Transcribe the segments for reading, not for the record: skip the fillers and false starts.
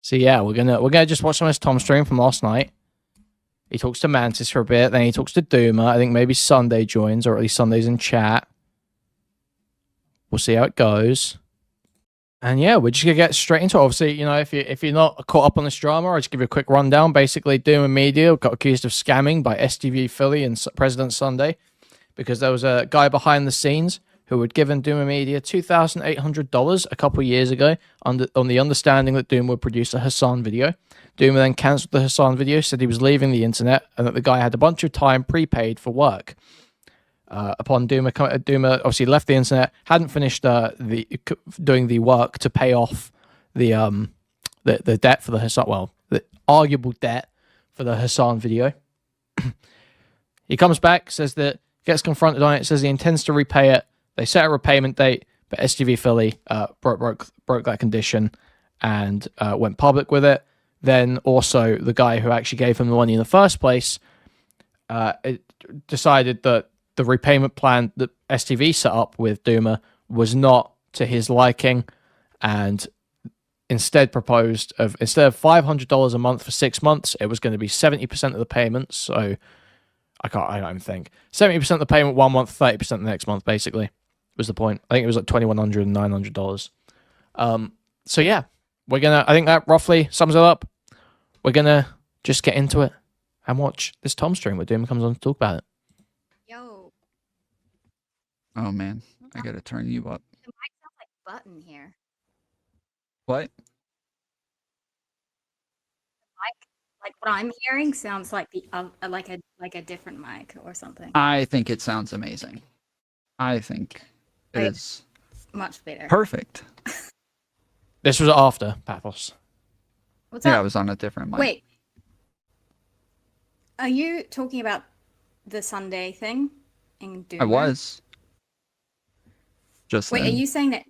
So yeah, we're gonna just watch some of this Tom stream from last night. He talks to Mantis for a bit, then he talks to Doomer. I think maybe Sunday joins, or at least Sunday's in chat. We'll see how it goes. And yeah, we're just gonna get straight into it. Obviously, you know, if you're not caught up on this drama, I'll just give you a quick rundown. Basically, DoomerMedia got accused of scamming by STV Philly and President Sunday because there was a guy behind the scenes who had given DoomerMedia $2,800 a couple of years ago on the understanding that Doomer would produce a Hassan video. Doomer then cancelled the Hassan video, said he was leaving the internet, and that the guy had a bunch of time prepaid for work. Upon Doomer obviously left the internet, hadn't finished doing the work to pay off the debt for the Hassan, well, the arguable debt for the Hassan video. He comes back, says that, gets confronted on it, says he intends to repay it. They set a repayment date, but STV Philly broke that condition and went public with it. Then also the guy who actually gave him the money in the first place decided that the repayment plan that STV set up with Doomer was not to his liking, and instead proposed instead of $500 a month for 6 months, it was going to be 70% of the payments. So I don't think 70% of the payment 1 month, 30% the next month. Basically, was the point. I think it was like $2,100 and $900. So yeah, I think that roughly sums it up. We're gonna just get into it and watch this Tom stream where Doomer comes on to talk about it. Yo. Oh man, I gotta turn you up. The mic sounds like button here. What? Like what I'm hearing sounds like the like a different mic or something. I think it sounds amazing. I think it is much better. perfect. This was after Pathos. What's Yeah, I up? was on a different mic. Wait. Are you talking about the Sunday thing in Doomer? I was. Just Wait, then. are you saying that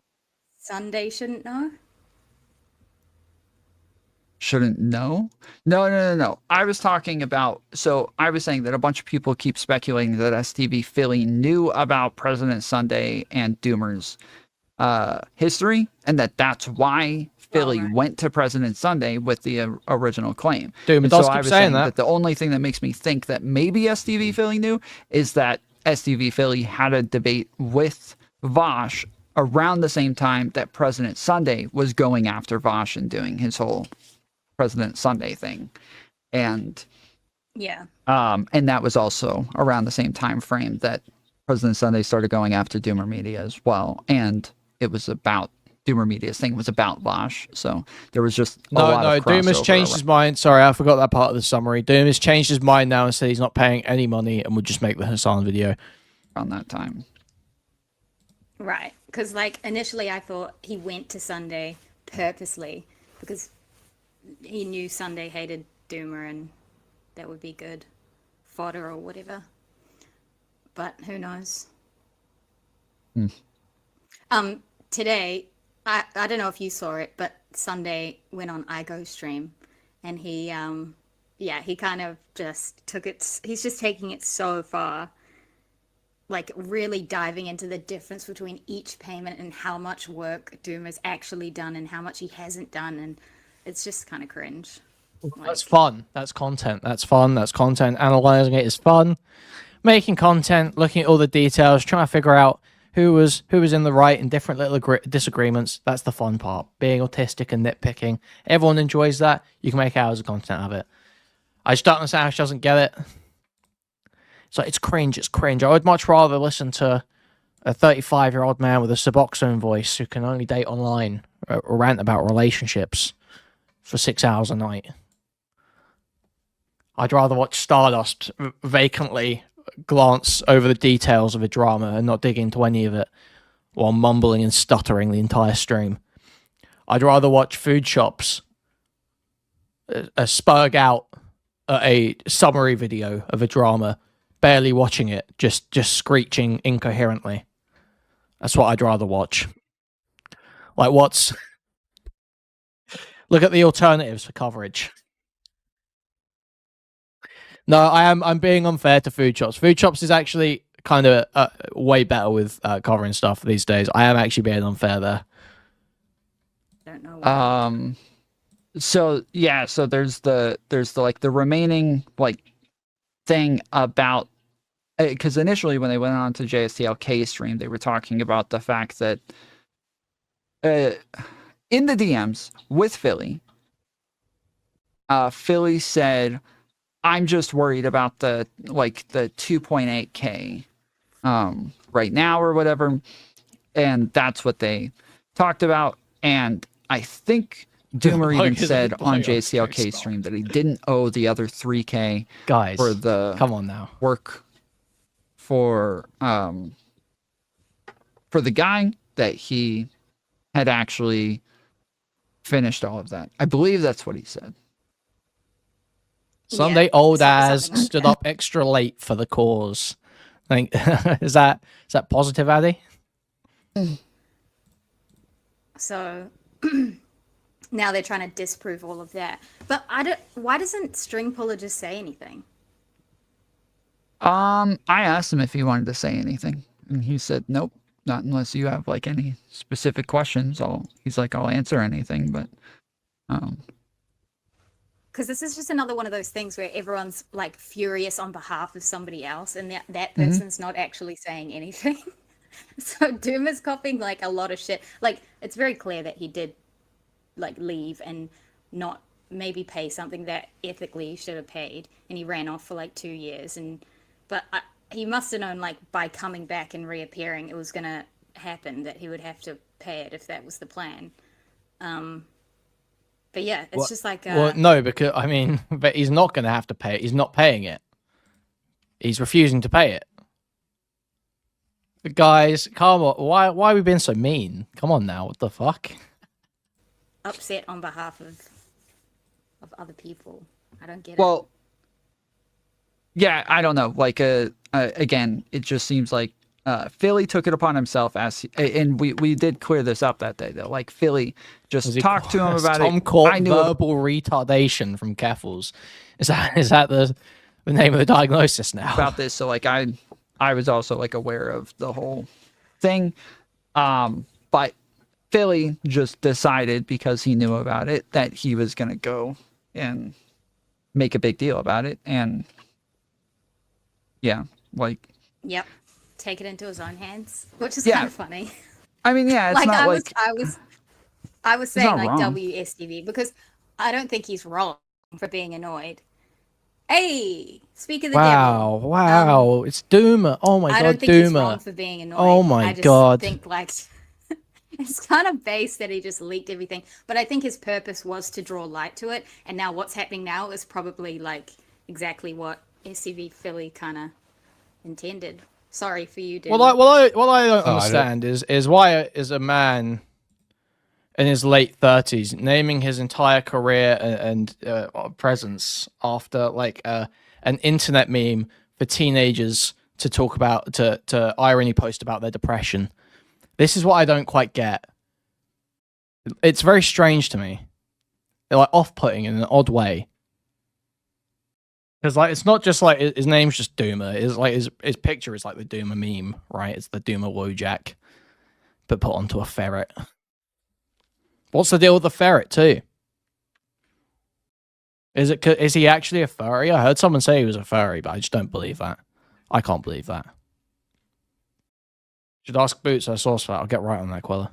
Sunday shouldn't know? Shouldn't know? No. I was talking about, so I was saying that a bunch of people keep speculating that STV Philly knew about President Sunday and Doomer's history, and that's why Philly went to President Sunday with the original claim. Doomer And does so I keep was saying that. the only thing that makes me think that maybe STV Philly knew is that STV Philly had a debate with Vosh around the same time that President Sunday was going after Vosh and doing his whole President Sunday thing. And Yeah. and that was also around the same time frame that President Sunday started going after DoomerMedia as well. And it was about DoomerMedia's thing was about Vosh. So there was just a lot of Doomer's changed his mind. Sorry, I forgot that part of the summary. Doomer's changed his mind now and said he's not paying any money and would just make the Hassan video. around that time. Right. Because, like, initially I thought he went to Sunday purposely because he knew Sunday hated Doomer and that would be good fodder or whatever. But who knows? Today, I don't know if you saw it, but Sunday went on iGo stream and he kind of just took it. He's just taking it so far. Like really diving into the difference between each payment and how much work Doomer's actually done and how much he hasn't done, and it's just kind of cringe. That's fun. That's content. That's fun. That's content. Analyzing it is fun. Making content, looking at all the details, trying to figure out who was in the right in different little disagreements. That's the fun part. Being autistic and nitpicking. Everyone enjoys that. You can make hours of content out of it. I just don't understand how she doesn't get it. So it's cringe. It's cringe. I would much rather listen to a 35-year-old man with a Suboxone voice who can only date online or rant about relationships for 6 hours a night. I'd rather watch Stardust vacantly glance over the details of a drama and not dig into any of it while mumbling and stuttering the entire stream. I'd rather watch Food Shops spurg out a summary video of a drama, barely watching it, just screeching incoherently. That's what I'd rather watch. Like, look at the alternatives for coverage. No, I'm being unfair to Food Shops. Food Shops is actually kind of way better with covering stuff these days. I am actually being unfair there. Don't know why. So yeah, so there's the like the remaining like thing about, because initially when they went on to JSTLK stream, they were talking about the fact that in the DMs with Philly, Philly said, "I'm just worried about the 2.8K right now or whatever," and that's what they talked about. And I think Doomer even said on JCLK stream that he didn't owe the other 3K Guys, for the come on now. work for the guy, that he had actually finished all of that. I believe that's what he said. Sunday Yeah, old something ass like that. stood up extra late for the cause. I think is that positive, Addy? So now they're trying to disprove all of that. But why doesn't String Puller just say anything? I asked him if he wanted to say anything, and he said nope, not unless you have like any specific questions. He's like, I'll answer anything, but Because this is just another one of those things where everyone's like furious on behalf of somebody else, and that Mm-hmm. person's not actually saying anything. So Doom is copying like a lot of shit. Like, it's very clear that he did like leave and not maybe pay something that ethically he should have paid, and he ran off for like 2 years. But he must have known, like, by coming back and reappearing, it was gonna happen, that he would have to pay it if that was the plan. But yeah, it's just like Well, no, because I mean, but he's not going to have to pay it. He's not paying it. He's refusing to pay it. Guys, come on. Why are we being so mean? Come on now. What the fuck? upset on behalf of other people. I don't get it. well, yeah, I don't know. Like, again, it just seems like Philly took it upon himself and we did clear this up that day, though. Like, Philly just talked to him about Tom it. caught I knew verbal retardation from Keffels. Is that the name of the diagnosis now? about this, so like I was also like aware of the whole thing, but Philly just decided, because he knew about it, that he was gonna go and make a big deal about it. And yeah, like, Yep. Take it into his own hands, which is Yeah. kind of funny. I mean, yeah, it's Like, not I was saying not like wrong. WSTV because I don't think he's wrong for being annoyed. Hey, speak of the devil. Wow. It's Doomer. Oh my I god, don't think he's wrong Doomer. for being annoyed. Oh my I just God. think like it's kind of base that he just leaked everything. But I think his purpose was to draw light to it. And now what's happening now is probably like exactly what SCV Philly kind of intended. Sorry for you, dude. What I don't Oh, understand is why is a man in his late 30s naming his entire career and presence after like an internet meme for teenagers to talk about, to irony post about their depression. This is what I don't quite get. It's very strange to me. They're like off-putting in an odd way. Because like it's not just like his name's just Doomer. It's like his picture is like the Doomer meme, right? It's the Doomer Wojak, but put onto a ferret. What's the deal with the ferret too? Is he actually a furry? I heard someone say he was a furry, but I just don't believe that. I can't believe that. Should ask Boots or source for that. I'll get right on that, Quella.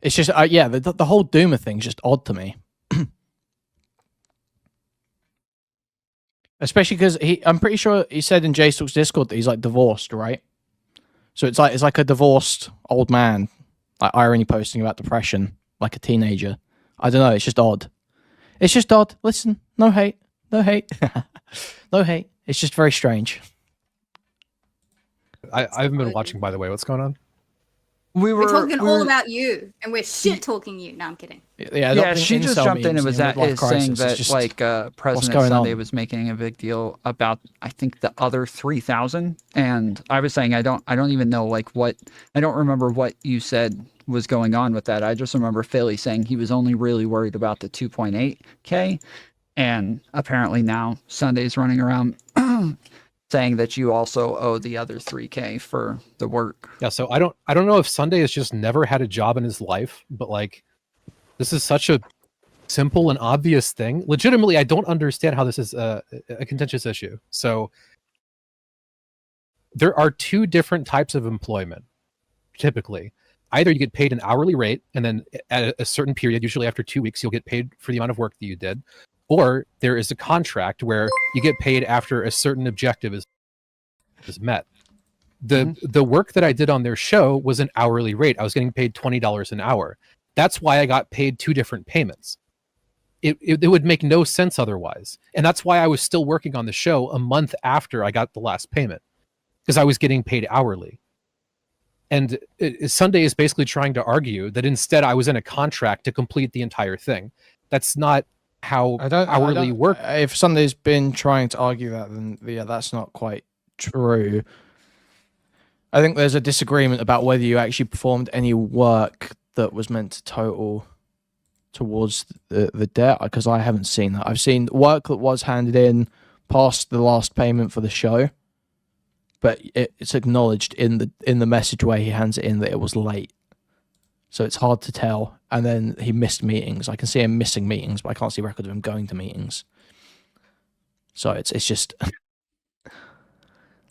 It's just yeah, the whole Doomer thing's just odd to me. Especially because I'm pretty sure he said in JStalk's Discord that he's like divorced, right? So it's like a divorced old man, like irony posting about depression, like a teenager. I don't know. It's just odd. It's just odd. Listen, no hate, no hate, no hate. It's just very strange. I haven't been watching, by the way. What's going on? we're talking all about you, and we're shit talking you. No, I'm kidding. Yeah, she just jumped in and was saying that just, like President going Sunday on? was making a big deal about, I think, the other 3,000, and I was saying I don't even know like what, I don't remember what you said was going on with that. I just remember Philly saying he was only really worried about the 2.8K, and apparently now Sunday's running around saying that you also owe the other 3K for the work. Yeah, so I don't know if Sunday has just never had a job in his life, but like this is such a simple and obvious thing. Legitimately, I don't understand how this is a contentious issue. So there are two different types of employment, typically. Either you get paid an hourly rate, and then at a certain period, usually after 2 weeks, you'll get paid for the amount of work that you did. Or there is a contract where you get paid after a certain objective is met. The work that I did on their show was an hourly rate. I was getting paid $20 an hour. That's why I got paid two different payments. It would make no sense otherwise. And that's why I was still working on the show a month after I got the last payment, because I was getting paid hourly. And Sunday is basically trying to argue that instead I was in a contract to complete the entire thing. That's not how hourly work. If Sunday's been trying to argue that, then yeah, that's not quite true. I think there's a disagreement about whether you actually performed any work that was meant to total towards the debt, because I haven't seen that. I've seen work that was handed in past the last payment for the show, but it's acknowledged in the message where he hands it in that it was late. So it's hard to tell. And then he missed meetings. I can see him missing meetings, but I can't see record of him going to meetings. So it's just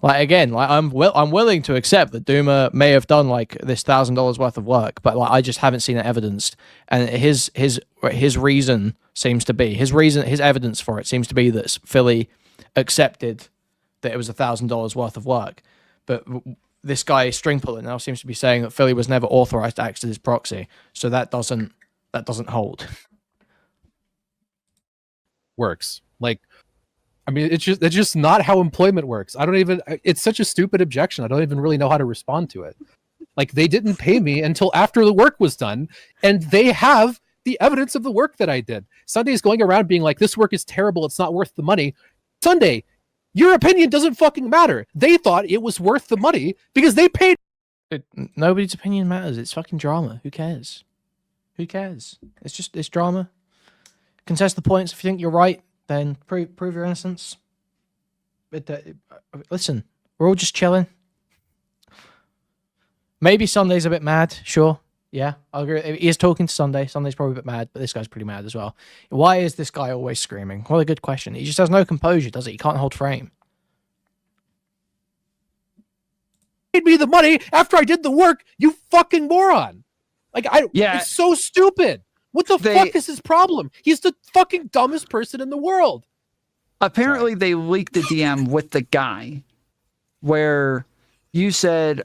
like, again, like I'm willing to accept that Doomer may have done like this $1,000 worth of work, but like I just haven't seen it evidenced. And his reason seems to be his evidence for it seems to be that Philly accepted that it was $1,000 worth of work. But this guy string puller now seems to be saying that Philly was never authorized to act as his proxy. So that doesn't hold. Works. Like, I mean, it's just not how employment works. It's such a stupid objection. I don't even really know how to respond to it. Like, they didn't pay me until after the work was done, and they have the evidence of the work that I did. Sunday's going around being like, this work is terrible, it's not worth the money. Sunday, your opinion doesn't fucking matter. They thought it was worth the money because they paid. Nobody's opinion matters. It's fucking drama. Who cares? Who cares? It's drama. Contest the points. If you think you're right, then prove your innocence. But listen, we're all just chilling. Maybe Sunday's a bit mad. Sure. Yeah, I'll agree. He is talking to Sunday. Sunday's probably a bit mad, but this guy's pretty mad as well. Why is this guy always screaming? What a good question. He just has no composure, does he? He can't hold frame. Paid me the money after I did the work, you fucking moron. Like, it's so stupid. What the fuck is his problem? He's the fucking dumbest person in the world. Apparently, they leaked the DM with the guy where you said,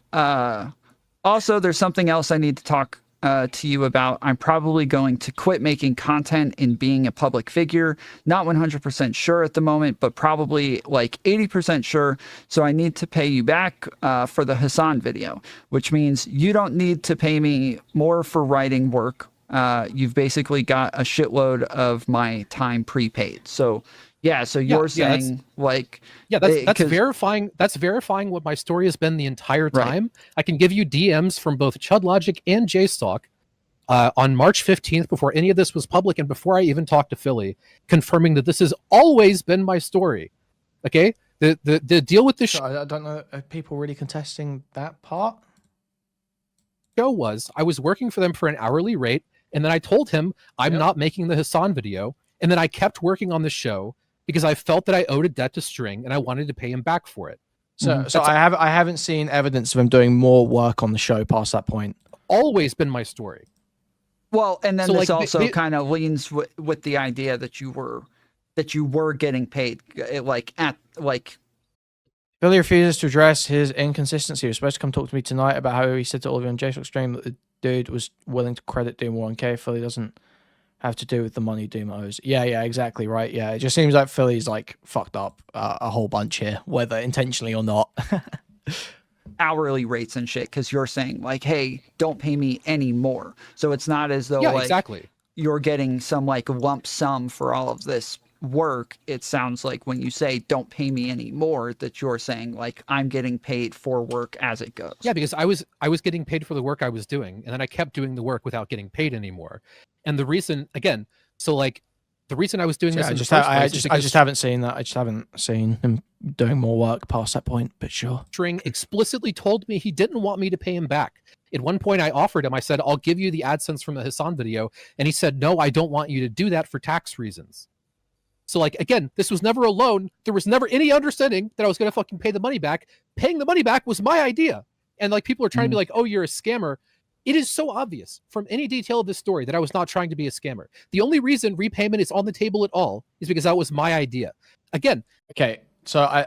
also, there's something else I need to talk to you about. I'm probably going to quit making content and being a public figure. Not 100% sure at the moment, but probably like 80% sure. So I need to pay you back for the Hassan video, which means you don't need to pay me more for writing work. You've basically got a shitload of my time prepaid. So yeah, so you're saying that's verifying. That's verifying what my story has been the entire time. Right. I can give you DMs from both Chud Logic and JStalk on March 15th, before any of this was public and before I even talked to Philly, confirming that this has always been my story. Okay, the deal with this. I don't know. Are people really contesting that part? Show was I was working for them for an hourly rate, and then I told him I'm not making the Hassan video, and then I kept working on the show because I felt that I owed a debt to String and I wanted to pay him back for it. So I haven't seen evidence of him doing more work on the show past that point. Always been my story. Well, and then this also kind of leans with the idea that you were getting paid, Billy refuses to address his inconsistency. He was supposed to come talk to me tonight about how he said to all of you on JStalk stream that the dude was willing to credit Doom 1K. Philly doesn't have to do with the money Doom owes. Yeah, exactly right. Yeah, it just seems like Philly's like fucked up a whole bunch here, whether intentionally or not. Hourly rates and shit, because you're saying like, hey, don't pay me any more. So it's not as though exactly you're getting some like lump sum for all of this work. It sounds like when you say don't pay me any more, that you're saying like I'm getting paid for work as it goes. Yeah, because I was getting paid for the work I was doing, and then I kept doing the work without getting paid anymore. And the reason, again, so like the reason I was doing this, I just haven't seen that. I just haven't seen him doing more work past that point. But sure, String explicitly told me he didn't want me to pay him back, At one point, I offered him, I said, I'll give you the AdSense from the Hassan video. And he said, no, I don't want you to do that for tax reasons. So like, again, this was never a loan. There was never any understanding that I was going to fucking pay the money back. Paying the money back was my idea. And like, people are trying to be like, oh, you're a scammer. It is so obvious from any detail of this story that I was not trying to be a scammer. The only reason repayment is on the table at all is because that was my idea. Again. Okay, so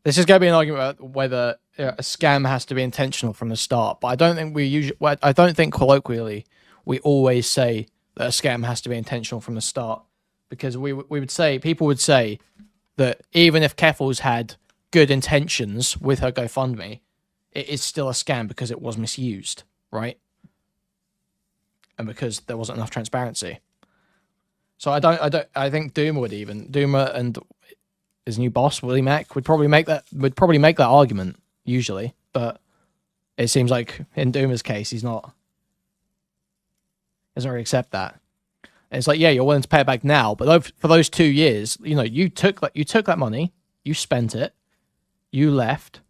this is going to be an argument about whether a scam has to be intentional from the start, but I don't think colloquially we always say that a scam has to be intentional from the start, because people would say that even if Keffels had good intentions with her GoFundMe, it is still a scam because it was misused, right? And because there wasn't enough transparency. So I think Doomer and his new boss, Willie Mack, would probably make that argument usually, but it seems like in Doomer's case, he doesn't really accept that. And it's like, yeah, you're willing to pay it back now, but for those 2 years, you took that money, you spent it, you left.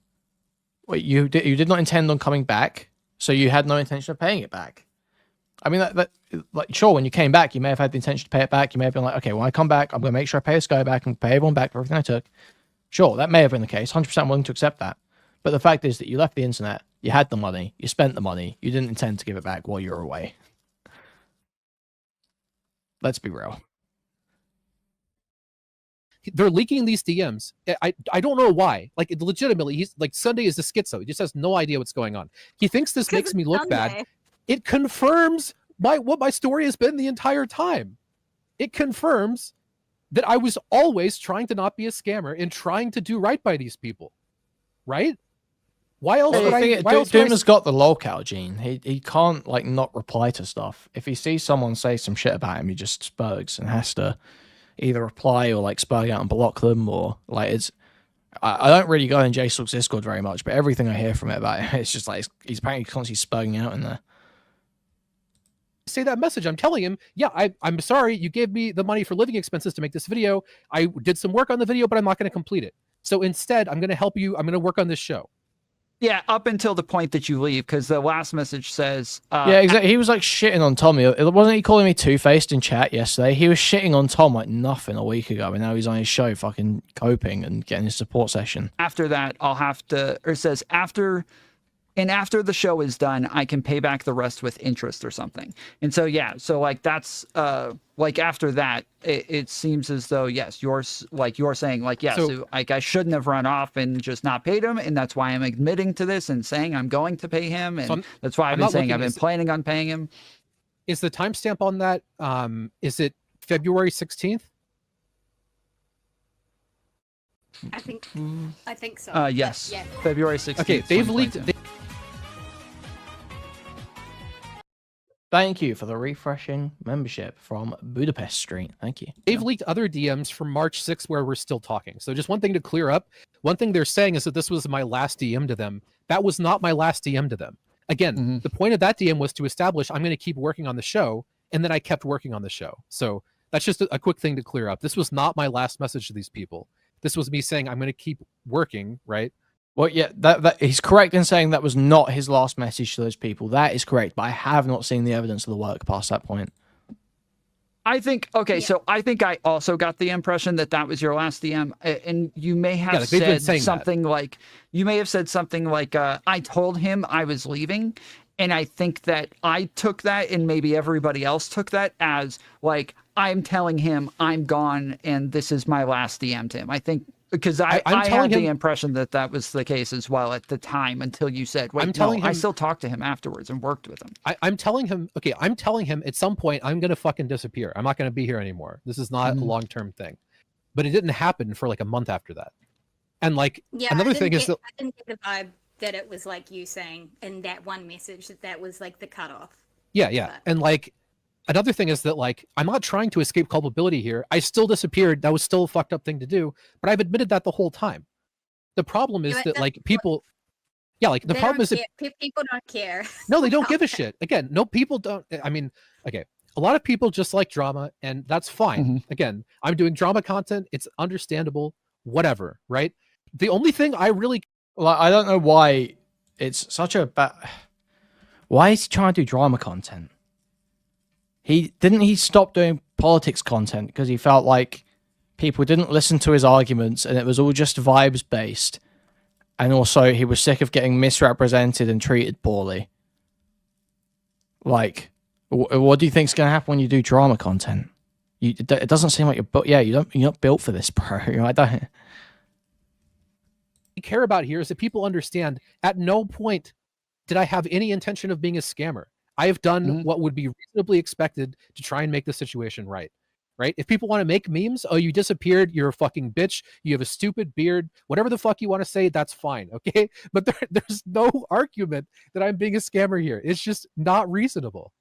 You did not intend on coming back, so you had no intention of paying it back. I mean, like, sure, when you came back, you may have had the intention to pay it back. You may have been like, okay, when I come back, I'm going to make sure I pay this guy back and pay everyone back for everything I took. Sure, that may have been the case. 100% willing to accept that. But the fact is that you left the internet, you had the money, you spent the money, you didn't intend to give it back while you were away. Let's be real. They're leaking these DMs. I don't know why. Like, legitimately, he's like, Sunday is a schizo. He just has no idea what's going on. He thinks this makes me look bad. It confirms what my story has been the entire time. It confirms that I was always trying to not be a scammer and trying to do right by these people. Right? Why else would I? Doomer's got the lolcow gene. He can't like not reply to stuff. If he sees someone say some shit about him, he just spurgs and has to either reply or like spurg out and block them, or like it's. I don't really go in JSOC's Discord very much, but everything I hear from it about him, it's just like he's apparently constantly spurging out in there. Say that message. I'm telling him, yeah, I'm sorry, you gave me the money for living expenses to make this video. I did some work on the video, but I'm not going to complete it. So instead, I'm going to help you. I'm going to work on this show. Yeah, up until the point that you leave, because the last message says... yeah, exactly. He was like shitting on Tommy. Wasn't he calling me two-faced in chat yesterday? He was shitting on Tom like nothing a week ago, and now he's on his show fucking coping and getting his support session. After that, I'll have to... Or it says, after the show is done, I can pay back the rest with interest or something. And so, yeah, so like that's... like after that, it seems as though, yes, you're saying like, yes, so, like I shouldn't have run off and just not paid him. And that's why I'm admitting to this and saying I'm going to pay him. And that's why I've been saying I've been planning on paying him. Is the timestamp on that, is it February 16th? I think so. Yes. Yeah. February 16th. Okay, they've leaked... Thank you for the refreshing membership from Budapest Street. Thank you. They've leaked other DMs from March 6th where we're still talking. So just one thing to clear up. One thing they're saying is that this was my last DM to them. That was not my last DM to them. Again, the point of that DM was to establish I'm going to keep working on the show, and then I kept working on the show. So that's just a quick thing to clear up. This was not my last message to these people. This was me saying I'm going to keep working, right? Well, yeah, that he's correct in saying that was not his last message to those people. That is correct, but I have not seen the evidence of the work past that point. I think, okay, so I think I also got the impression that that was your last DM, and you may have said something like, I told him I was leaving, and I think that I took that, and maybe everybody else took that as, like, I'm telling him I'm gone, and this is my last DM to him. I think... Because I had the impression that that was the case as well at the time until you said, wait, I still talked to him afterwards and worked with him. I'm telling him at some point I'm going to fucking disappear. I'm not going to be here anymore. This is not a long-term thing. But it didn't happen for like a month after that. And like, another thing is that... I didn't get the vibe that it was like you saying in that one message that was like the cutoff. Yeah, yeah. But... And like, another thing is that, like, I'm not trying to escape culpability here. I still disappeared. That was still a fucked up thing to do. But I've admitted that the whole time. The problem is that, like, people... Yeah, like, the problem is that... People don't care. No, they don't give a shit. Again, no, people don't... I mean, okay, a lot of people just like drama, and that's fine. Again, I'm doing drama content. It's understandable. Whatever, right? The only thing I really... Like, I don't know why it's such a bad... Why is he trying to do drama content? He stop doing politics content because he felt like people didn't listen to his arguments and it was all just vibes based. And also he was sick of getting misrepresented and treated poorly. Like, what do you think's going to happen when you do drama content? It doesn't seem like you're not built for this, bro. I don't care about here is that people understand at no point did I have any intention of being a scammer. I have done what would be reasonably expected to try and make the situation right. If people want to make memes, oh, you disappeared, you're a fucking bitch, you have a stupid beard, whatever the fuck you want to say, that's fine, okay? But there's no argument that I'm being a scammer here. It's just not reasonable.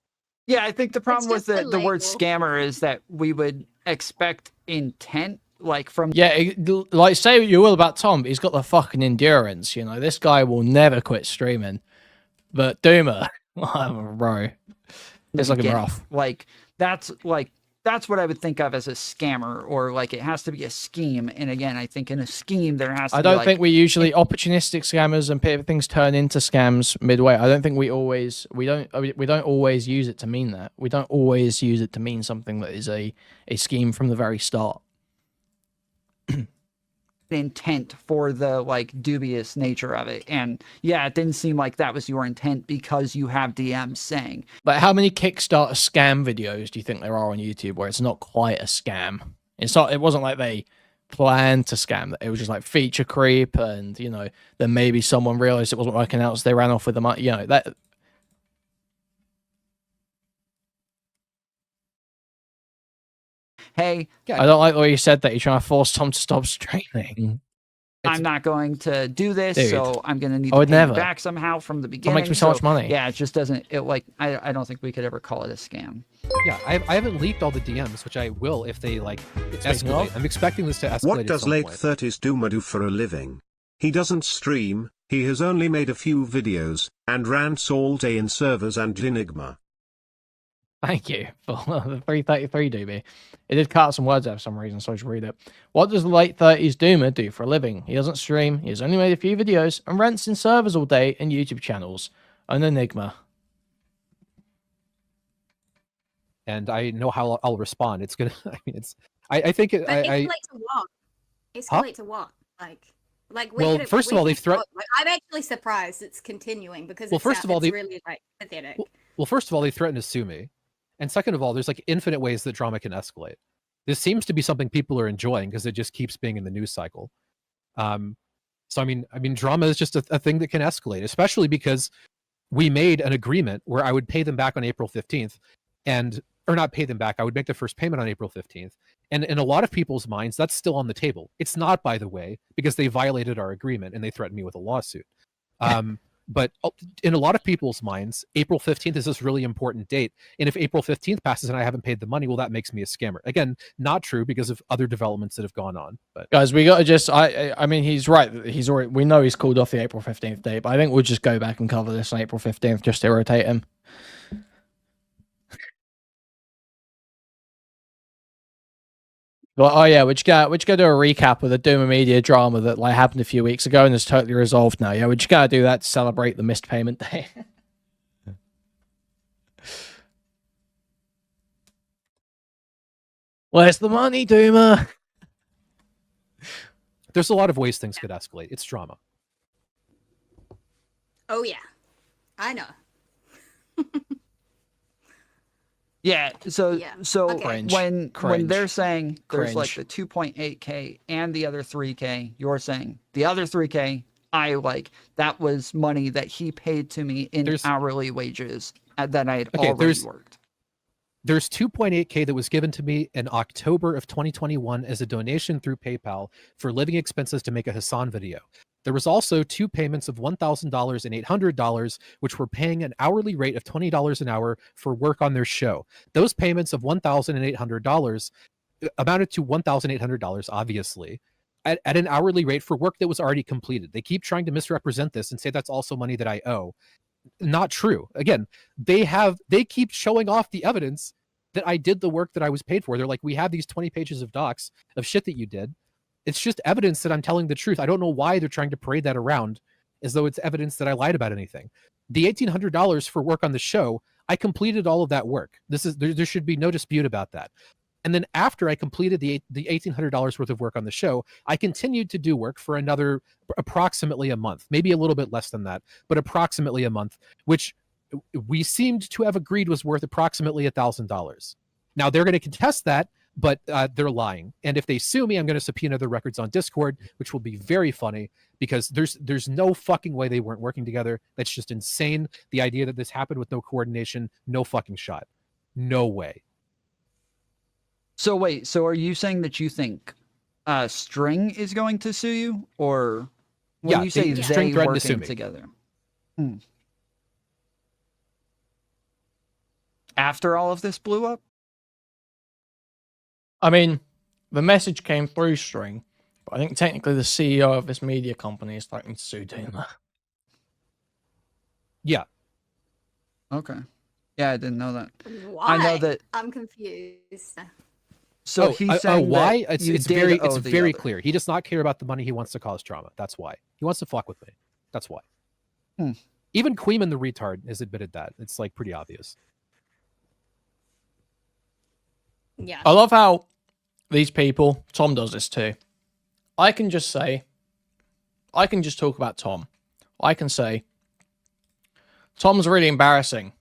Yeah, I think the problem with the word scammer is that we would expect intent, like from... Yeah, like, say what you will about Tom, but he's got the fucking endurance, you know? This guy will never quit streaming. But Doomer, bro, it's looking rough. That's what I would think of as a scammer, or like it has to be a scheme. And again, I think in a scheme there has to be. I don't think we usually opportunistic scammers and things turn into scams midway. I don't think we don't always use it to mean that. We don't always use it to mean something that is a scheme from the very start. Intent for the like dubious nature of it, and yeah, it didn't seem like that was your intent because you have DMs saying. But how many Kickstarter scam videos do you think there are on YouTube where it's not quite a scam? It wasn't like they planned to scam. It was just like feature creep, and you know, then maybe someone realized it wasn't working out, so they ran off with the money. You know that. Hey, I don't like the way you said that. You're trying to force Tom to stop streaming. I'm not going to do this, dude, so I'm going to need to pay you back somehow from the beginning. It makes me so much money. Yeah, it just doesn't. I don't think we could ever call it a scam. Yeah, I haven't leaked all the DMs, which I will if they like escalate. I'm expecting this to escalate. What does late 30s Doomer do for a living? He doesn't stream. He has only made a few videos and rants all day in servers and Enigma. Thank you for the 333 Doobie. It did cut out some words out for some reason, so I should read it. What does the late 30s Doomer do for a living? He doesn't stream, he has only made a few videos, and rents in servers all day and YouTube channels. An enigma. And I know how I'll respond. It's gonna. I mean, I think it. Escalate to what? Escalate to what? Well, first of all, they've threatened. I'm actually surprised it's continuing because well, first of all, it's really like pathetic. Well, first of all, they threatened to sue me. And second of all, there's like infinite ways that drama can escalate. This seems to be something people are enjoying because it just keeps being in the news cycle. So I mean, drama is just a thing that can escalate, especially because we made an agreement where I would pay them back on April 15th, or not pay them back. I would make the first payment on April 15th. And in a lot of people's minds, that's still on the table. It's not, by the way, because they violated our agreement and they threatened me with a lawsuit. But in a lot of people's minds, April 15th is this really important date. And if April 15th passes and I haven't paid the money, well, that makes me a scammer. Again, not true because of other developments that have gone on. But guys, we got to just, I mean, he's right. We know he's called off the April 15th date, but I think we'll just go back and cover this on April 15th just to irritate him. Well, oh yeah, we just gotta do a recap of the DoomerMedia drama that like happened a few weeks ago and is totally resolved now. Yeah, we just gotta do that to celebrate the missed payment day. Where's the money, Doomer? There's a lot of ways things could escalate. It's drama. Oh yeah, I know. Yeah, so Okay. when they're saying there's like Cringe. the 2.8K and the other 3K, you're saying the other 3K, that was money that he paid to me in hourly wages that I had already worked. There's 2.8K that was given to me in October of 2021 as a donation through PayPal for living expenses to make a Hassan video. There was also two payments of $1,000 and $800, which were paying an hourly rate of $20 an hour for work on their show. Those payments of $1,000 and $800 amounted to $1,800, obviously, at an hourly rate for work that was already completed. They keep trying to misrepresent this and say that's also money that I owe. Not true. Again, they keep showing off the evidence that I did the work that I was paid for. They're like, we have these 20 pages of docs of shit that you did. It's just evidence that I'm telling the truth. I don't know why they're trying to parade that around as though it's evidence that I lied about anything. The $1,800 for work on the show, I completed all of that work. There should be no dispute about that. And then after I completed the $1,800 worth of work on the show, I continued to do work for another approximately a month, maybe a little bit less than that, but approximately a month, which we seemed to have agreed was worth approximately $1,000. Now they're going to contest that, but they're lying. And if they sue me, I'm going to subpoena the records on Discord, which will be very funny because there's no fucking way they weren't working together. That's just insane. The idea that this happened with no coordination, no fucking shot. No way. So wait, so are you saying that you think String is going to sue you, or when you say String they threatened to sue working me. together? After all of this blew up? I mean, the message came through String, but I think technically the CEO of this media company is threatening to sue Doomer. Yeah. Okay. Yeah, I didn't know that. Why? I know that. I'm confused. So he's saying why? that It's very clear. He does not care about the money. He wants to cause drama. That's why. He wants to fuck with me. That's why. Even Kuihman the retard has admitted that. It's like pretty obvious. Yeah. I love how these people, Tom does this too. I can just talk about Tom. I can say, Tom's really embarrassing.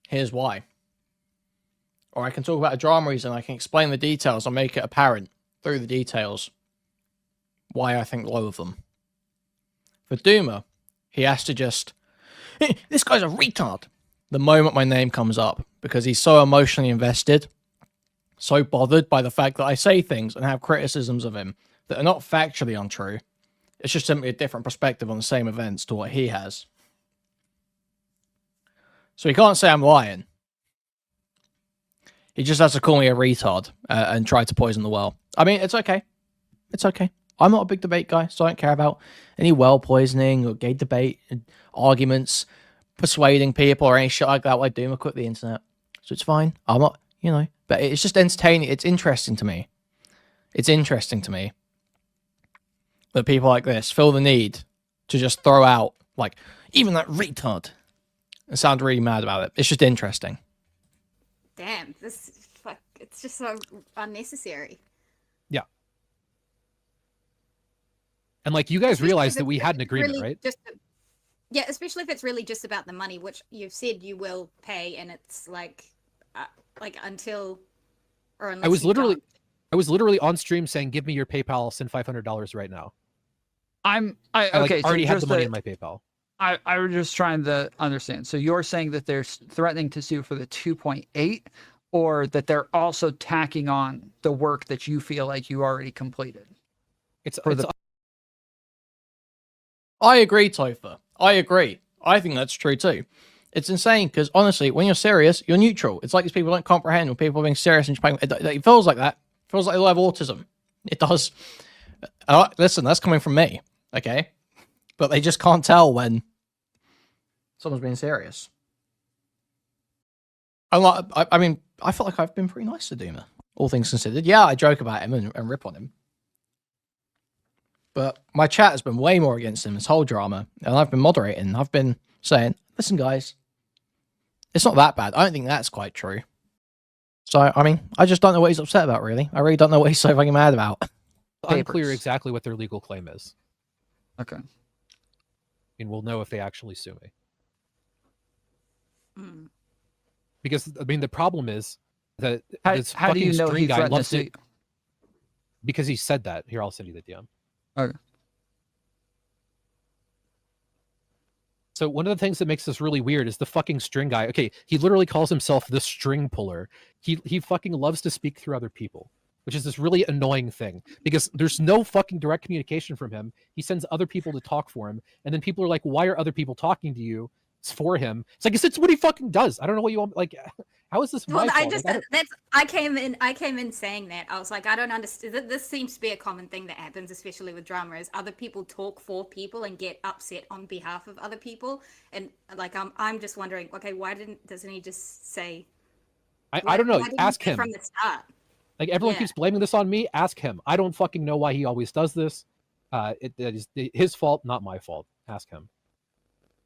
Here's why. Or I can talk about a drama reason. I can explain the details. I'll make it apparent through the details why I think low of them. For Doomer, he has to just, this guy's a retard, the moment my name comes up, because he's so emotionally invested, so bothered by the fact that I say things and have criticisms of him that are not factually untrue. It's just simply a different perspective on the same events to what he has. So he can't say I'm lying. He just has to call me a retard and try to poison the well. I mean, it's okay. It's okay. I'm not a big debate guy, so I don't care about any well poisoning or gay debate arguments, persuading people or any shit like that. Why Doomer quit the internet? So it's fine. I'm not, but it's just entertaining. It's interesting to me. It's interesting to me that people like this feel the need to just throw out, like, even that retard, and sound really mad about it. It's just interesting. Damn, it's just so unnecessary. Yeah. And like, you guys realize that we had an agreement, really right? Yeah, especially if it's really just about the money, which you've said you will pay, and it's like until or unless I was literally on stream saying, "Give me your PayPal. I'll send $500 right now." I okay, already have the money in my PayPal. I was just trying to understand. So you're saying that they're threatening to sue for the 2.8, or that they're also tacking on the work that you feel like you already completed? I agree, Topher. I agree. I think that's true too. It's insane because honestly, when you're serious, you're neutral. It's like these people don't comprehend when people are being serious and just it feels like that. It feels like they have autism. It does. Listen, that's coming from me, okay? But they just can't tell when someone's being serious. I mean, I feel like I've been pretty nice to Doomer, all things considered. Yeah, I joke about him and rip on him. But my chat has been way more against him, this whole drama. And I've been moderating. I've been saying, listen, guys, it's not that bad. I don't think that's quite true. So, I mean, I just don't know what he's upset about, really. I really don't know what he's so fucking mad about. Unclear exactly what their legal claim is. Okay. And we'll know if they actually sue me. Mm. Because, I mean, the problem is that this how do you fucking know string he guy threatened to loves sue it. you? Because he said that. Here, I'll send you the DM. Okay. So one of the things that makes this really weird is the fucking string guy. Okay, he literally calls himself the string puller. He fucking loves to speak through other people, which is this really annoying thing because there's no fucking direct communication from him. He sends other people to talk for him, and then people are like, "Why are other people talking to you?" It's for him. It's like it's what he fucking does. I don't know what you want. Like, how is this my fault? I came in saying that. I was like, I don't understand. This seems to be a common thing that happens, especially with drama, is other people talk for people and get upset on behalf of other people. And like, I'm just wondering, okay, doesn't he just say? I don't know. Ask him from the start. Like everyone keeps blaming this on me. Ask him. I don't fucking know why he always does this. It is his fault, not my fault. Ask him.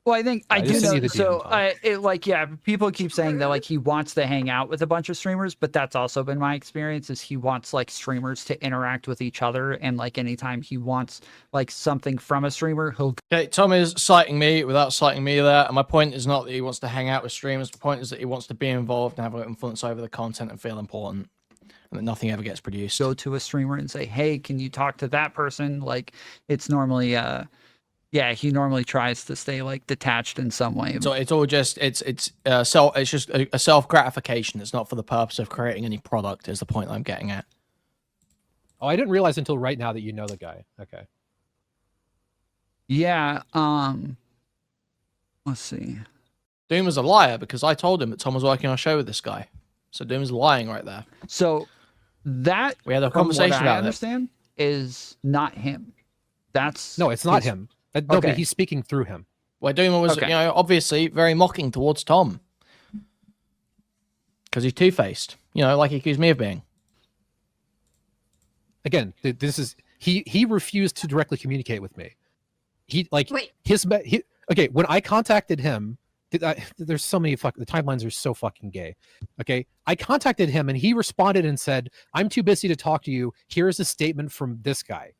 Well, I think I just do send you know. the DM, Tom. People keep saying that like he wants to hang out with a bunch of streamers, but that's also been my experience. Is he wants like streamers to interact with each other, and like anytime he wants like something from a streamer, he'll. Okay, Tom is citing me without citing me there, and my point is not that he wants to hang out with streamers. The point is that he wants to be involved and have an influence over the content and feel important, and that nothing ever gets produced. Go to a streamer and say, "Hey, can you talk to that person?" Like it's normally yeah, he normally tries to stay like detached in some way. So it's all just it's just a self gratification. It's not for the purpose of creating any product. Is the point I'm getting at? Oh, I didn't realize until right now that you know the guy. Okay. Yeah. Let's see. Doom was a liar because I told him that Tom was working on a show with this guy. So Doom is lying right there. So that We had a from conversation what I about it. understand is not him. That's No, it's not his- him. No, Okay. but he's speaking through him. Where Doom was, Okay. obviously very mocking towards Tom. Because he's two-faced. Like he accused me of being. Again, this is he refused to directly communicate with me. He like Wait. okay, when I contacted him, there's so many the timelines are so fucking gay. Okay, I contacted him and he responded and said, "I'm too busy to talk to you. Here's a statement from this guy,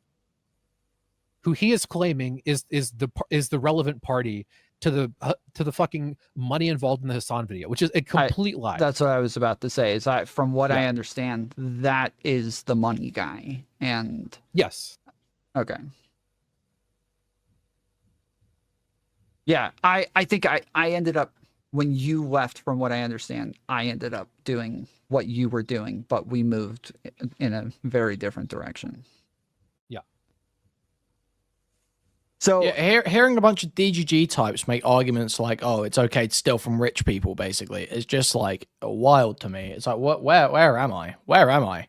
who he is claiming is the relevant party to the fucking money involved in the Hassan video, which is a complete lie." That's what I was about to say. Is from what I Yeah. understand, that is the money guy. And Yes. okay. Yeah, I think I ended up, when you left, from what I understand, I ended up doing what you were doing, but we moved in a very different direction. Yeah. So Yeah, hearing a bunch of DGG types make arguments like, "Oh, it's okay to steal from rich people," basically, is just like wild to me. It's like, what? Where am I? Where am I?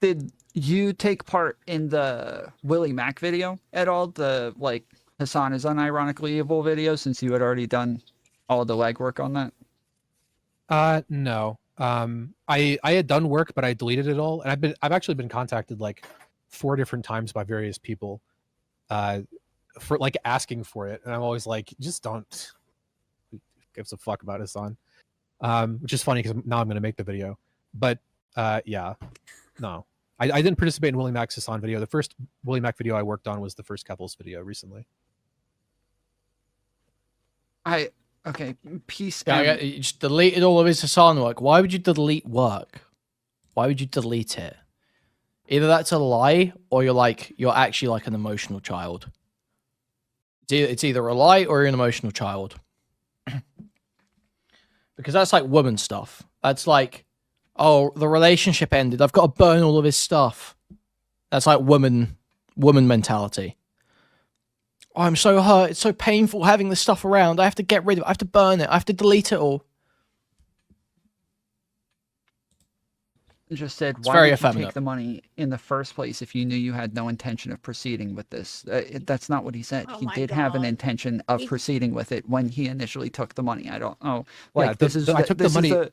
did you take part in the Willie Mac video at all? The like Hassan is unironically evil video, since you had already done all the legwork on that? No. I had done work, but I deleted it all, and I've actually been contacted like 4 different times by various people, for like asking for it, and I'm always like, just don't. Who gives a fuck about Hassan? Which is funny because now I'm going to make the video, but yeah, no. I didn't participate in Willie Mac's Hassan video. The first Willie Mac video I worked on was the first Kevils video recently. Okay, peace. Yeah, you just deleted all of his Hassan work. Why would you delete work? Why would you delete it? Either that's a lie, or you're actually like an emotional child. It's either a lie or you're an emotional child. Because that's like woman stuff. That's like, oh, the relationship ended, I've got to burn all of his stuff. That's like woman mentality. Oh, I'm so hurt. It's so painful having this stuff around. I have to get rid of it. I have to burn it. I have to delete it all. Just said, It's why very did you effeminate. take the money in the first place if you knew you had no intention of proceeding with this? That's not what he said. Oh He my did have an God. intention of He- proceeding with it when he initially took the money. I don't know. Like Yeah, this is I took the this is money. the-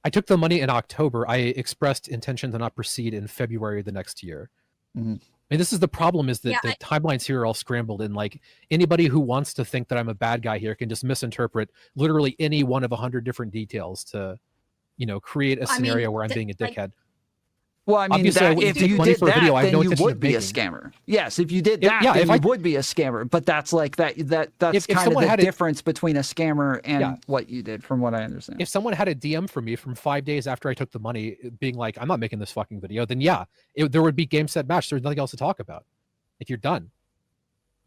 I took the money in October. I expressed intention to not proceed in February of the next year. Mhm. I mean, this is the problem: is that Yeah, the timelines here are all scrambled, and like anybody who wants to think that I'm a bad guy here can just misinterpret literally any one of 100 different details to, create a I mean, scenario where I'm being a like- dickhead. Well, I mean, Obviously, I wouldn't if take you money did for a that, video. I have then no you intention would of be a making it. scammer. Yes, if you did If- that, yeah, then if you I- would be a scammer. But that's like that's If kind of someone the had difference between a scammer and Yeah. what you did, from what I understand. If someone had a DM from me from 5 days after I took the money, being like, "I'm not making this fucking video," then yeah, there would be game set match. There's nothing else to talk about. Like, you're done.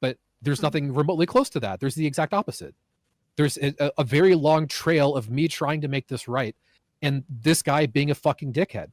But there's nothing remotely close to that. There's the exact opposite. There's a very long trail of me trying to make this right, and this guy being a fucking dickhead.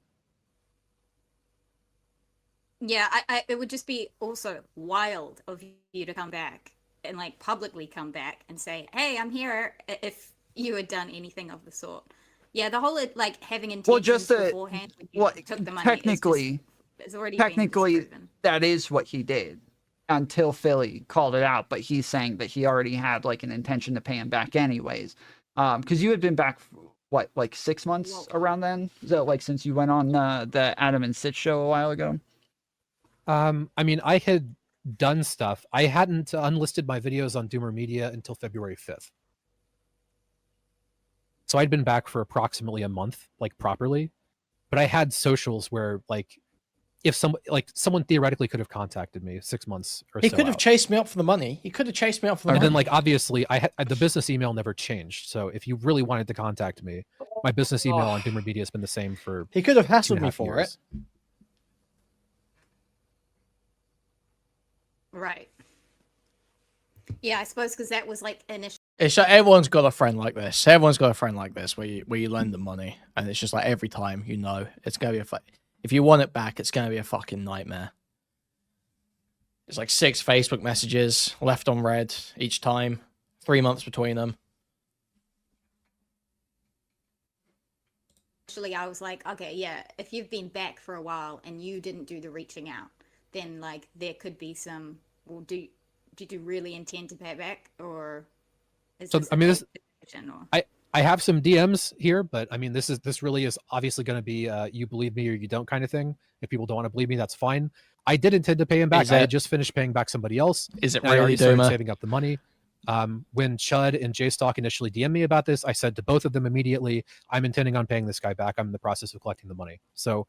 Yeah, it would just be also wild of you to come back and like publicly come back and say, "Hey, I'm here," if you had done anything of the sort. Yeah, the whole like having intentions just beforehand when you well, took the money. technically, it's already been technically, disproven. that is what he did until Philly called it out. But he's saying that he already had like an intention to pay him back anyways. Because you had been back what, like 6 months Well- around then? So like since you went on the Adam and Sid show a while ago. I mean, I had done stuff. I hadn't unlisted my videos on DoomerMedia until February 5th. So I'd been back for approximately a month, like properly. But I had socials where, like, if someone theoretically could have contacted me 6 months or He so could have out. chased me up for the money. He could have chased me up for the And money. then, like, obviously, the business email never changed. So if you really wanted to contact me, my business email on DoomerMedia has been the same for He could have 2.5 hassled me for years. it. Right. Yeah, I suppose because that was like initial. It's like everyone's got a friend like this. Everyone's got a friend like this where you lend them money, and it's just like every time it's gonna be if you want it back, it's gonna be a fucking nightmare. It's like 6 Facebook messages left on red each time, 3 months between them. Actually, I was like, okay, yeah, if you've been back for a while and you didn't do the reaching out, then like there could be some. Well, did you really intend to pay back, or is So this I mean, or... I have some DMs here, but I mean, this really is obviously going to be you believe me or you don't kind of thing. If people don't want to believe me, that's fine. I did intend to pay him back. I had just finished paying back somebody else. Is it and I really, already started Doomer? saving up the money. When Chud and JStalk initially DM'd me about this, I said to both of them immediately, I'm intending on paying this guy back. I'm in the process of collecting the money. So,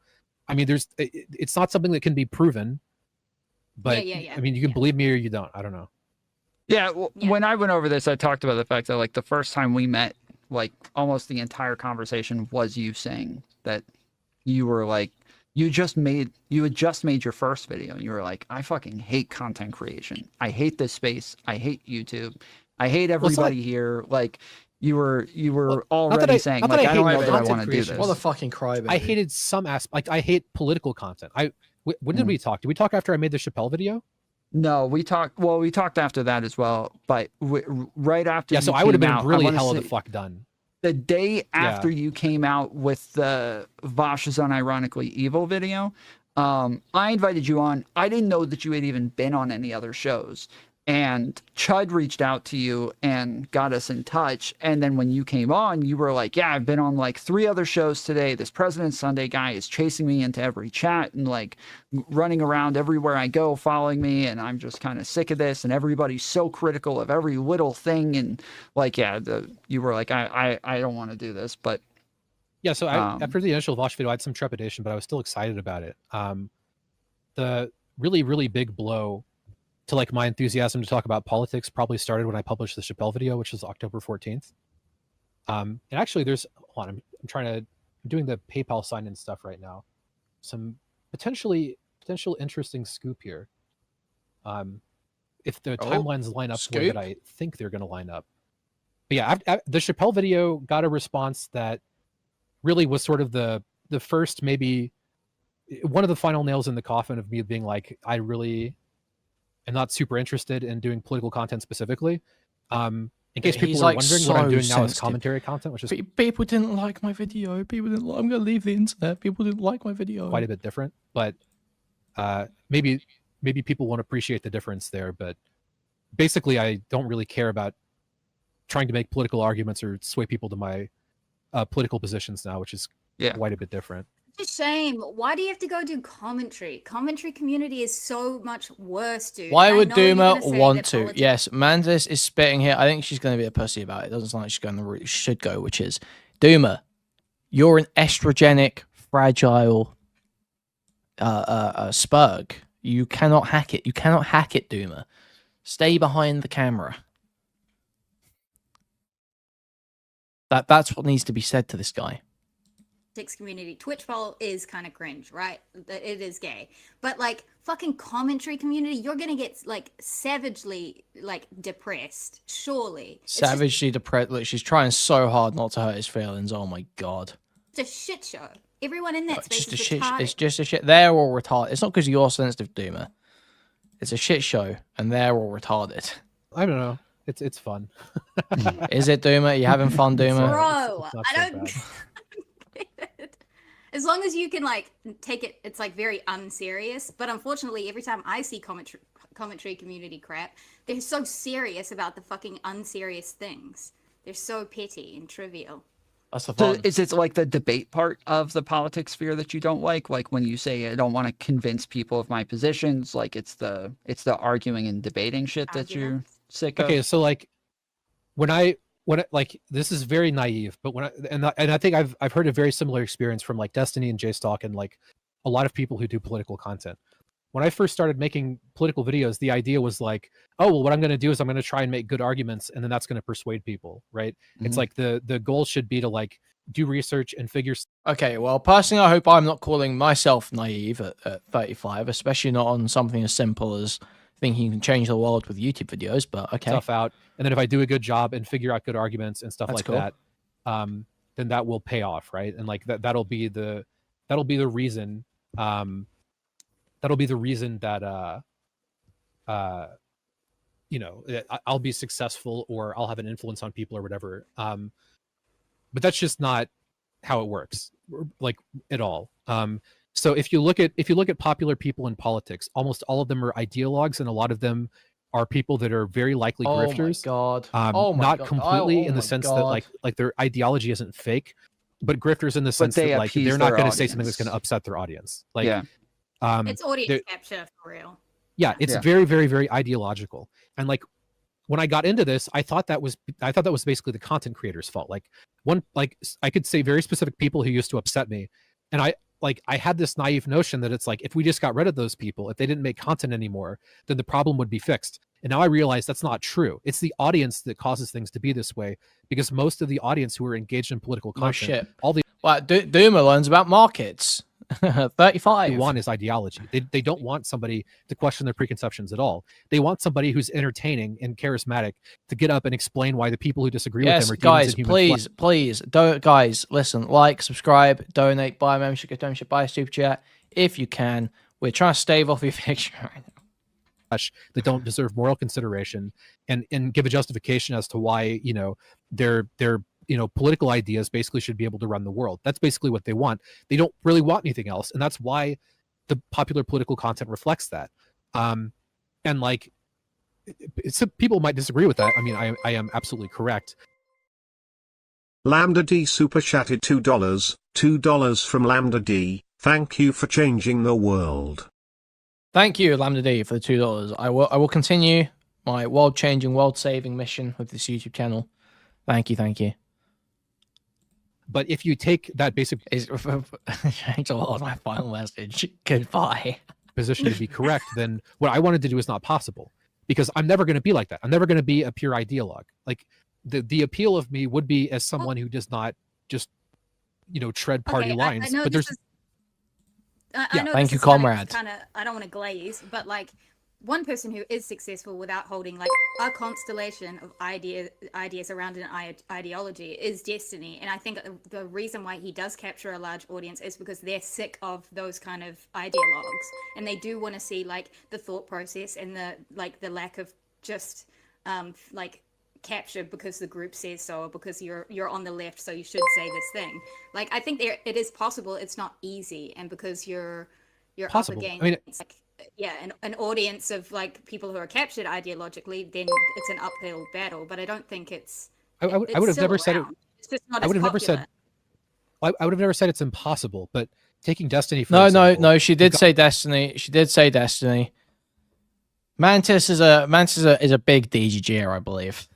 I mean, it's not something that can be proven, but Yeah. I mean, you can believe me or you don't. I don't know. Yeah, Yeah. when I went over this, I talked about the fact that like the first time we met, like almost the entire conversation was you saying that you were like you had just made your first video and you were like, I fucking hate content creation. I hate this space. I hate YouTube. I hate everybody here. Like you were already saying like I don't know that I want to do this. What a fucking crybaby. I hated some aspect. Like I hate political content. When did we talk? Did we talk after I made the Chappelle video? No, we talked. Well, we talked after that as well, but right after. Yeah, so I would have been really hell of the fuck done. The day after you came out with the Vosh is unironically evil video, I invited you on. I didn't know that you had even been on any other shows. And Chud reached out to you and got us in touch. And then when you came on, you were like, yeah, I've been on like 3 other shows today. This President Sunday guy is chasing me into every chat and like running around everywhere I go, following me. And I'm just kind of sick of this. And everybody's so critical of every little thing. And like, yeah, you were like, I don't want to do this. But yeah, so after the initial Vosh video, I had some trepidation, but I was still excited about it. The really, really big blow to like my enthusiasm to talk about politics probably started when I published the Chappelle video, which was October 14th. And actually there's, hold on, I'm doing the PayPal sign in stuff right now. Some potential interesting scoop here. If the timelines line up the way that I think they're going to line up. But yeah, the Chappelle video got a response that really was sort of the first, maybe one of the final nails in the coffin of me being like, I really am not super interested in doing political content specifically. In case people are wondering, what I'm doing now is commentary content, which is people didn't like my video. People didn't. I'm going to leave the internet. People didn't like my video. Quite a bit different, but maybe people won't appreciate the difference there. But basically, I don't really care about trying to make political arguments or sway people to my political positions now, which is quite a bit different. It's a shame. Why do you have to go do commentary? Commentary community is so much worse, dude. Why would Doomer want to? Yes, Mantis is spitting here. I think she's going to be a pussy about it. It doesn't sound like she's going the route she should go, which is, Doomer, you're an estrogenic, fragile spurg. You cannot hack it. You cannot hack it, Doomer. Stay behind the camera. That's what needs to be said to this guy. Community Twitch poll is kind of cringe, right? It is gay, but like fucking commentary community, you're gonna get like savagely like depressed, surely. Savagely depressed. Look, she's trying so hard not to hurt his feelings. Oh my god, it's a shit show. Everyone in that space is retarded. It's just a shit. They're all retarded. It's not because you're sensitive, Doomer. It's a shit show, and they're all retarded. I don't know. It's fun. Is it, Doomer? You having fun, Doomer? Bro, I don't. As long as you can like take it, it's like very unserious. But unfortunately, every time I see commentary community crap, they're so serious about the fucking unserious things. They're so petty and trivial. That's the So fun. is it like the debate part of the politics sphere that you don't like? Like when you say I don't want to convince people of my positions, like it's the arguing and debating shit that you're Arguments. sick of. Okay, so like like this is very naive, but I think I've heard a very similar experience from like Destiny and JStalk and like a lot of people who do political content. When I first started making political videos, the idea was like, oh well, what I'm going to do is I'm going to try and make good arguments, and then that's going to persuade people, right? It's Mhm. like the goal should be to like do research and figure. Okay, well, personally, I hope I'm not calling myself naive at 35, especially not on something as simple as thinking you can change the world with YouTube videos. But okay, Stuff out, and then if I do a good job and figure out good arguments and stuff That's like cool. that, then that will pay off, right? And like that'll be the reason. That'll be the reason that you know, I'll be successful or I'll have an influence on people or whatever. But that's just not how it works, like at all. So if you look at popular people in politics, almost all of them are ideologues, and a lot of them are people that are very likely grifters. Oh my god! Not completely in the sense that like their ideology isn't fake, but grifters in the sense they that like appease they're not their going to say something that's audience. going to upset their audience. Like, Yeah. It's audience capture for real. Yeah, it's Yeah. very, very, very ideological. And like when I got into this, I thought that was basically the content creator's fault. Like I could say very specific people who used to upset me, and I had this naive notion that it's like if we just got rid of those people, if they didn't make content anymore, then the problem would be fixed. And now I realize that's not true. It's the audience that causes things to be this way, because most of the audience who are engaged in political No content, shit. all they Well, Doomer learns about markets. 35. want is ideology. They don't want somebody to question their preconceptions at all. They want somebody who's entertaining and charismatic to get up and explain why the people who disagree with Yes, them are demons guys, in human flesh. please, don't, guys, listen, like, subscribe, donate, buy a membership, get a membership, buy a super chat if you can. We're trying to stave off eviction right now. That don't deserve moral consideration and give a justification as to why, you know, their political ideas basically should be able to run the world. That's basically what they want. They don't really want anything else, and that's why the popular political content reflects that. And like, people might disagree with that. I mean, I am absolutely correct. Lambda D super chatted $2 from Lambda D. Thank you for changing the world. Thank you, Lambda D, for the $2. I will continue my world-changing, world-saving mission with this YouTube channel. Thank you. But if you take that basic Change the world, my final message. Goodbye. position to be correct, then what I wanted to do is not possible, because I'm never going to be like that. I'm never going to be a pure ideologue. Like the appeal of me would be as someone who does not just, you know, tread party lines. I know but this there's I know thank this you, is kind comrades. of I don't want to glaze, but like one person who is successful without holding like a constellation of ideas around an ideology is Destiny. And I think the reason why he does capture a large audience is because they're sick of those kind of ideologues, and they do want to see like the thought process and the lack of just like capture because the group says so, or because you're on the left, so you should say this thing. Like I think it is possible. It's not easy, and because you're possible. up against I mean, like an audience of like people who are captured ideologically, then it's an uphill battle. But I don't think it's. I would have never said it. It's just not I would as have never said. popular. I would have never said it's impossible. But taking Destiny for example, No. She did say Destiny. She did say Destiny. Mantis is a big DGGer, I believe.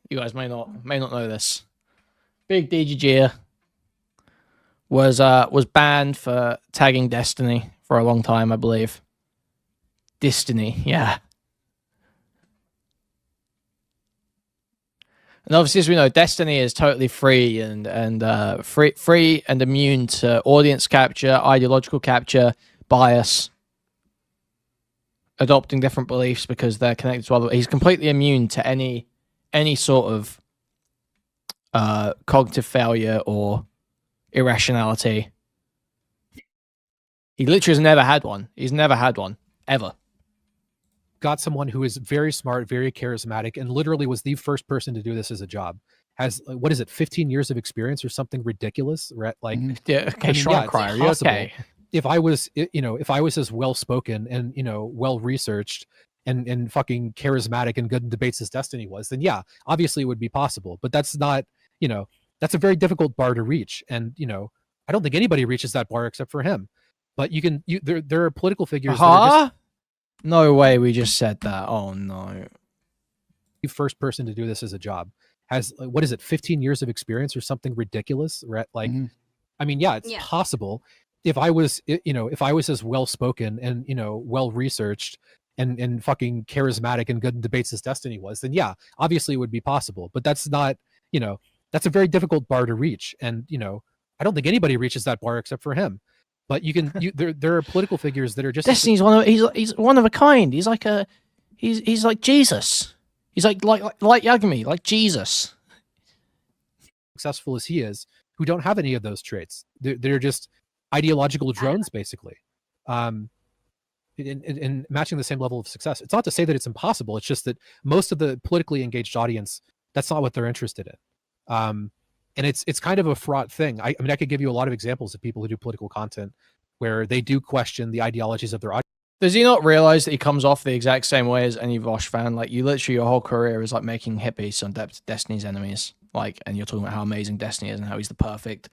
You guys may not know this. Big DGGer was banned for tagging Destiny for a long time, I believe. Destiny, yeah. And obviously, as we know, Destiny is totally free and free and immune to audience capture, ideological capture, bias, adopting different beliefs because they're connected to other. He's completely immune to any sort of cognitive failure or irrationality. He literally has never had one. He's never had one ever. Got someone who is very smart, very charismatic, and literally was the first person to do this as a job. Has what is it, 15 years of experience or something ridiculous? Right? Like, yeah, okay, I mean, Shrine yeah, Crier, it's you possible. okay? If I was, if I was as well spoken and well researched and fucking charismatic and good in debates as Destiny was, then yeah, obviously it would be possible. But that's not, that's a very difficult bar to reach. And, you know, I don't think anybody reaches that bar except for him. But there are political figures that are just no way we just said that. Oh no. the first person to do this as a job. Has, what is it, 15 years of experience or something ridiculous, right? Like, I mean, yeah, it's possible. If I was, you know, if I was as well spoken and, you know, well researched and fucking charismatic and good in debates as Destiny was, then yeah, obviously it would be possible. But that's not, you know, that's a very difficult bar to reach. And, you know, I don't think anybody reaches that bar except for him. But there are political figures that are just Destiny's he's one of a kind. He's like he's like Jesus. He's like Yagami, like Jesus. Successful as he is, who don't have any of those traits. They're just ideological drones, basically. In matching the same level of success. It's not to say that it's impossible. It's just that most of the politically engaged audience, that's not what they're interested in. And it's kind of a fraught thing. I mean, I could give you a lot of examples of people who do political content where they do question the ideologies of their audience. Does he not realize that he comes off the exact same way as any Vosh fan? Like, you literally, your whole career is like making hippies on Destiny's enemies. Like, and you're talking about how amazing Destiny is and how he's the perfect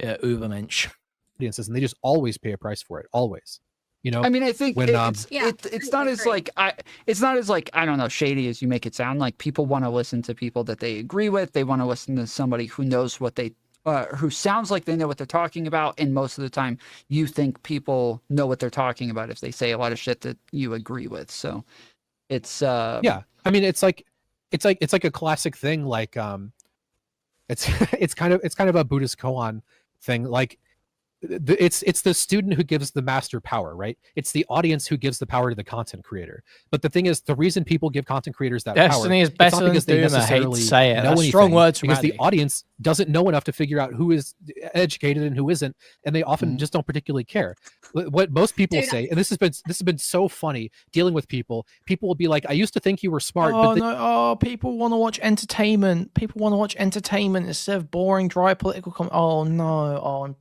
Ubermensch. Audiences, and they just always pay a price for it. Always. You know, I mean, I think when, it's not as like it's not as like, I don't know, shady as you make it sound. Like, people want to listen to people that they agree with. They want to listen to somebody who knows what they who sounds like they know what they're talking about. And most of the time, you think people know what they're talking about if they say a lot of shit that you agree with. So it's yeah. I mean, it's like a classic thing. Like it's kind of a Buddhist koan thing. Like, it's the student who gives the master power, right? It's the audience who gives the power to the content creator. But the thing is, the reason people give content creators that Destiny power, is better than because they Doom. I hate to necessarily say it. know That's strong anything, words from because Andy. the audience doesn't know enough to figure out who is educated and who isn't, and they often just don't particularly care. What most people say, and this has been so funny dealing with people. People will be like, "I used to think you were smart," Oh but no! People want to watch entertainment. People want to watch entertainment instead of boring, dry political comment. Oh no!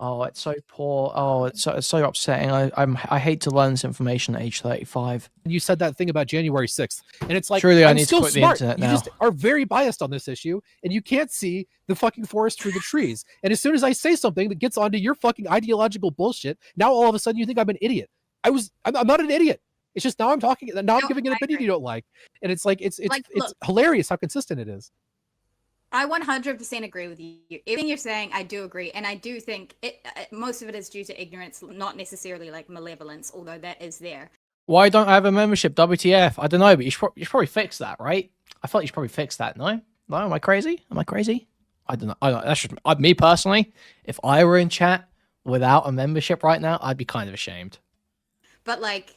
Oh, it's so poor. Oh, it's so upsetting. I hate to learn this information at age 35. you said that thing about January 6th, and it's like, Truly, I I'm need to still quit the smart. internet You now. just are very biased on this issue, and you can't see the fucking forest through the trees. And as soon as I say something that gets onto your fucking ideological bullshit, now all of a sudden you think I'm an idiot. I'm not an idiot. It's just now I'm talking. Now I'm giving an opinion you don't like, and it's like it's look, hilarious how consistent it is. I 100% agree with you. Everything you're saying, I do agree, and I do think most of it is due to ignorance, not necessarily like malevolence, although that is there. Why don't I have a membership? WTF? I don't know, but you should probably fix that, right? I feel like you should probably fix that. No, am I crazy? I don't know. That's just me personally. If I were in chat without a membership right now, I'd be kind of ashamed. But like,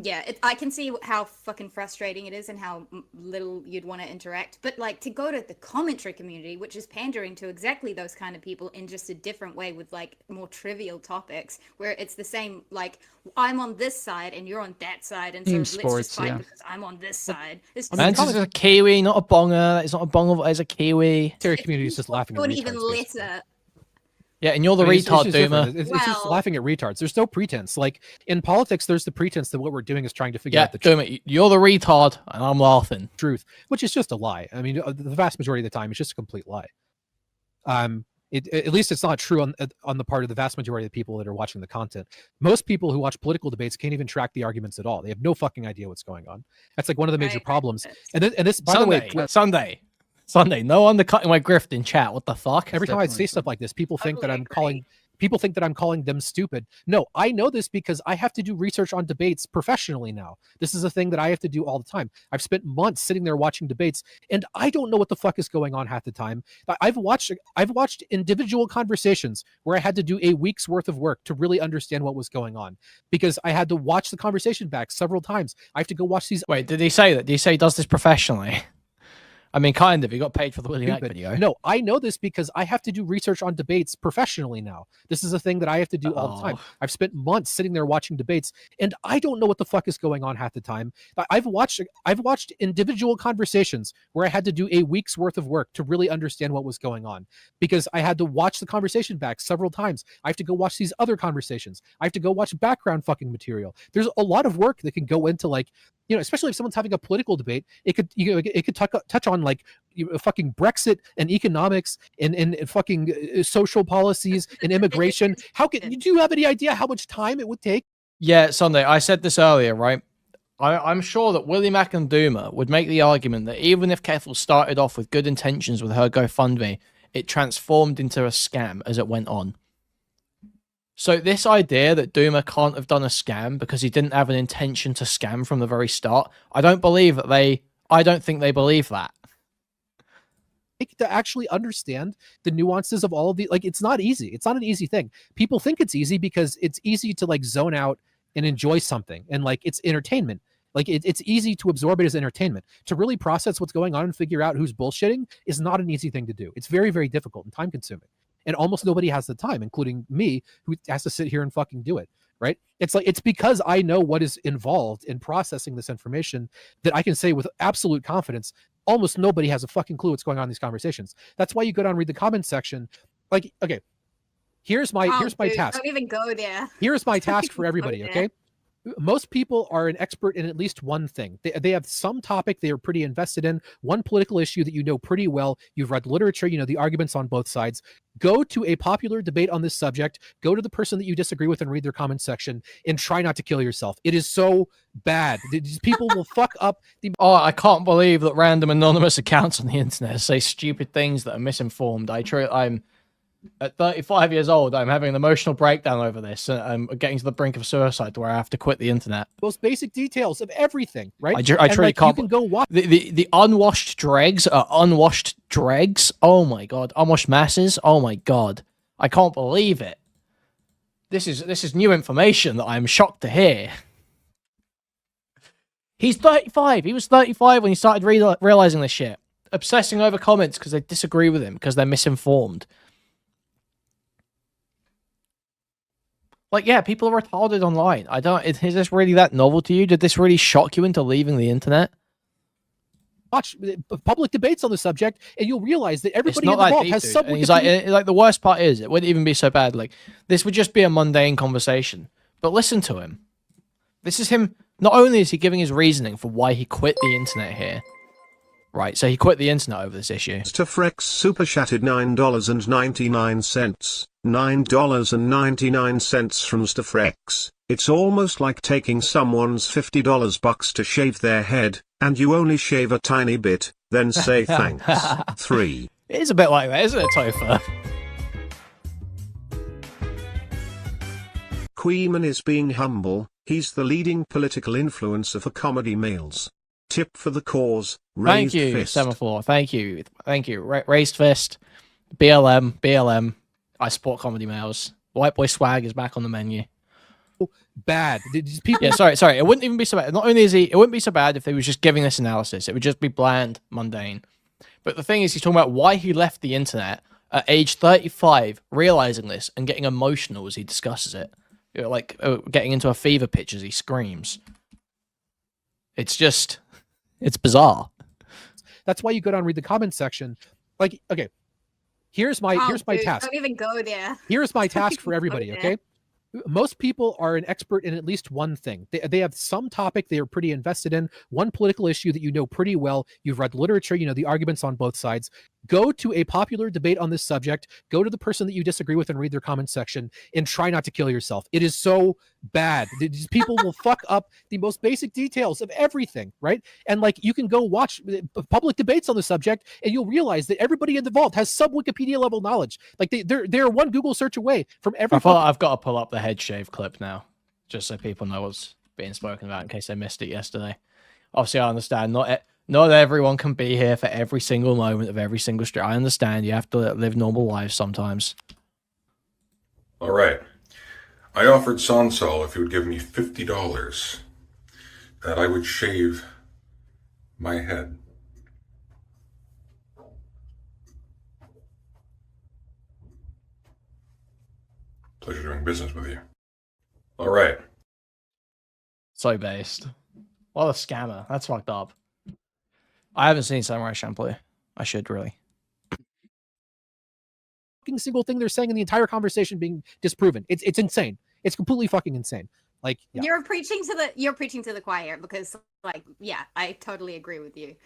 yeah, I can see how fucking frustrating it is and how little you'd want to interact. But like, to go to the commentary community, which is pandering to exactly those kind of people in just a different way with like more trivial topics, where it's the same, like, I'm on this side and you're on that side, and so let's just fight because I'm on this side. Mantis is a Kiwi, not a bonger. It's not a bonger, it's a Kiwi. The community is just laughing at even retards, lesser. Yeah, and you're the retard, Doomer. It's just laughing at retards. There's no pretense. Like, in politics, there's the pretense that what we're doing is trying to figure out the Doomer, you're the retard, and I'm laughing. Truth, which is just a lie. I mean, the vast majority of the time, it's just a complete lie. At least it's not true on the part of the vast majority of the people that are watching the content. Most people who watch political debates can't even track the arguments at all. They have no fucking idea what's going on. That's like one of the major problems. And this, by the way, Sunday, no undercutting my grift in chat. What the fuck? Every time I say stuff like this, people think that I'm calling them stupid. No, I know this because I have to do research on debates professionally now. This is a thing that I have to do all the time. I've spent months sitting there watching debates, and I don't know what the fuck is going on half the time. I've watched individual conversations where I had to do a week's worth of work to really understand what was going on, because I had to watch the conversation back several times. I have to go watch these. Wait, did he say that? Did he say he does this professionally? I mean, kind of. He got paid for the Willie Mack video. No, I know this because I have to do research on debates professionally now. This is a thing that I have to do all the time. I've spent months sitting there watching debates, and I don't know what the fuck is going on half the time. I've watched individual conversations where I had to do a week's worth of work to really understand what was going on, because I had to watch the conversation back several times. I have to go watch these other conversations. I have to go watch background fucking material. There's a lot of work that can go into like you know, especially if someone's having a political debate, it could, you know, it could touch on like fucking Brexit and economics and fucking social policies and immigration. How can do you have any idea how much time it would take? Yeah, Sunday. I said this earlier, right? I'm sure that Willie Mack and Doomer would make the argument that even if Kethel started off with good intentions with her GoFundMe, it transformed into a scam as it went on. So this idea that Doomer can't have done a scam because he didn't have an intention to scam from the very start, I don't think they believe that. To actually understand the nuances of all of the, like, it's not easy. It's not an easy thing. People think it's easy because it's easy to like zone out and enjoy something, and like it's entertainment. Like it's easy to absorb it as entertainment. To really process what's going on and figure out who's bullshitting is not an easy thing to do. It's very, very difficult and time consuming. And almost nobody has the time, including me, who has to sit here and fucking do it. Right? It's like, it's because I know what is involved in processing this information that I can say with absolute confidence, almost nobody has a fucking clue what's going on in these conversations. That's why you go down and read the comments section. Like, okay, here's my task. Don't even go there. Here's my task for everybody, okay? Most people are an expert in at least one thing. They have some topic they are pretty invested in, one political issue that you know pretty well. You've read literature, you know the arguments on both sides. Go to a popular debate on this subject, go to the person that you disagree with and read their comment section, and try not to kill yourself. It is so bad. These people will fuck up the... Oh, I can't believe that random anonymous accounts on the internet say stupid things that are misinformed. I'm at 35 years old, I'm having an emotional breakdown over this. I'm getting to the brink of suicide where I have to quit the internet. Most basic details of everything, right? I truly like, can't. You can go watch. The unwashed dregs are unwashed dregs. Oh my god. Unwashed masses. Oh my god. I can't believe it. This is new information that I'm shocked to hear. He's 35. He was 35 when he started realizing this shit. Obsessing over comments because they disagree with him, because they're misinformed. Like, yeah, people are retarded online. Is this really that novel to you? Did this really shock you into leaving the internet? Watch public debates on the subject, and you'll realize that everybody It's not involved that has deep, some... dude. And he's like, the worst part is, it wouldn't even be so bad. Like, this would just be a mundane conversation. But listen to him. This is him. Not only is he giving his reasoning for why he quit the internet here. Right, so he quit the internet over this issue. Stafrex super chatted $9.99. $9.99 from Stafrex. It's almost like taking someone's $50 bucks to shave their head, and you only shave a tiny bit, then say thanks. 3. It is a bit like that, isn't it, Topher? Kuihman is being humble. He's the leading political influencer for comedy males. Tip for the cause. Raised Thank you, fist. Semaphore. Thank you. Raised fist. BLM. I support comedy males. White boy swag is back on the menu. Bad. These people... Yeah, sorry. It wouldn't even be so bad. Not only is it wouldn't be so bad if they was just giving this analysis. It would just be bland, mundane. But the thing is, he's talking about why he left the internet at age 35, realizing this and getting emotional as he discusses it. You know, like getting into a fever pitch as he screams. It's bizarre. That's why you go down and read the comments section. Like, okay, here's my task. Don't even go there. Here's my task for everybody, okay? Most people are an expert in at least one thing. They have some topic they are pretty invested in, one political issue that you know pretty well. You've read literature, you know the arguments on both sides. Go to a popular debate on this subject, go to the person that you disagree with and read their comment section, and try not to kill yourself. It is so bad. These people will fuck up the most basic details of everything, right? And like, you can go watch public debates on the subject, and you'll realize that everybody involved has some Wikipedia level knowledge. Like they're one Google search away from every... I've got to pull up the head shave clip now, just so people know what's being spoken about in case they missed it yesterday. Obviously, I understand not everyone can be here for every single moment of every single stream. I understand you have to live normal lives sometimes. All right. I offered Sansal if he would give me $50 that I would shave my head. Pleasure doing business with you. All right. So based. What a scammer. That's fucked up. I haven't seen Samurai Champloo. I should really. Single thing they're saying in the entire conversation being disproven. It's insane. It's completely fucking insane. Like, yeah. You're preaching to the choir because, like, yeah, I totally agree with you.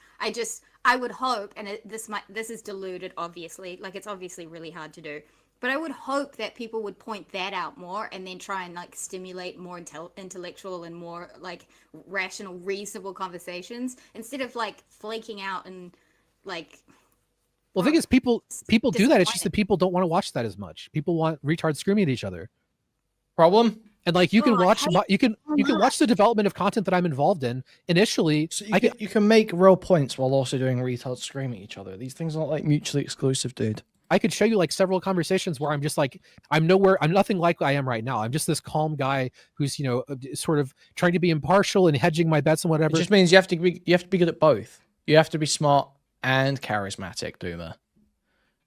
I would hope, and this is diluted, obviously, like it's obviously really hard to do, but I would hope that people would point that out more and then try and like stimulate more intellectual and more like rational, reasonable conversations instead of like flaking out and like. Well, the thing is, people do that. It's just that people don't want to watch that as much. People want retards screaming at each other. Problem. And like you can watch you can much. watch the development of content that I'm involved in. Initially, So you can make real points while also doing retards screaming at each other. These things aren't like mutually exclusive, dude. I could show you like several conversations where I'm just like, I'm nothing like I am right now. I'm just this calm guy who's, you know, sort of trying to be impartial and hedging my bets and whatever. It just means you have to be good at both. You have to be smart and charismatic, Doomer.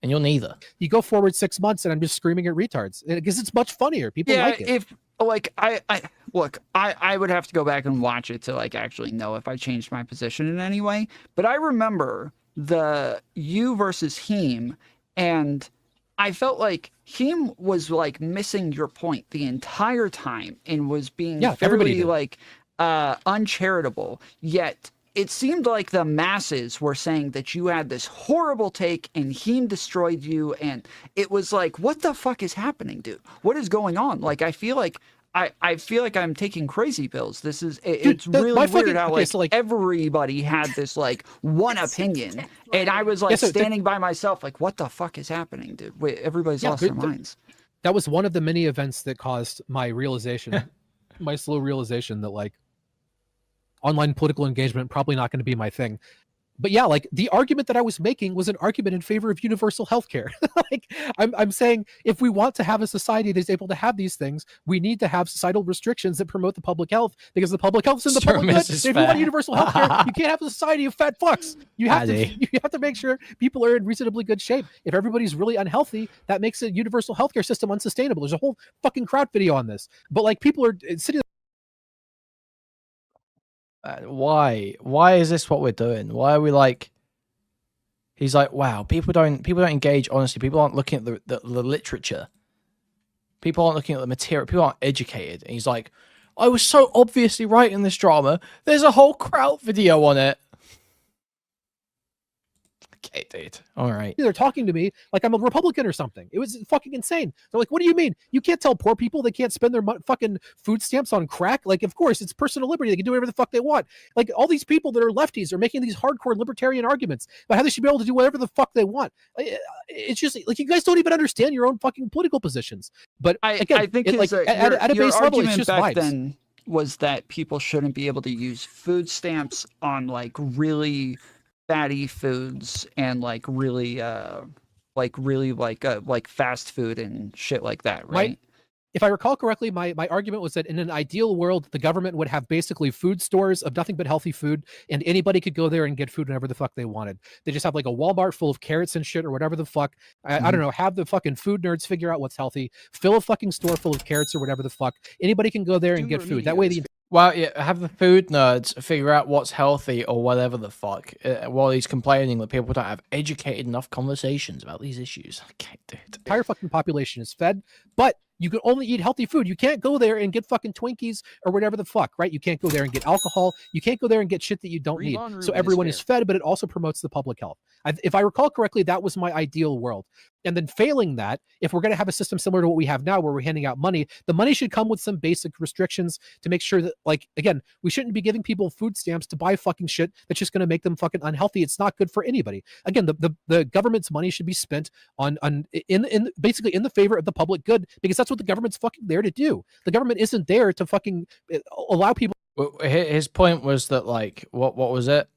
And you're neither. You go forward 6 months and I'm just screaming at retards because it's much funnier. People like it. If like I would have to go back and watch it to like actually know if I changed my position in any way. But I remember the you versus him, and I felt like him was like missing your point the entire time and was being fairly like uncharitable. Yet it seemed like the masses were saying that you had this horrible take and Heem destroyed you, and it was like, what the fuck is happening, dude? What is going on? Like, I feel like I'm taking crazy pills. This is it's really weird how like everybody had this like one opinion, and I was like standing by myself, like, what the fuck is happening, dude? Wait, everybody's lost their minds. That was one of the many events that caused my realization, my slow realization that like online political engagement probably not going to be my thing. But yeah, like the argument that I was making was an argument in favor of universal healthcare. Like I'm saying, if we want to have a society that is able to have these things, we need to have societal restrictions that promote the public health, because the public health is in the public good. If you want universal healthcare, you can't have a society of fat fucks. You have to make sure people are in reasonably good shape. If everybody's really unhealthy, that makes a universal healthcare system unsustainable. There's a whole fucking crowd video on this. But like people are sitting. Why is this what we're doing? Why are we like, he's like, wow, people don't engage honestly. People aren't looking at the literature. People aren't looking at the material. People aren't educated. And he's like, I was so obviously right in this drama. There's a whole crowd video on it. Okay, dude. All right. They're talking to me like I'm a Republican or something. It was fucking insane. They're like, what do you mean? You can't tell poor people they can't spend their fucking food stamps on crack? Like, of course, it's personal liberty. They can do whatever the fuck they want. Like, all these people that are lefties are making these hardcore libertarian arguments about how they should be able to do whatever the fuck they want. It's just like, you guys don't even understand your own fucking political positions. But again, I think at a base level, it's just vibes. Then was that people shouldn't be able to use food stamps on like really fatty foods and like fast food and shit like that, right? If I recall correctly, my argument was that in an ideal world, the government would have basically food stores of nothing but healthy food, and anybody could go there and get food whenever the fuck they wanted. They just have like a Walmart full of carrots and shit or whatever the fuck. I don't know, have the fucking food nerds figure out what's healthy, fill a fucking store full of carrots or whatever the fuck. Anybody can go there and get food. That way well, yeah, have the food nerds figure out what's healthy or whatever the fuck, while he's complaining that people don't have educated enough conversations about these issues. Okay, dude. The entire fucking population is fed, but you can only eat healthy food. You can't go there and get fucking Twinkies or whatever the fuck, right? You can't go there and get alcohol. You can't go there and get shit that you don't need. So everyone is fed, but it also promotes the public health. If I recall correctly, that was my ideal world. And then failing that, if we're going to have a system similar to what we have now, where we're handing out money, the money should come with some basic restrictions to make sure that, like, again, we shouldn't be giving people food stamps to buy fucking shit that's just going to make them fucking unhealthy. It's not good for anybody. Again, the government's money should be spent on basically in the favor of the public good, because that's what the government's fucking there to do. The government isn't there to fucking allow people. His point was that, like, what was it?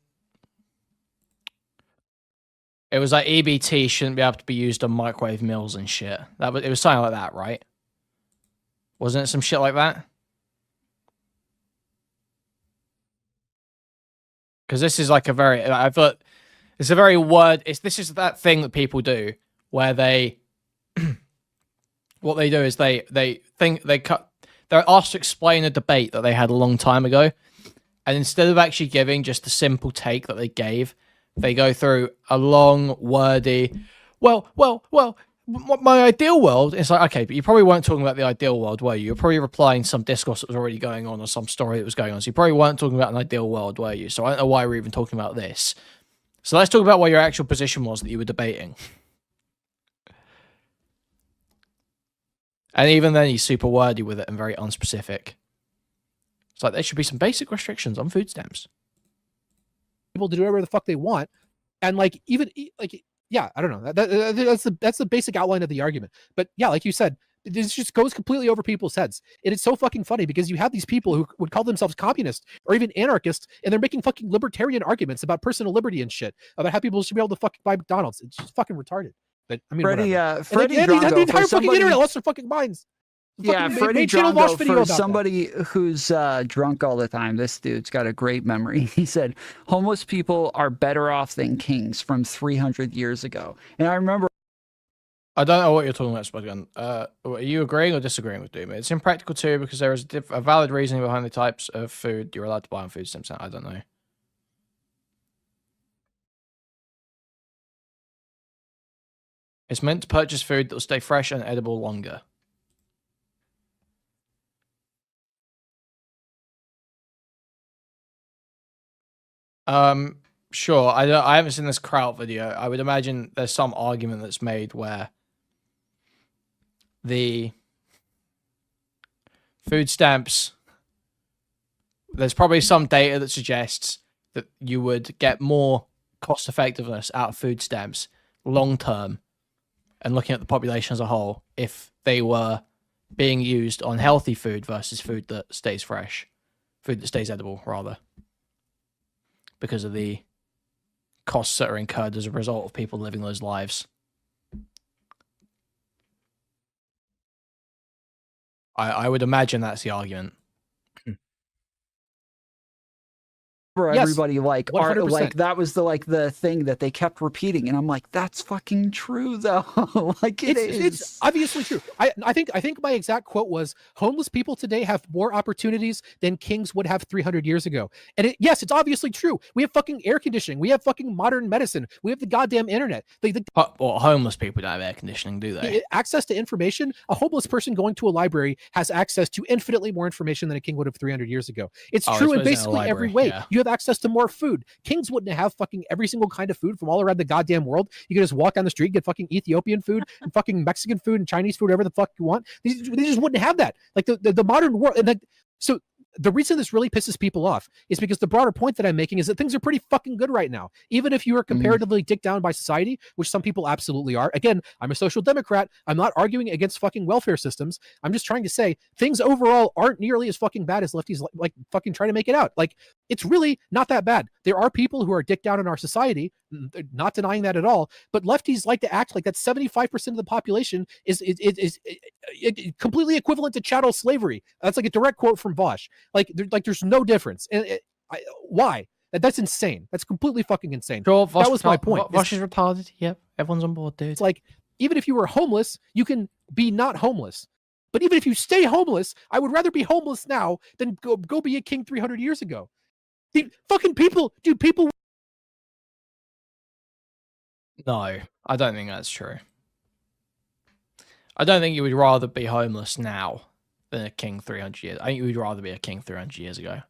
It was like EBT shouldn't be able to be used on microwave meals and shit. It was something like that, right? Wasn't it some shit like that? Because this is like a very, I thought it's a very word. This is that thing that people do where they, what they do is they're asked to explain a debate that they had a long time ago, and instead of actually giving just a simple take that they gave, they go through a long, wordy, well, my ideal world is like, okay, but you probably weren't talking about the ideal world, were you? You're probably replying some discourse that was already going on or some story that was going on. So you probably weren't talking about an ideal world, were you? So I don't know why we're even talking about this. So let's talk about what your actual position was that you were debating. And even then, he's super wordy with it and very unspecific. It's like there should be some basic restrictions on food stamps. People to do whatever the fuck they want, and like even like yeah, I don't know. That's the basic outline of the argument. But yeah, like you said, this just goes completely over people's heads. And it's so fucking funny because you have these people who would call themselves communists or even anarchists, and they're making fucking libertarian arguments about personal liberty and shit, about how people should be able to fucking buy McDonald's. It's just fucking retarded. But I mean, Freddie Freddie Drongo, the entire for fucking internet lost their fucking minds. Yeah, Fucking Freddie made Channel Watch Drongo, video for about somebody who's drunk all the time, this dude's got a great memory. He said, homeless people are better off than kings from 300 years ago. And I remember... I don't know what you're talking about, Spudgun. Are you agreeing or disagreeing with Doom? It's impractical too because there is a valid reasoning behind the types of food you're allowed to buy on food stamps. I don't know. It's meant to purchase food that will stay fresh and edible longer. Sure. I haven't seen this Kraut video. I would imagine there's some argument that's made where the food stamps, there's probably some data that suggests that you would get more cost effectiveness out of food stamps long term and looking at the population as a whole if they were being used on healthy food versus food that stays fresh, food that stays edible rather, because of the costs that are incurred as a result of people living those lives. I would imagine that's the argument. Everybody like 100%. that was the thing that they kept repeating, and I'm like, that's fucking true though. Like it's obviously true. I think my exact quote was, homeless people today have more opportunities than kings would have 300 years ago. And yes, it's obviously true. We have fucking air conditioning, we have fucking modern medicine, we have the goddamn internet. Well, homeless people don't have air conditioning, do they? Access to information. A homeless person going to a library has access to infinitely more information than a king would have 300 years ago. It's true in basically every way. Yeah. You have access to more food. Kings wouldn't have fucking every single kind of food from all around the goddamn world. You can just walk down the street, get fucking Ethiopian food and fucking Mexican food and Chinese food, whatever the fuck you want. They just wouldn't have that. Like the modern world. And so the reason this really pisses people off is because the broader point that I'm making is that things are pretty fucking good right now. Even if you are comparatively dicked down by society, which some people absolutely are. Again, I'm a social democrat. I'm not arguing against fucking welfare systems. I'm just trying to say things overall aren't nearly as fucking bad as lefties like fucking try to make it out. Like, it's really not that bad. There are people who are dicked down in our society, not denying that at all, but lefties like to act like that 75% of the population is completely equivalent to chattel slavery. That's like a direct quote from Vosh. There's no difference. And why? That's insane. That's completely fucking insane. Sure, that was my point. Vosh is retarded. Yep, everyone's on board, dude. It's like, even if you were homeless, you can be not homeless. But even if you stay homeless, I would rather be homeless now than go be a king 300 years ago. The fucking people, dude, people. No, I don't think that's true. I don't think you would rather be homeless now than a king 300 years. I think you would rather be a king 300 years ago.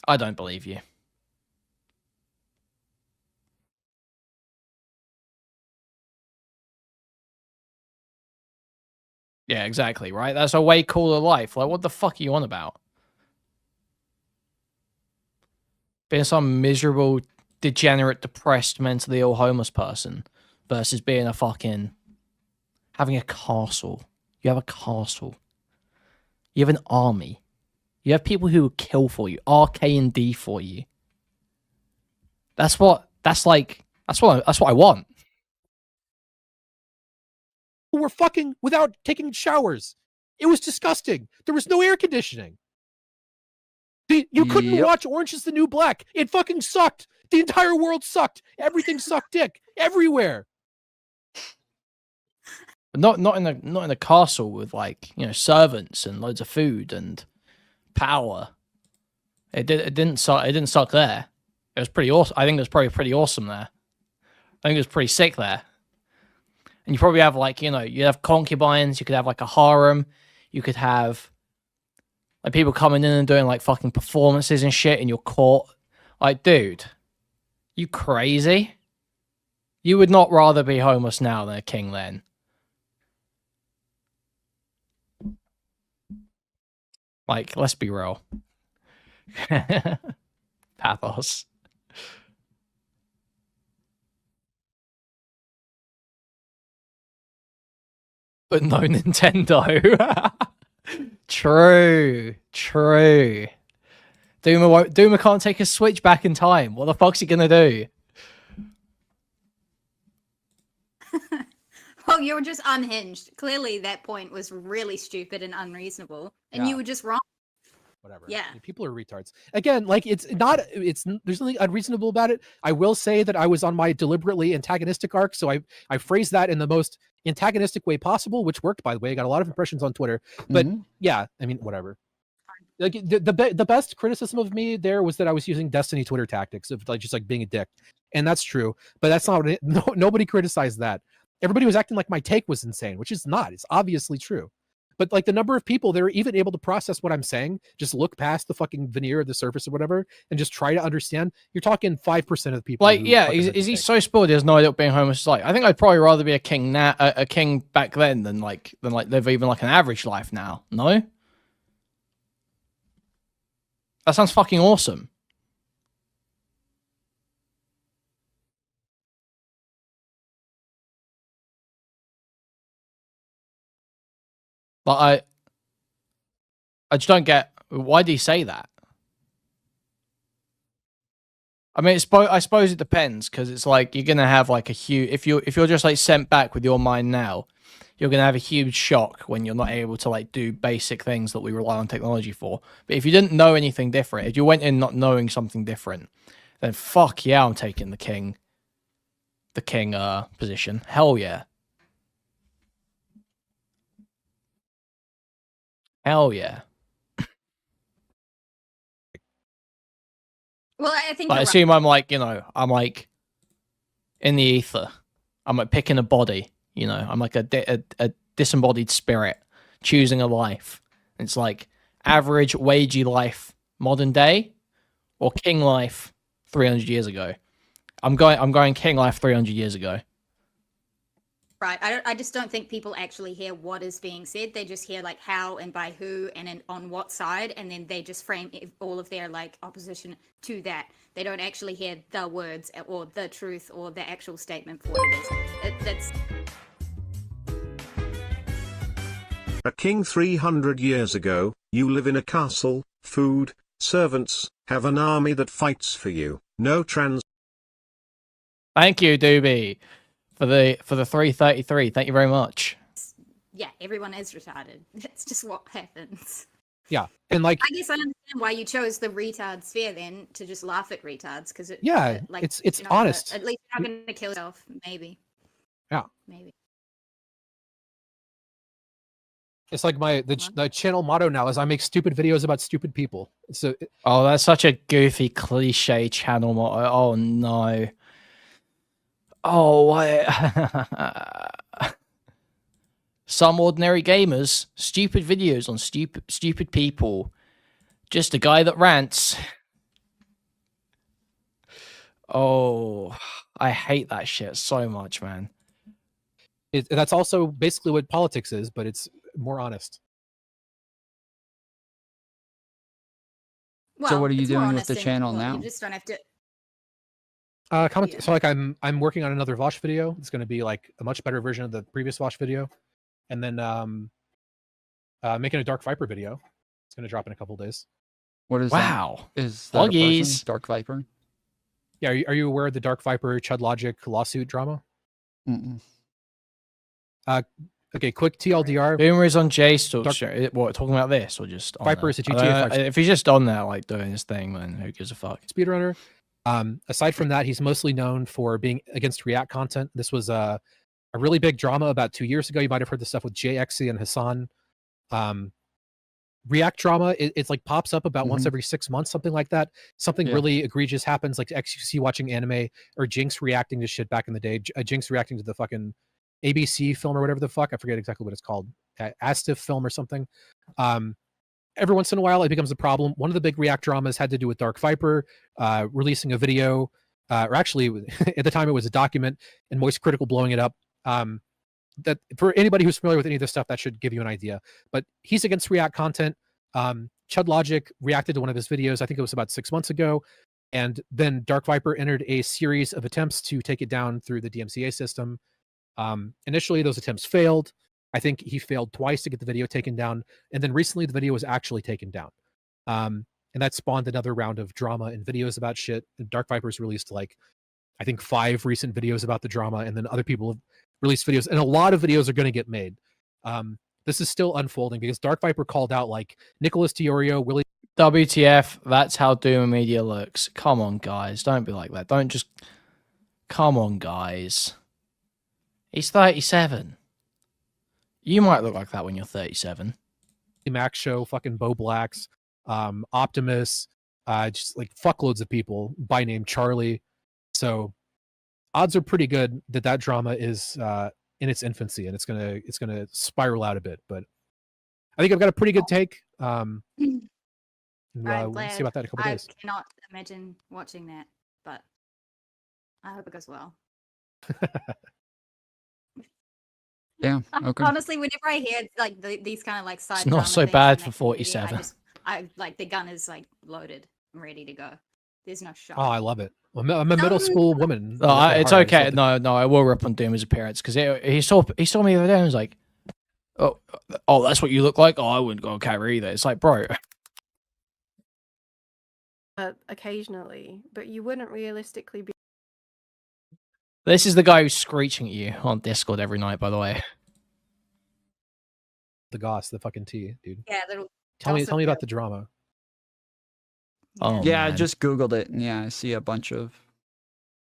I don't believe you. Yeah, exactly, right? That's a way cooler life. Like, what the fuck are you on about? Being some miserable, degenerate, depressed, mentally ill homeless person versus being a fucking... having a castle. You have a castle. You have an army. You have people who will kill for you. RK&D for you. That's what I want. Who were fucking without taking showers. It was disgusting. There was no air conditioning. You couldn't watch Orange is the New Black. It fucking sucked. The entire world sucked. Everything sucked dick. Everywhere. Not in a castle with, like, you know, servants and loads of food and power. It didn't suck there. It was pretty awesome. I think it was probably pretty awesome there. I think it was pretty sick there. And you probably have like, you know, you have concubines, you could have like a harem, you could have like people coming in and doing like fucking performances and shit in your court. Like, dude, you crazy? You would not rather be homeless now than a king then. Like, let's be real. Pathos. But no Nintendo. True. Doomer can't take a Switch back in time. What the fuck's he gonna do? Well, you were just unhinged. Clearly, that point was really stupid and unreasonable, and Yeah. you were just wrong. Whatever. Yeah. I mean, people are retards. Again, like there's nothing unreasonable about it. I will say that I was on my deliberately antagonistic arc, so I phrased that in the most antagonistic way possible, which worked, by the way. I got a lot of impressions on Twitter. But yeah, I mean, whatever. Like the best criticism of me there was that I was using Destiny Twitter tactics of like just like being a dick, and that's true. But that's not what nobody criticized that. Everybody was acting like my take was insane, which is not. It's obviously true. But like the number of people that are even able to process what I'm saying, just look past the fucking veneer of the surface or whatever, and just try to understand. You're talking 5% of the people. Like, yeah, is he so spoiled? He has no idea what being homeless is like. I think I'd probably rather be a king now, a king back then than live even like an average life now. No, that sounds fucking awesome. But I just don't get, why do you say that? I mean, I suppose it depends, because it's like you're gonna have like a huge, if you're just like sent back with your mind now, you're gonna have a huge shock when you're not able to like do basic things that we rely on technology for. But if you didn't know anything different, if you went in not knowing something different, then fuck yeah, I'm taking the king position. Hell yeah. Hell yeah. Well, I think Like, I you're assume I'm like, you know, I'm like in the ether. I'm like picking a body, you know. I'm like a disembodied spirit choosing a life. It's like average wagey life modern day or king life 300 years ago. I'm going king life 300 years ago. right. I just don't think people actually hear what is being said. They just hear like how and by who and on what side, and then they just frame all of their like opposition to that. They don't actually hear the words or the truth or the actual statement for what it is. That's A king 300 years ago, you live in a castle, food, servants, have an army that fights for you, no trans. Thank you, Doobie, for the 333. Thank you very much. yeah, everyone is retarded. That's just what happens. Yeah, and like I guess I understand why you chose the retard sphere then to just laugh at retards because like it's you're not honest. At least you're not going to kill yourself. Maybe. Yeah. Maybe. It's like the channel motto now is I make stupid videos about stupid people. So Oh, that's such a goofy cliche channel motto. Oh no. Oh, what? Some ordinary gamers, stupid videos on stupid people. Just a guy that rants. Oh, I hate that shit so much, man. that's also basically what politics is, but it's more honest. Well, what are you it's more doing with honest the and- channel well, now? You just don't have to. Comment. Yeah. So like I'm working on another Vosh video. It's going to be like a much better version of the previous Vosh video, and then making a Dark Viper video. It's going to drop in a couple days. What is Wow. that? Is that a person? Pluggies. Dark Viper? Yeah, are you aware of the Dark Viper Chud Logic lawsuit drama? Mm-mm. Okay, quick TLDR. Boomer is on J's talk Dark- show. What, talking about this or just on Viper there? is a GTA 5 If he's just on there like doing his thing, then who gives a fuck? Speedrunner. Aside from that, he's mostly known for being against React content. This was a really big drama about 2 years ago. You might have heard the stuff with JXC and Hassan. React drama, it's like pops up about once every 6 months, something like that. Something Yeah. really egregious happens, like XQC watching anime or Jinx reacting to shit back in the day. Jinx reacting to the fucking ABC film or whatever the fuck. I forget exactly what it's called. Astif film or something. Every once in a while, it becomes a problem. One of the big React dramas had to do with Dark Viper releasing a video, or actually, at the time, it was a document, and Moist Critical blowing it up. That for anybody who's familiar with any of this stuff, that should give you an idea. But he's against React content. Chud Logic reacted to one of his videos. I think it was about 6 months ago. And then Dark Viper entered a series of attempts to take it down through the DMCA system. Initially, those attempts failed. I think he failed twice to get the video taken down. And then recently, the video was actually taken down. And that spawned another round of drama and videos about shit. And Dark Viper's released, like, I think 5 recent videos about the drama. And then other people have released videos. And a lot of videos are going to get made. This is still unfolding because Dark Viper called out, like, Nicholas Tiorio, Willie. WTF, that's how DoomerMedia looks. Come on, guys. Don't be like that. Don't just... Come on, guys. He's 37. You might look like that when you're 37. Max Show, fucking Bo Blacks, Optimus, just like fuckloads of people by name Charlie. So odds are pretty good that that drama is in its infancy and it's gonna spiral out a bit. But I think I've got a pretty good take. We'll see about that in a couple days. I cannot imagine watching that, but I hope it goes well. Yeah. Okay. Honestly, whenever I hear like these kind of like side, It's not drama so things bad on for that 47. I like the gun is like loaded, and ready to go. There's no shot. Oh, I love it. I'm a middle school woman. Oh, it's okay. No, I will rip on Doomer's appearance because he saw me the other day and was like, "Oh, that's what you look like." Oh, I wouldn't go carry either. It's like, bro. Occasionally, but you wouldn't realistically be. This is the guy who's screeching at you on Discord every night, by the way. The goss, the fucking tea, dude. Yeah, little. Tell me about the drama. Oh, Yeah, I man. just Googled it. And yeah, I see a bunch of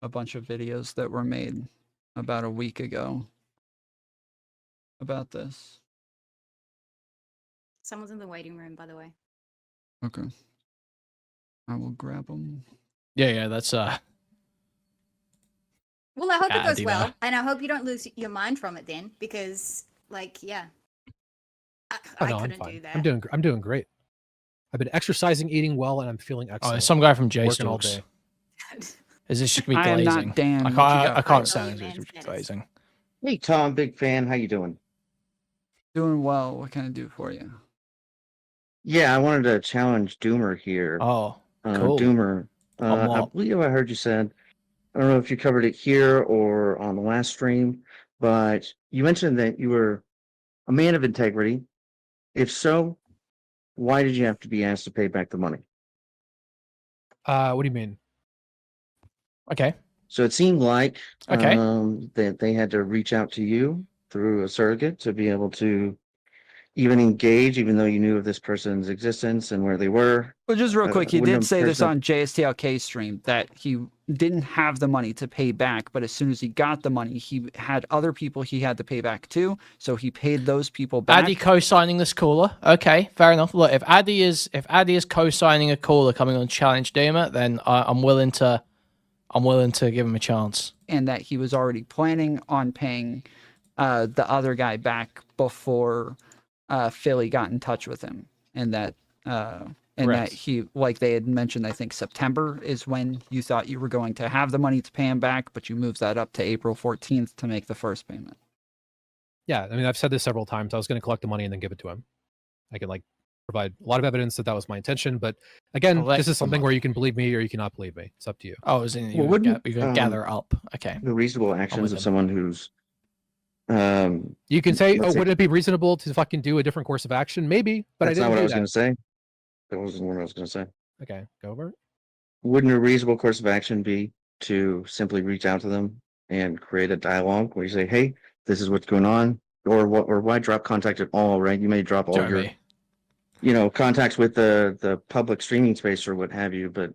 videos that were made about a week ago about this. Someone's in the waiting room, by the way. Okay. I will grab them. Yeah, that's Well, I hope it goes Addy well, there. and I hope you don't lose your mind from it then, because, like, yeah, I I'm couldn't fine. do that. I'm doing great. I've been exercising, eating well, and I'm feeling oh, excellent. there's some guy from J Working all Stalks. day. Is this just gonna be I am glazing? not Dan. I What you can't. got? I can't Oh, stand you it. It's man, just glazing. Hey Tom, big fan. How you doing? Doing well. What can I do for you? Yeah, I wanted to challenge Doomer here. Oh, cool. Doomer, I'm I up. believe I heard you said, I don't know if you covered it here or on the last stream, but you mentioned that you were a man of integrity. If so, why did you have to be asked to pay back the money? What do you mean? Okay. So it seemed like Okay. that they had to reach out to you through a surrogate to be able to even engage, even though you knew of this person's existence and where they were. Well, just real quick, he wouldn't did a say this person- on JSTLK stream that he didn't have the money to pay back, but as soon as he got the money, he had other people he had to pay back to, so he paid those people back. Addy co-signing this caller. Okay, fair enough. Look, if Addy is co-signing a caller coming on Challenge Doomer, then I'm willing to give him a chance. And that he was already planning on paying the other guy back before Philly got in touch with him, and that Correct. he, like they had mentioned, I think September is when you thought you were going to have the money to pay him back, but you moved that up to April 14th to make the first payment. Yeah, I mean, I've said this several times. I was going to collect the money and then give it to him. I can provide a lot of evidence that was my intention, but again, Collect this is the something money. where you can believe me or you cannot believe me. It's up to you. Oh, is in Well, wouldn't, you're gonna gather it up. Okay. The reasonable actions with of him. someone who's You can say, let's "Oh, say- would it be reasonable to fucking do a different course of action?" Maybe, but that's I not didn't what I do was that. going to say. That wasn't what I was going to say. Okay, go over it. Wouldn't a reasonable course of action be to simply reach out to them and create a dialogue where you say, "Hey, this is what's going on," or why drop contact at all? Right? You may drop all your, Jeremy. contacts with the public streaming space or what have you, but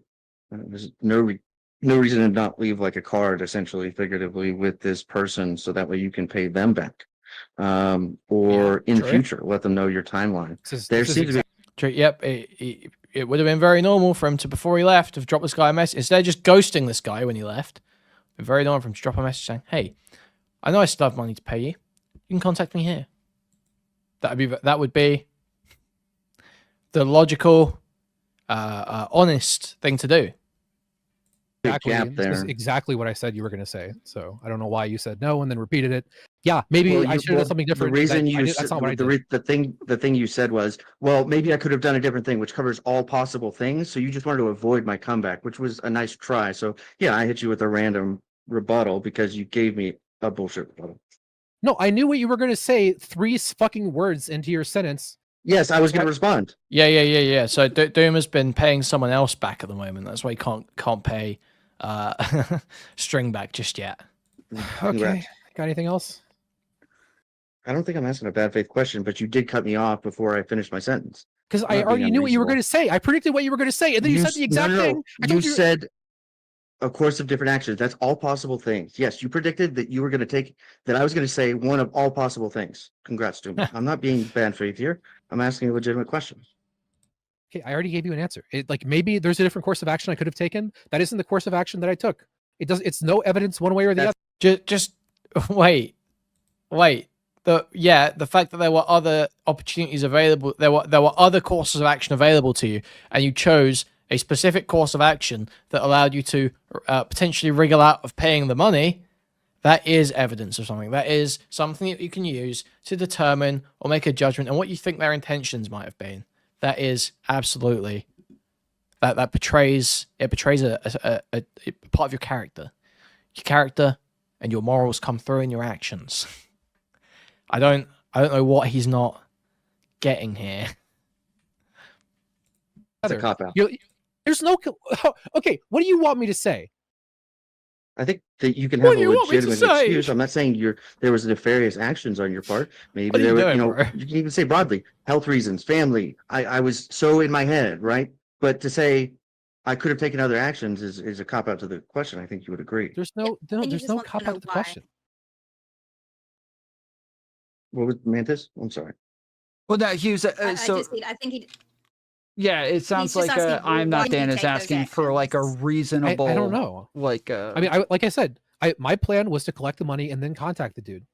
there's no reason to not leave like a card, essentially, figuratively, with this person, so that way you can pay them back, or in the true. future, let them know your timeline. This There is seems to be Yep, it would have been very normal for him to, before he left, have dropped this guy a message. Instead of just ghosting this guy when he left, it'd been very normal for him to drop a message saying, "Hey, I know I still have money to pay you. You can contact me here. That would be the logical, honest thing to do. Big Exactly. gap This is there. exactly what I said you were going to say. So I don't know why you said no and then repeated it. Yeah, maybe Well, I should have done something different. The reason That's not what I did. the thing you said was, well, maybe I could have done a different thing, which covers all possible things. So you just wanted to avoid my comeback, which was a nice try. So yeah, I hit you with a random rebuttal because you gave me a bullshit rebuttal. No, I knew what you were going to say 3 fucking words into your sentence. Yes, I was going to respond. Yeah. So Doomer's been paying someone else back at the moment. That's why he can't pay String back just yet. Okay. Congrats. Got anything else? I don't think I'm asking a bad faith question, but you did cut me off before I finished my sentence. Because I Not already being knew what you were unreasonable. going to say. I predicted what you were going to say, and then you said the exact thing. I You told said a course of different actions. That's all possible things. Yes, you predicted that you were going to take that I was going to say one of all possible things. Congrats to me. I'm not being bad faith here. I'm asking a legitimate question. Okay, I already gave you an answer. Like maybe there's a different course of action I could have taken. That isn't the course of action that I took. It's no evidence one way or the other. Just wait. The fact that there were other opportunities available, there were other courses of action available to you, and you chose a specific course of action that allowed you to potentially wriggle out of paying the money. That is evidence of something. That is something that you can use to determine or make a judgment on what you think their intentions might have been. That is absolutely that betrays a part of your character. Your character and your morals come through in your actions. I don't know what he's not getting here. It's a cop out. There's no. Okay, what do you want me to say? I think that you can What have do a you want me to legitimate say? excuse. I'm not saying there was nefarious actions on your part. Maybe What are there you were, doing, bro? you can even say broadly, health reasons, family. I was so in my head, right? But to say I could have taken other actions is a cop out to the question. I think you would agree. There's I no think he there's just no wants to cop know out to the why. question. What was Mantis? I'm sorry. Well, no, Hughes. I So think he. yeah, it sounds just like asking, I'm why not did you Dan is take those asking for like a actions? reasonable. I don't know. Like, I mean, like I said, my plan was to collect the money and then contact the dude.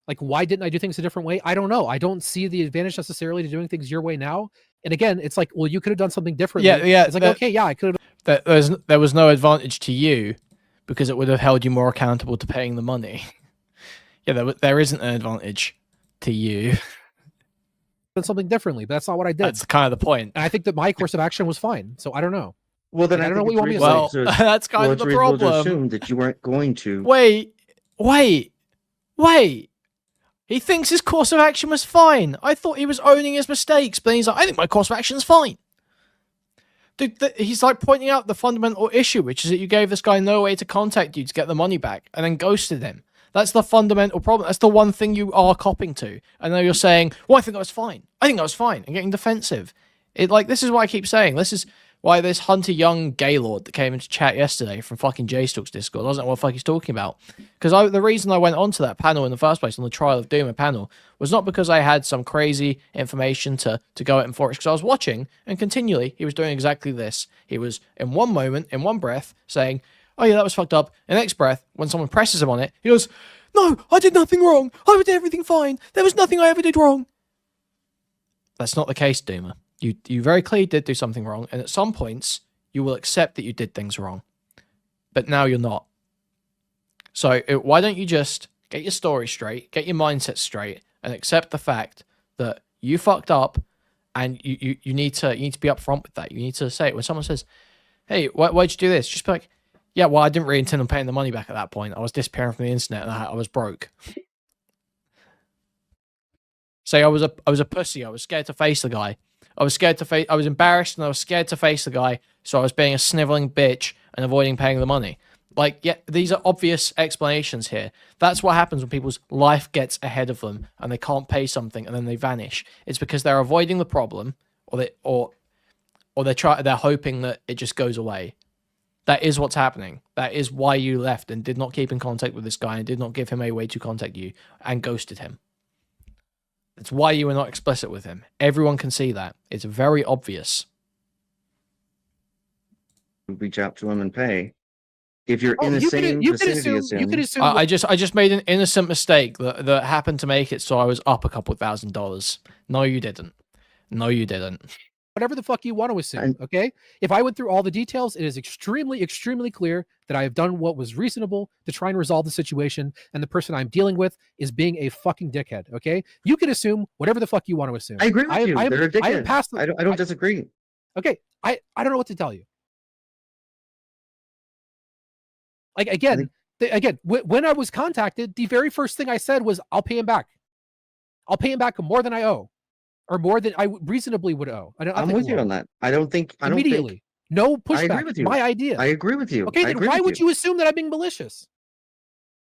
Like, why didn't I do things a different way? I don't know. I don't see the advantage necessarily to doing things your way now. And again, it's like, well, you could have done something differently. Yeah. It's like, okay, yeah, I could have. There was no advantage to you because it would have held you more accountable to paying the money. Yeah, there isn't an advantage to you. done something differently, but that's not what I did. That's kind of the point. And I think that my course of action was fine. So I don't know. Well, then Like, I I don't know think what it's you want me to reasonable Well, to- that's kind well, of it's the reasonable to problem. assume that you weren't going to. Wait. He thinks his course of action was fine. I thought he was owning his mistakes, but he's like, I think my course of action is fine. Dude, he's like pointing out the fundamental issue, which is that you gave this guy no way to contact you to get the money back and then ghosted him. That's the fundamental problem. That's the one thing you are copping to. And then you're saying, well, I think that was fine. And getting defensive. This is what I keep saying. This is why this Hunter Young Gaylord that came into chat yesterday from fucking J-Stalk's Discord doesn't know what the fuck he's talking about. Because the reason I went onto that panel in the first place, on the Trial of Doomer panel, was not because I had some crazy information to go at him for it, because I was watching, and continually he was doing exactly this. He was, in one moment, in one breath, saying, oh yeah, that was fucked up. In the next breath, when someone presses him on it, he goes, no, I did nothing wrong. I did everything fine. There was nothing I ever did wrong. That's not the case, Doomer. You very clearly did do something wrong, and at some points, you will accept that you did things wrong. But now you're not. So why don't you just get your story straight, get your mindset straight, and accept the fact that you fucked up, and you need to be upfront with that. You need to say it. When someone says, hey, why'd you do this? Just be like, yeah, well, I didn't really intend on paying the money back at that point. I was disappearing from the internet and I was broke. Say I was a pussy. I was scared to face the guy. I was embarrassed and I was scared to face the guy, so I was being a sniveling bitch and avoiding paying the money. Like, yeah, these are obvious explanations here. That's what happens when people's life gets ahead of them and they can't pay something and then they vanish. It's because they're avoiding the problem, or they're hoping that it just goes away. That is what's happening. That is why you left and did not keep in contact with this guy and did not give him a way to contact you and ghosted him. It's why you were not explicit with him. Everyone can see that. It's very obvious. Reach out to him and pay If you're in the same vicinity as you could him, assume. I just made an innocent mistake that happened to make it so I was up a couple $1,000. No, you didn't. No, you didn't. Whatever the fuck you want to assume, okay? If I went through all the details, it is extremely, extremely clear that I have done what was reasonable to try and resolve the situation, and the person I'm dealing with is being a fucking dickhead, okay? You can assume whatever the fuck you want to assume. I agree with you. They're a I am dickhead. past I don't disagree. Okay, I don't know what to tell you. Like, again, when I was contacted, the very first thing I said was, I'll pay him back. I'll pay him back more than I owe. Or more than I reasonably would owe. I'm with you on that. I don't think immediately. No pushback. I agree with you. My idea. I agree with you. Okay, then why would you assume that I'm being malicious?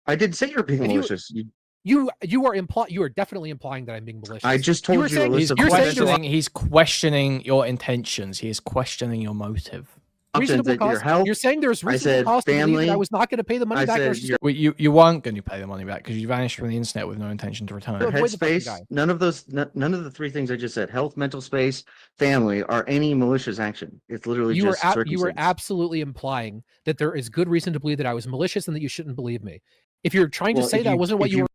I didn't say you're being malicious. You are definitely implying that I'm being malicious. I just told you a list of questions. He's questioning your intentions. He is questioning your motive. Reasonable cost. You're saying there's reasonable cost to believe that I was not going to pay the money back. Well, you weren't going to pay the money back because you vanished from the internet with no intention to return. Headspace. None of the three things I just said: health, mental space, family, are any malicious action. It's literally you just you were absolutely implying that there is good reason to believe that I was malicious and that you shouldn't believe me. If you're trying to say that wasn't what you were.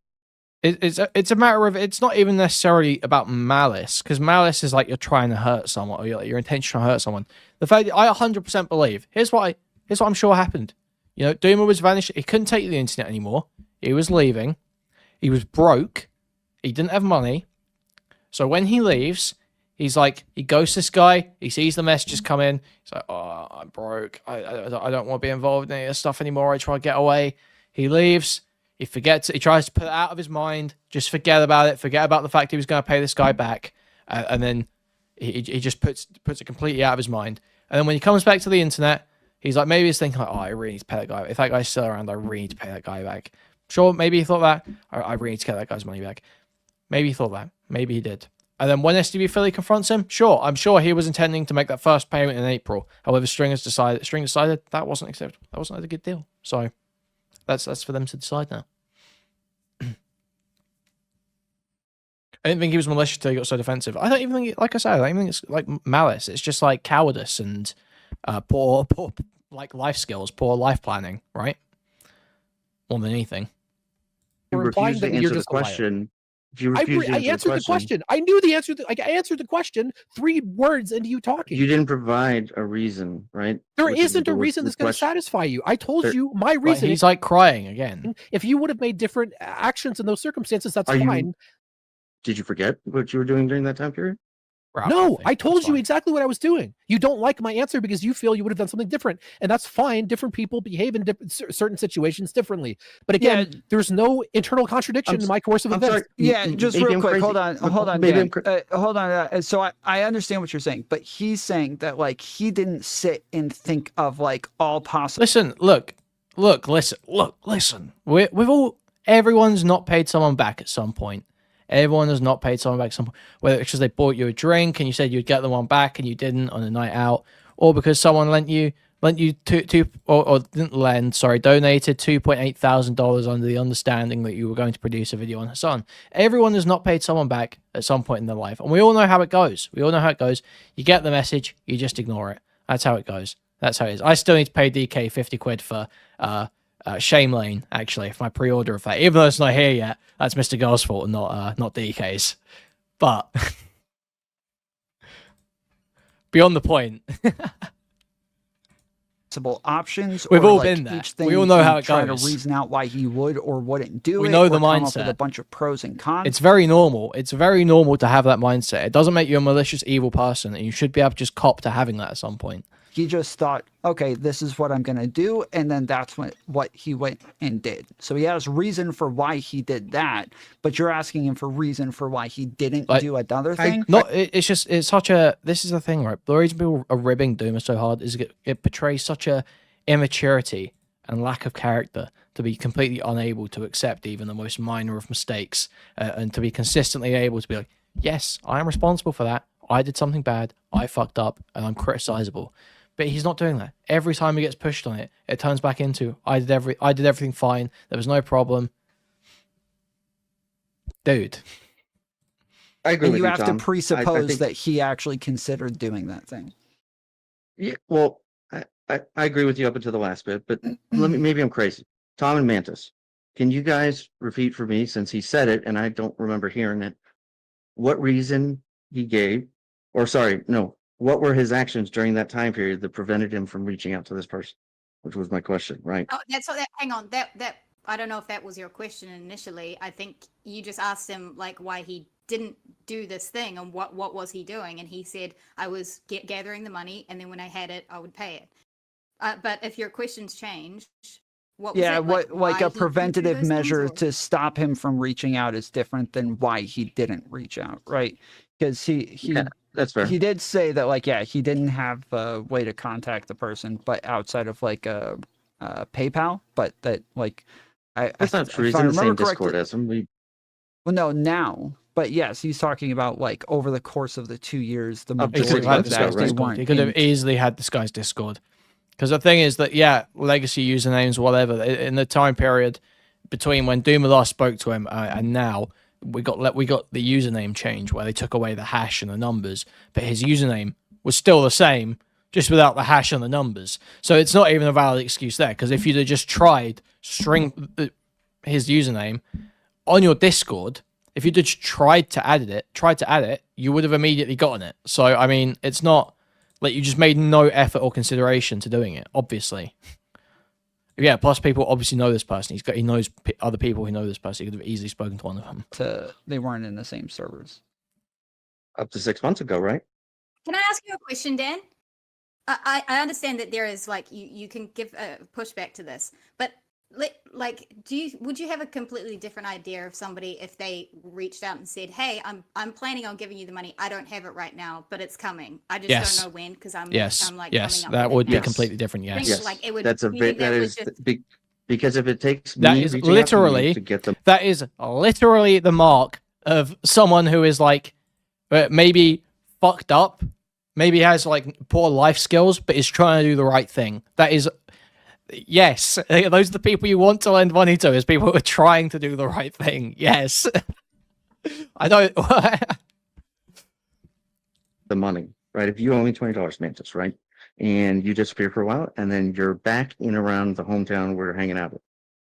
It's a matter of, it's not even necessarily about malice, because malice is like you're trying to hurt someone, or your intention to hurt someone. The fact that I 100% believe, here's what I'm sure happened. You know, Doomer was vanished. He couldn't take the internet anymore. He was leaving. He was broke. He didn't have money. So when he leaves, he's like, he ghosts this guy. He sees the messages come in. He's like, oh, I'm broke. I don't want to be involved in any of this stuff anymore. I try to get away. He leaves. He forgets it. He tries to put it out of his mind. Just forget about it. Forget about the fact he was going to pay this guy back. And then he just puts it completely out of his mind. And then when he comes back to the internet, he's like, maybe he's thinking like, oh, I really need to pay that guy. If that guy's still around, I really need to pay that guy back. Sure, maybe he thought that. I really need to get that guy's money back. Maybe he thought that. Maybe he did. And then when STV Philly confronts him, sure, I'm sure he was intending to make that first payment in April. However, String decided that wasn't acceptable. That wasn't a good deal. So that's for them to decide now. I didn't think he was malicious until he got so defensive. I don't even think, like I said, I don't even think it's like malice. It's just like cowardice and poor like life skills, poor life planning, right? More than anything. You refuse to answer the question. I answered the question. I knew the answer. I answered the question 3 words into you talking. You didn't provide a reason, right? There isn't a reason that's going to satisfy you. I told you my reason. He's like crying again. If you would have made different actions in those circumstances, that's fine. Did you forget what you were doing during that time period? No, I told you exactly what I was doing. You don't like my answer because you feel you would have done something different, and that's fine. Different people behave in certain situations differently. But again, there's no internal contradiction in my course of events. Yeah, just real quick. Hold on. Hold on. So I understand what you're saying, but he's saying that like he didn't sit and think of like all possible. Listen, listen. Everyone's not paid someone back at some point. Everyone has not paid someone back at some point, whether it's because they bought you a drink and you said you'd get the one back and you didn't on a night out, or because someone donated $2,800 under the understanding that you were going to produce a video on Hassan. Everyone has not paid someone back at some point in their life, and we all know how it goes. You get the message, you just ignore it. That's how it goes. That's how it is. I still need to pay DK 50 quid for Shame Lane, actually, for my pre-order of that. Even though it's not here yet, that's Mr. Girl's fault and not DK's. But beyond the point. Possible options. We've all been there. We all know how it goes. Try to reason out why he would or wouldn't do it. We know the mindset. Come up mindset. with a bunch of pros and cons. It's very normal. It's very normal to have that mindset. It doesn't make you a malicious, evil person, and you should be able to just cop to having that at some point. He just thought, okay, this is what I'm going to do. And then that's what he went and did. So he has reason for why he did that. But you're asking him for reason for why he didn't do another thing? This is the thing, right? The reason people are ribbing Doomer so hard is it portrays such a immaturity and lack of character to be completely unable to accept even the most minor of mistakes and to be consistently able to be like, yes, I am responsible for that. I did something bad. I fucked up and I'm criticizable. But he's not doing that. Every time he gets pushed on it, it turns back into I did everything fine. There was no problem. Dude. I agree with you, you have Tom. to presuppose that he actually considered doing that thing. Yeah, well, I agree with you up until the last bit, but maybe I'm crazy. Tom and Mantis, can you guys repeat for me, since he said it and I don't remember hearing it, what reason he gave, or sorry, no, what were his actions during that time period that prevented him from reaching out to this person? Which was my question, right? Oh, that's what. Hang on. That I don't know if that was your question initially. I think you just asked him like why he didn't do this thing and what was he doing, and he said I was gathering the money, and then when I had it, I would pay it. But if your questions changed, what was Yeah, it? what why like he a didn't do preventative those things, measure or- to stop him from reaching out is different than why he didn't reach out, right? Because he Yeah, that's fair. he did say that like yeah he didn't have a way to contact the person, but outside of like a PayPal, but that like That's not true. if He's I in the same remember Discord correctly, as him. well no now, but yes he's talking about like over the course of the 2 years the Up to He could six have majority had of months this ago, that guy's right? they Discord. weren't He could have in- easily had this guy's Discord. Because the thing is that, yeah, legacy usernames, whatever, in the time period between when Doomer last spoke to him and now, we got the username change where they took away the hash and the numbers, but his username was still the same, just without the hash and the numbers. So it's not even a valid excuse there, because if you'd have just tried his username on your Discord, if you'd just tried to add it, you would have immediately gotten it. So I mean, it's not like you just made no effort or consideration to doing it. Obviously, yeah. Plus, people obviously know this person. He knows other people who know this person. He could have easily spoken to one of them. they weren't in the same servers. Up to 6 months ago, right? Can I ask you a question, Dan? I understand that there is like you can give a pushback to this, but like would you have a completely different idea of somebody if they reached out and said, "Hey, I'm planning on giving you the money. I don't have it right now, but it's coming. I just Yes. don't know when because I'm like Yes, coming up that with would it be now." Yes. completely different. Yes. Yes. Like, it would- That's a you bit. think that That would is just- because if it takes That me is reaching out to you literally to get them, that is literally the mark of someone who is like maybe fucked up, maybe has like poor life skills, but is trying to do the right thing. That is, yes, those are the people you want to lend money to, is people who are trying to do the right thing. Yes. I don't. the money, right? If you owe me $20, Mantis, right? And you disappear for a while, and then you're back in around the hometown where you're hanging out with.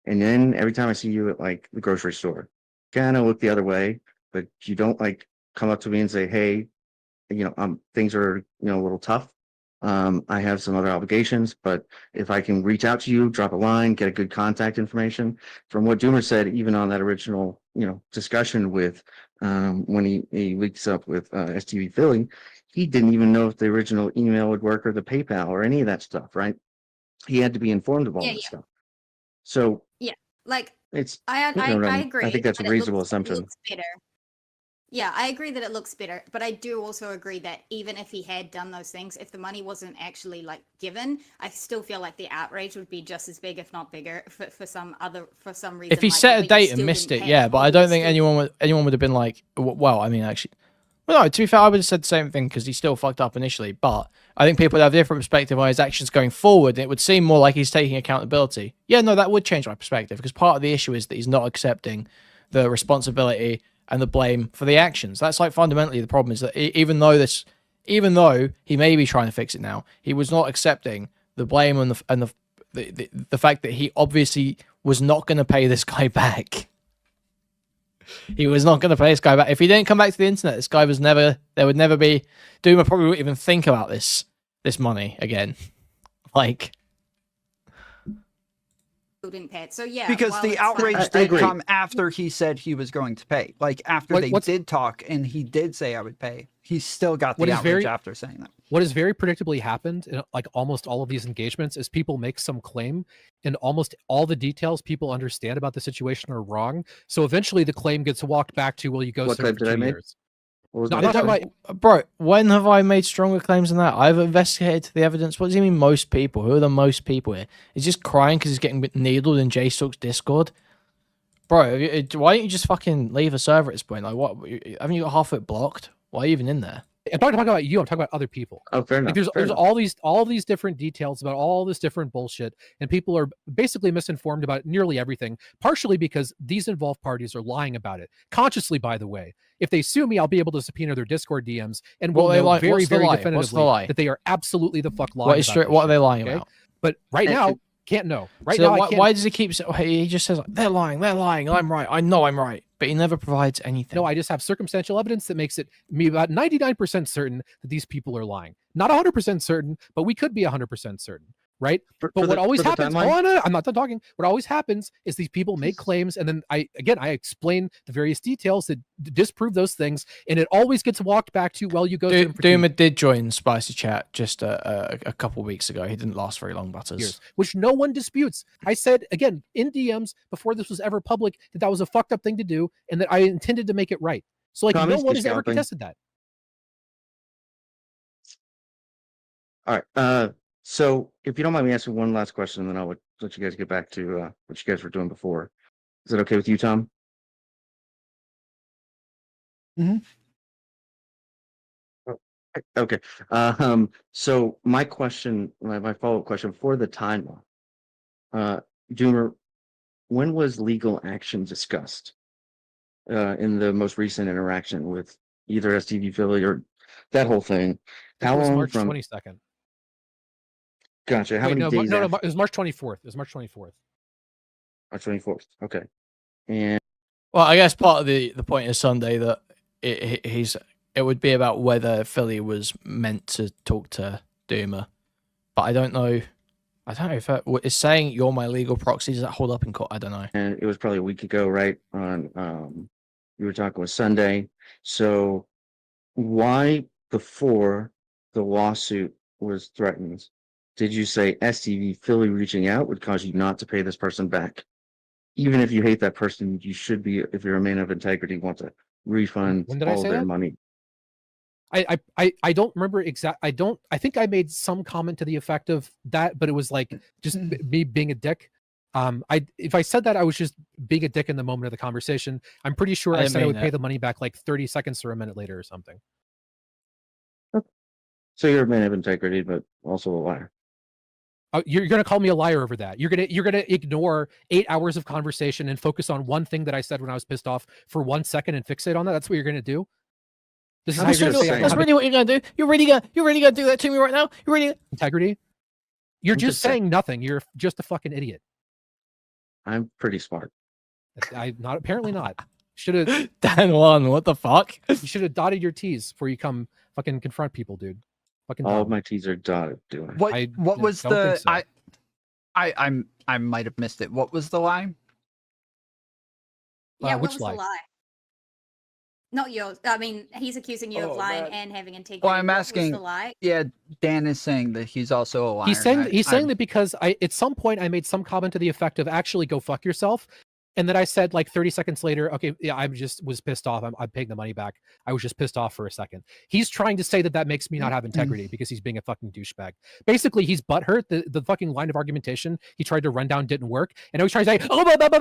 And then every time I see you at like the grocery store, kind of look the other way, but you don't like come up to me and say, "Hey, things are a little tough. I have some other obligations, but if I can reach out to you, drop a line, get a good contact information." From what Doomer said, even on that original discussion with when he leaked up with STV Philly, he didn't even know if the original email would work or the PayPal or any of that stuff, right? He had to be informed of all Yeah, that yeah. stuff. So Like it's I agree. I think that's a but it reasonable looks- assumption. It looks better. Yeah, I agree that it looks better, but I do also agree that even if he had done those things, if the money wasn't actually like given, I still feel like the outrage would be just as big, if not bigger, for some reason. If he like, set a but you date still and missed didn't it, pay yeah, but I you don't think still- anyone would have been like, well, I mean, actually, well, no. To be fair, I would have said the same thing because he still fucked up initially. But I think people would have a different perspective on his actions going forward. And it would seem more like he's taking accountability. Yeah, no, that would change my perspective because part of the issue is that he's not accepting the responsibility and the blame for the actions. That's like fundamentally the problem, is that even though he may be trying to fix it now, he was not accepting the blame and the fact that he obviously was not going to pay this guy back. He was not going to pay this guy back. If he didn't come back to the internet, this guy there would never be, Doomer probably wouldn't even think about this money again. Like, didn't pay it. So yeah, Because while the it's fine- outrage I did agree. come after he said he was going to pay. Like after they what's- did talk and he did say I would pay, he still got What the is outrage very- after saying that. What has very predictably happened in like almost all of these engagements is people make some claim and almost all the details people understand about the situation are wrong. So eventually the claim gets walked back to, well, you go What serve claim for did I 2 make? years. What was No, my I'm not talking question? about bro, when have I made stronger claims than that? I've investigated the evidence. What does he mean, most people? Who are the most people here? He's just crying because he's getting needled in JStalk's Discord. Bro, why don't you just fucking leave a server at this point? Like, what? Haven't you got half of it blocked? Why are you even in there? I'm not talking about you. I'm talking about other people. Oh, fair enough. Like fair there's enough. all these different details about all this different bullshit, and people are basically misinformed about nearly everything. Partially because these involved parties are lying about it consciously. By the way, if they sue me, I'll be able to subpoena their Discord DMs, and What we'll are they know lying- very, what's the very lie? definitively What's the lie? that they are absolutely the fuck lying. What is about true? this What are they shit, lying okay? about? But right And- now, can't know. Right So now, why, I can't. why does he keep? He just says like, they're lying. I'm right. I know I'm right, but he never provides anything. No, I just have circumstantial evidence that makes it me about 99% certain that these people are lying. Not 100% certain, but we could be 100% certain, right? But what always happens, I'm not done talking. What always happens is these people make claims, and then I explain the various details that disprove those things, and it always gets walked back to, well, you go through Doomer did join Spicy Chat just a couple weeks ago. He didn't last very long, Butters. years, which no one disputes. I said again in DMs before this was ever public that was a fucked up thing to do, and that I intended to make it right. So like Tommy's no one has ever scalping. contested that. All right. So if you don't mind me asking one last question, then I'll let you guys get back to what you guys were doing before. Is that okay with you, Tom? Mhm. Okay. So my question, my follow-up question for the timeline, Doomer, when was legal action discussed in the most recent interaction with either STV Philly or that whole thing? How It was long March from? 22nd. Gotcha. How Wait, many days? no, after? it was March 24th. It was March 24th. March 24th. Okay. And Well, I guess part of the point is Sunday that it would be about whether Philly was meant to talk to Doomer, but I don't know. I don't know if it's saying you're my legal proxy. Does that hold up in court? I don't know. and it was probably a week ago, right? On you were talking with Sunday. So why before the lawsuit was threatened, did you say STV Philly reaching out would cause you not to pay this person back? Even if you hate that person, you should be, if you're a man of integrity, want to refund When did I all say their that? money. I don't remember I think I made some comment to the effect of that, but it was like just me being a dick. If I said that, I was just being a dick in the moment of the conversation. I'm pretty sure I said I would pay the money back like 30 seconds or a minute later or something. So you're a man of integrity, but also a liar. You're gonna call me a liar over that. You're gonna ignore 8 hours of conversation and focus on one thing that I said when I was pissed off for 1 second and fixate on that. That's what you're gonna do. This is how you're gonna say That's really what you're gonna do. You're really gonna do that to me right now. You're really integrity. You're I'm just just saying. saying nothing. You're just a fucking idiot. I'm pretty smart. Apparently not. Should have Dan one. What the fuck? you should have dotted your T's before you come fucking confront people, dude. Fucking All dumb. of my T's are dotted, doing. What I was don't think the so. I might have missed it. What was the line? Yeah, what which was lie? the lie? Not yours. I mean, he's accusing you of Oh, lying that- and having integrity. Well, I'm What was asking- the lie? Yeah, Dan is saying that he's also a liar. He's saying I'm- that because at some point I made some comment to the effect of actually go fuck yourself, and then I said like 30 seconds later, okay, yeah, I just was pissed off. I'm paying the money back. I was just pissed off for a second. He's trying to say that makes me not have integrity because he's being a fucking douchebag. Basically, he's butthurt. The fucking line of argumentation he tried to run down didn't work, and now he's trying to say, oh, but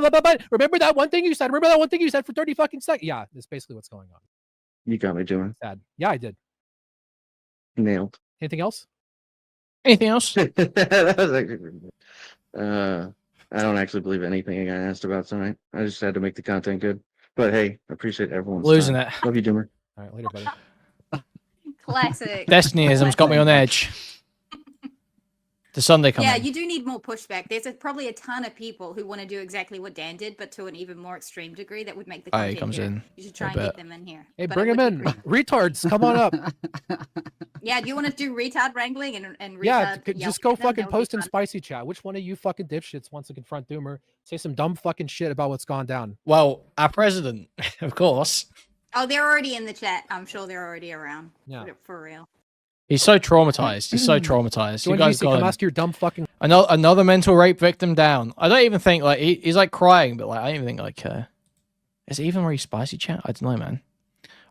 remember that one thing you said? Remember that one thing you said for 30 fucking seconds? Yeah, that's basically what's going on. You got me doing. Sad. Yeah, I did. Nailed. Anything else? Anything else? That was actually, I don't actually believe anything I got asked about tonight. I just had to make the content good. But hey, I appreciate everyone's Losing time. it. Love you, Doomer. All right, later, buddy. Classic. Destinyism's got me on edge. The Sunday coming. Yeah, you do need more pushback. There's probably a ton of people who want to do exactly what Dan did, but to an even more extreme degree that would make the Oh, he content comes good. in. You should try I and get bet. them in here. Hey, But bring it him would in. be great. Retards, come on up. Yeah, do you want to do retard wrangling and retard Yeah, just yelling go at them? fucking That would be post in fun. spicy chat. Which one of you fucking dipshits wants to confront Doomer? Say some dumb fucking shit about what's gone down. Well, our president, of course. Oh, they're already in the chat. I'm sure they're already around. Yeah. For real. He's so traumatized. He's so traumatized. You Join guys GC, got come him. ask your dumb fucking. Another mental rape victim down. I don't even think like he's like crying, but like I don't even think like is it even really spicy chat? I don't know, man.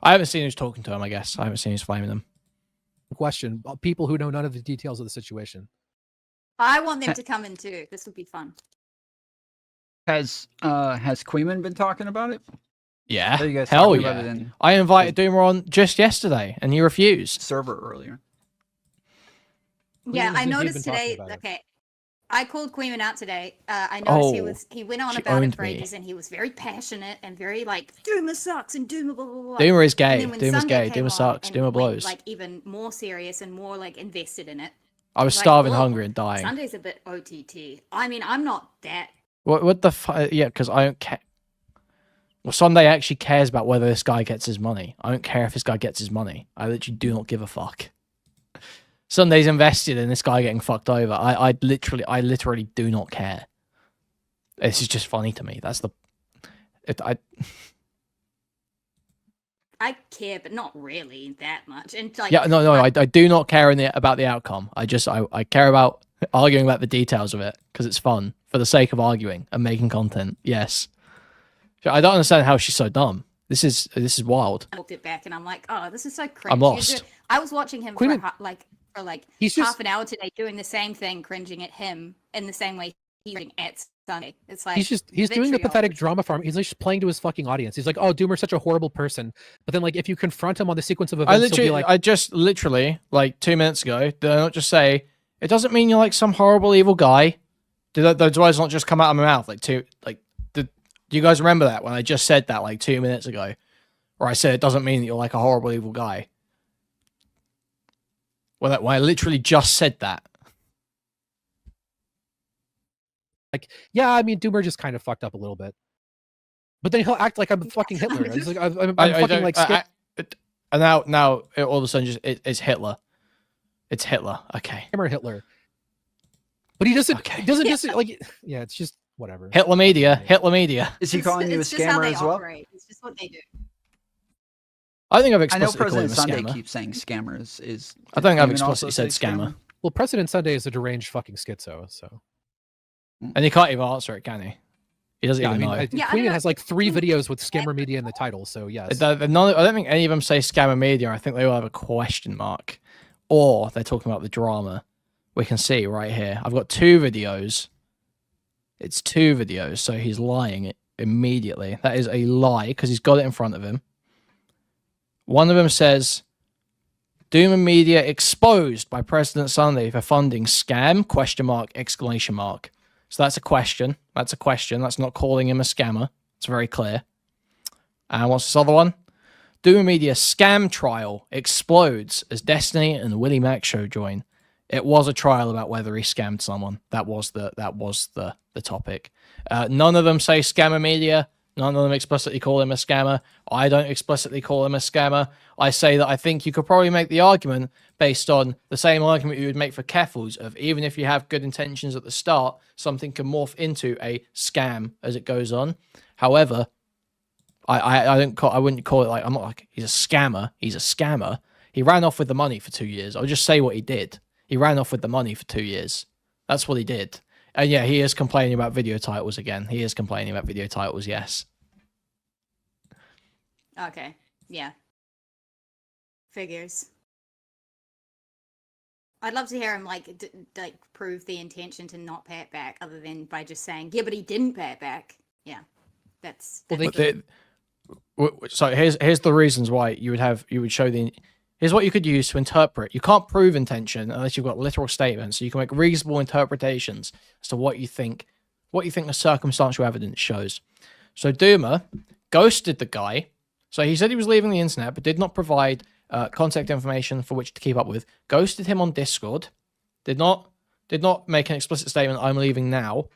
I haven't seen who's talking to him. I guess I haven't seen who's flaming them. Question. People who know none of the details of the situation. I want them to come in too. This would be fun. Has Kuihman been talking about it? Yeah. So you guys Hell talking about it yeah. in I invited Doomer on just yesterday, and he refused. server earlier. Yeah, Kuihman's I indeed noticed been talking today. about it. Okay, I called Kuihman out today. I noticed he went on she about it owned for me. ages, and he was very passionate and very like Doomer sucks and Doomer blah blah blah. Doomer is And gay. then when Doomer's Sunday gay. came Doomer on sucks. and Doomer went, blows. like even more serious and more like invested in it. I was like, starving, whoa, hungry, and dying. Sunday's a bit OTT. I mean, I'm not that. What the fuck? Yeah, because I don't care. Well, Sunday actually cares about whether this guy gets his money. I don't care if this guy gets his money. I literally do not give a fuck. Sunday's invested in this guy getting fucked over. I literally do not care. This is just funny to me. That's the. I care, but not really that much. And like, Yeah, no, I do not care about the outcome. I care about arguing about the details of it because it's fun for the sake of arguing and making content. Yes, I don't understand how she's so dumb. This is wild. I looked it back and I'm like, oh, this is so cringe. I'm lost. I was watching him Kuihman- for He's half just an hour today, doing the same thing, cringing at him in the same way he's doing at Sunday. It's like he's doing the vitriol. pathetic drama farm. He's just playing to his fucking audience. He's like, oh, Doomer's such a horrible person. But then like if you confront him on the sequence of events, he'll be like, I just literally like 2 minutes ago, did I not just say it doesn't mean you're like some horrible evil guy? Did those words not just come out of my mouth do you guys remember that when I just said that like 2 minutes ago? Where I said it doesn't mean that you're like a horrible evil guy. When I literally just said that. like, yeah, I mean, Doomer just kind of fucked up a little bit. But then he'll act like I'm fucking Hitler. He's like, I'm fucking like skip. And now all of a sudden it's Hitler. It's Hitler. Okay. Hitler. But he doesn't. Okay. He doesn't just like. Yeah, it's just whatever. Hitler media. Hitler media. Is he calling you a It's just how scammer they as well? operate. It's just what they do. I think I've I know explicitly called him President a Sunday scammer. keeps saying scammers. I don't think I've Kuihman also explicitly said say scammer. Well, President Sunday is a deranged fucking schizo. So And he can't even answer it, can he? He doesn't yeah, I even mean, know. Yeah, I Queen don't has like 3 videos with Scammer Media in the title. So yes. I don't think any of them say scammer media. I think they all have a question mark. Or they're talking about the drama. We can see right here. I've got 2 videos. It's 2 videos, so he's lying immediately. That is a lie, because he's got it in front of him. One of them says, DoomerMedia exposed by President Sunday for funding scam, question mark, exclamation mark. So that's a question. That's a question. That's not calling him a scammer. It's very clear. And what's this other one? DoomerMedia scam trial explodes as Destiny and the Willie Mac show join. It was a trial about whether he scammed someone. That was the topic. None of them say scammer media. None of them explicitly call him a scammer. I don't explicitly call him a scammer. I say that I think you could probably make the argument based on the same argument you would make for Keffels of even if you have good intentions at the start, something can morph into a scam as it goes on. However, I wouldn't call it like, I'm not like, he's a scammer. He's a scammer. He ran off with the money for 2 years. I'll just say what he did. He ran off with the money for 2 years. That's what he did. And yeah, he is complaining about video titles again. He is complaining about video titles, yes. Okay. Yeah. Figures. I'd love to hear him like prove the intention to not pay it back, other than by just saying, "Yeah, but he didn't pay it back." Yeah, that's. So here's the reasons why you would show the. Here's what you could use to interpret. You can't prove intention unless you've got literal statements. So you can make reasonable interpretations as to what you think the circumstantial evidence shows. So Doomer ghosted the guy. So he said he was leaving the internet, but did not provide contact information for which to keep up with. Ghosted him on Discord. Did not make an explicit statement, I'm leaving now.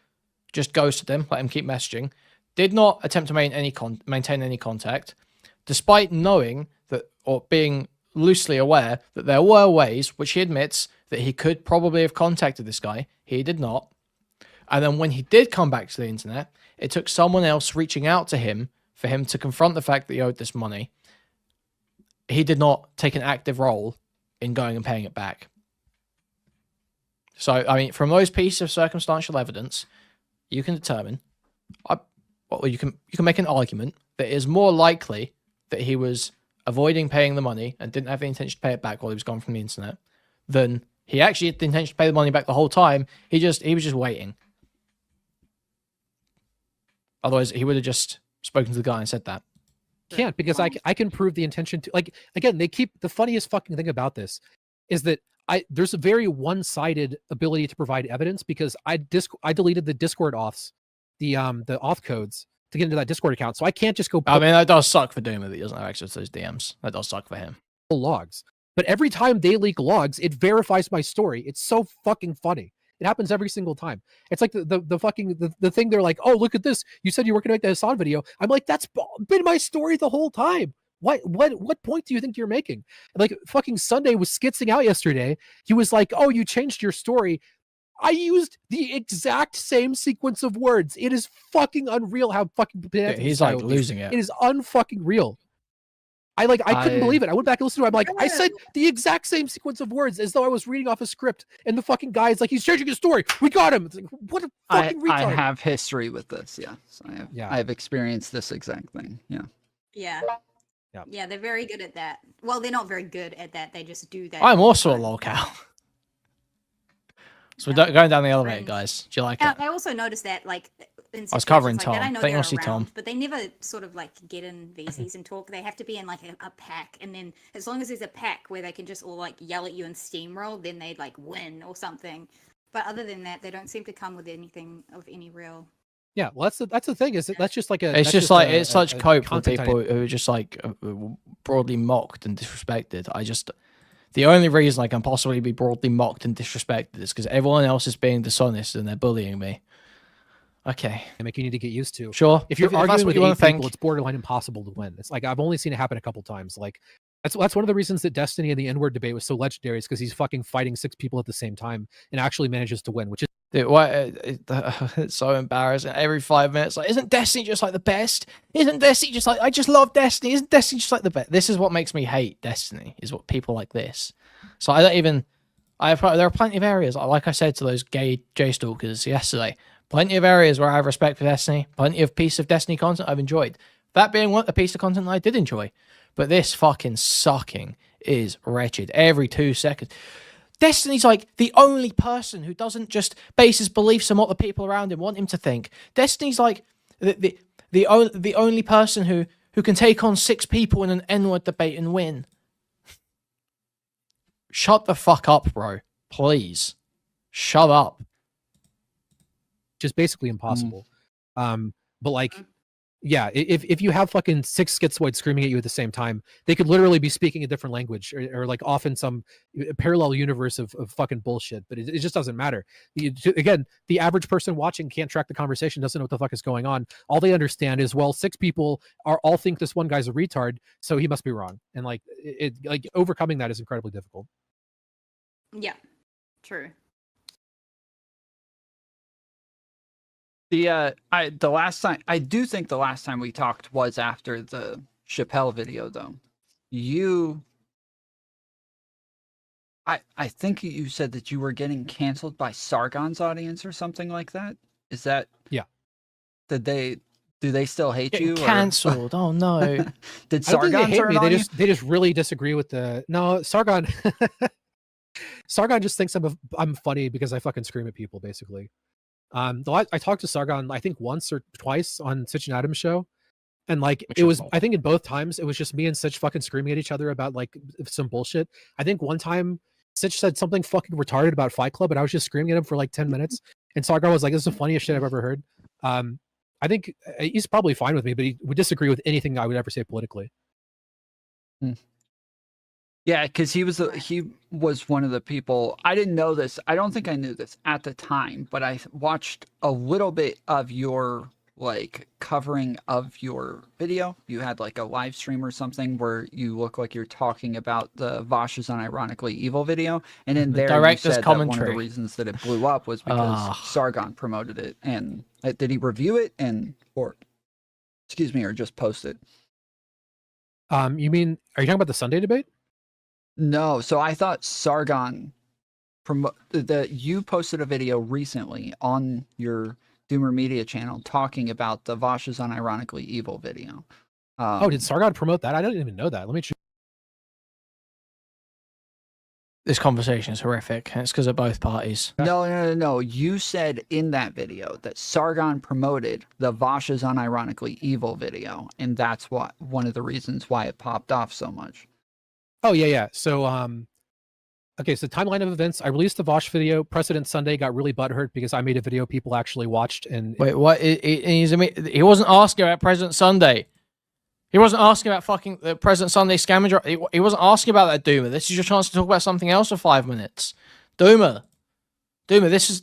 Just ghosted him, let him keep messaging. Did not attempt to maintain any contact, despite knowing that, or being loosely aware that there were ways, which he admits, that he could probably have contacted this guy. He did not. And then when he did come back to the internet, it took someone else reaching out to him for him to confront the fact that he owed this money. He did not take an active role in going and paying it back. So, I mean, from those pieces of circumstantial evidence, you can determine, you can make an argument that it is more likely that he was avoiding paying the money and didn't have the intention to pay it back while he was gone from the internet, than he actually had the intention to pay the money back the whole time. He was just waiting. Otherwise, he would have just spoken to the guy and said that. can't because I can prove the intention to, like, again, they keep, the funniest fucking thing about this is that there's a very one-sided ability to provide evidence because I deleted the Discord auths, the auth codes to get into that Discord account. So I can't just go I mean, that does suck for Doomer that he doesn't have access to those DMs. That does suck for him. Logs. But every time they leak logs, it verifies my story. It's so fucking funny. It happens every single time. It's like the fucking the thing. They're like, oh, look at this. You said you were gonna make the Hassan video. I'm like, that's been my story the whole time. What point do you think you're making? Like fucking Sunday was skitzing out yesterday. He was like, oh, you changed your story. I used the exact same sequence of words. It is fucking unreal how fucking He's like losing it. It is unfucking real. I couldn't believe it. I went back and listened to it. I'm like, I said the exact same sequence of words as though I was reading off a script. And the fucking guy is like, he's changing his story. We got him. It's like, what a fucking retard. I have history with this. Yes. I have experienced this exact thing. Yeah. Yeah. Yeah. Yeah, they're very good at that. Well, they're not very good at that. They just do that. I'm also a lolcow. So we're going down the elevator, guys. Do you like it? I also noticed that, like, in I was covering situations like that, I Tom. know Thank you, they're see around, Tom. but they never sort of like get in VCs and talk. They have to be in like a pack, and then as long as there's a pack where they can just all like yell at you and steamroll, then they'd like win or something. But other than that, they don't seem to come with anything of any real. Yeah, well, that's the thing. Is that's just like a. It's that's just like it's a such cope for content people who are just like broadly mocked and disrespected. The only reason I can possibly be broadly mocked and disrespected is because everyone else is being dishonest and they're bullying me. Okay. dynamic you need to get used to. Sure. If you're that's arguing what with you 8 want to people, think. it's borderline impossible to win. It's like I've only seen it happen a couple times. Like that's one of the reasons that Destiny and the N-word debate was so legendary, is because he's fucking fighting 6 people at the same time and actually manages to win, which is Dude, it's so embarrassing. Every 5 minutes, like, isn't Destiny just like the best? Isn't Destiny just like, I just love Destiny? Isn't Destiny just like the best? This is what makes me hate Destiny, is what people like this. So I don't even, there are plenty of areas, like I said to those gay J-stalkers yesterday, plenty of areas where I have respect for Destiny, plenty of piece of Destiny content I've enjoyed. That being a piece of content that I did enjoy. But this fucking sucking is wretched every 2 seconds. Destiny's like the only person who doesn't just base his beliefs on what the people around him want him to think. Destiny's like the only person who can take on 6 people in an N-word debate and win. Shut the fuck up, bro. Please. Shut up. just basically impossible. But like, yeah, if you have fucking 6 schizoids screaming at you at the same time, they could literally be speaking a different language, or like off in some parallel universe of fucking bullshit. But it just doesn't matter. Again, the average person watching can't track the conversation, doesn't know what the fuck is going on. All they understand is, well, 6 people all think this one guy's a retard, so he must be wrong. And like like overcoming that is incredibly difficult. Yeah, true. The last time, I do think the last time we talked was after the Chappelle video, though. I think you said that you were getting canceled by Sargon's audience or something like that. Is that? Yeah. Do they still hate you? Cancelled. Oh no. Did I don't think Sargon they hate turn me. on you? They just really disagree with the Sargon. Sargon just thinks I'm funny because I fucking scream at people, basically. I talked to Sargon, I think once or twice on Sitch and Adam's show, and like it was, I think in both times it was just me and Sitch fucking screaming at each other about like some bullshit. I think one time Sitch said something fucking retarded about Fight Club, and I was just screaming at him for like 10 minutes, and Sargon was like, "This is the funniest shit I've ever heard." I think he's probably fine with me, but he would disagree with anything I would ever say politically. Yeah, because he was one of the people. I didn't know this. I don't think I knew this at the time, but I watched a little bit of your like covering of your video. You had like a live stream or something where you look like you're talking about the Vosh's unironically evil video, and in there you said that one of the reasons that it blew up was because Sargon promoted it. And did he review it or just post it? You mean, are you talking about the Sunday debate? No, so I thought Sargon you posted a video recently on your DoomerMedia channel talking about the Vosh's unironically evil video. Did Sargon promote that? I didn't even know that. Let me check. This conversation is horrific, and it's because of both parties. No. You said in that video that Sargon promoted the Vosh is unironically evil video, and that's what one of the reasons why it popped off so much. Oh yeah. So okay, so timeline of events. I released the Vosh video. President Sunday got really butthurt because I made a video people actually watched. And Wait, what? He wasn't asking about President Sunday. He wasn't asking about fucking the President Sunday scammer. He wasn't asking about that, Doomer. This is your chance to talk about something else for 5 minutes. Doomer, this is...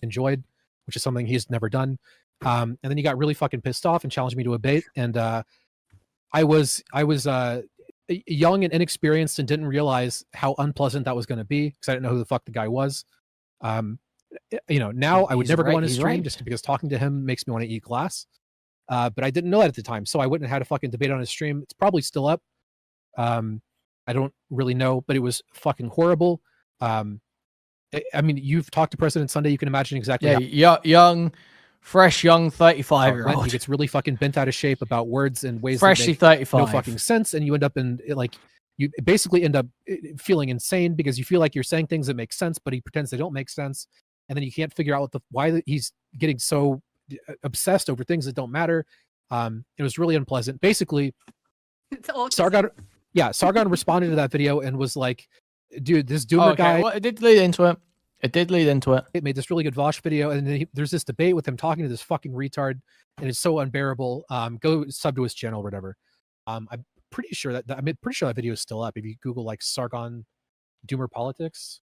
enjoyed, which is something he's never done. And then he got really fucking pissed off and challenged me to a debate. And I was young and inexperienced and didn't realize how unpleasant that was going to be because I didn't know who the fuck the guy was. Now I would never go on his stream just because talking to him makes me want to eat glass. But I didn't know that at the time, so I wouldn't have had a fucking debate on his stream. It's probably still up. I don't really know, but it was fucking horrible. I mean, you've talked to President Sunday. You can imagine exactly. Yeah, young 35-year-old. He gets really fucking bent out of shape about words and ways Freshly that make 35. no fucking sense, and you end up you basically end up feeling insane because you feel like you're saying things that make sense, but he pretends they don't make sense, and then you can't figure out why he's getting so obsessed over things that don't matter. It was really unpleasant. Basically, Sargon responded to that video and was like, dude, this Doomer guy. Well, it did lead into it. It made this really good Vosh video, and then there's this debate with him talking to this fucking retard, and it's so unbearable. Go sub to his channel or whatever. I'm pretty sure that video is still up. If you Google like Sargon Doomer politics,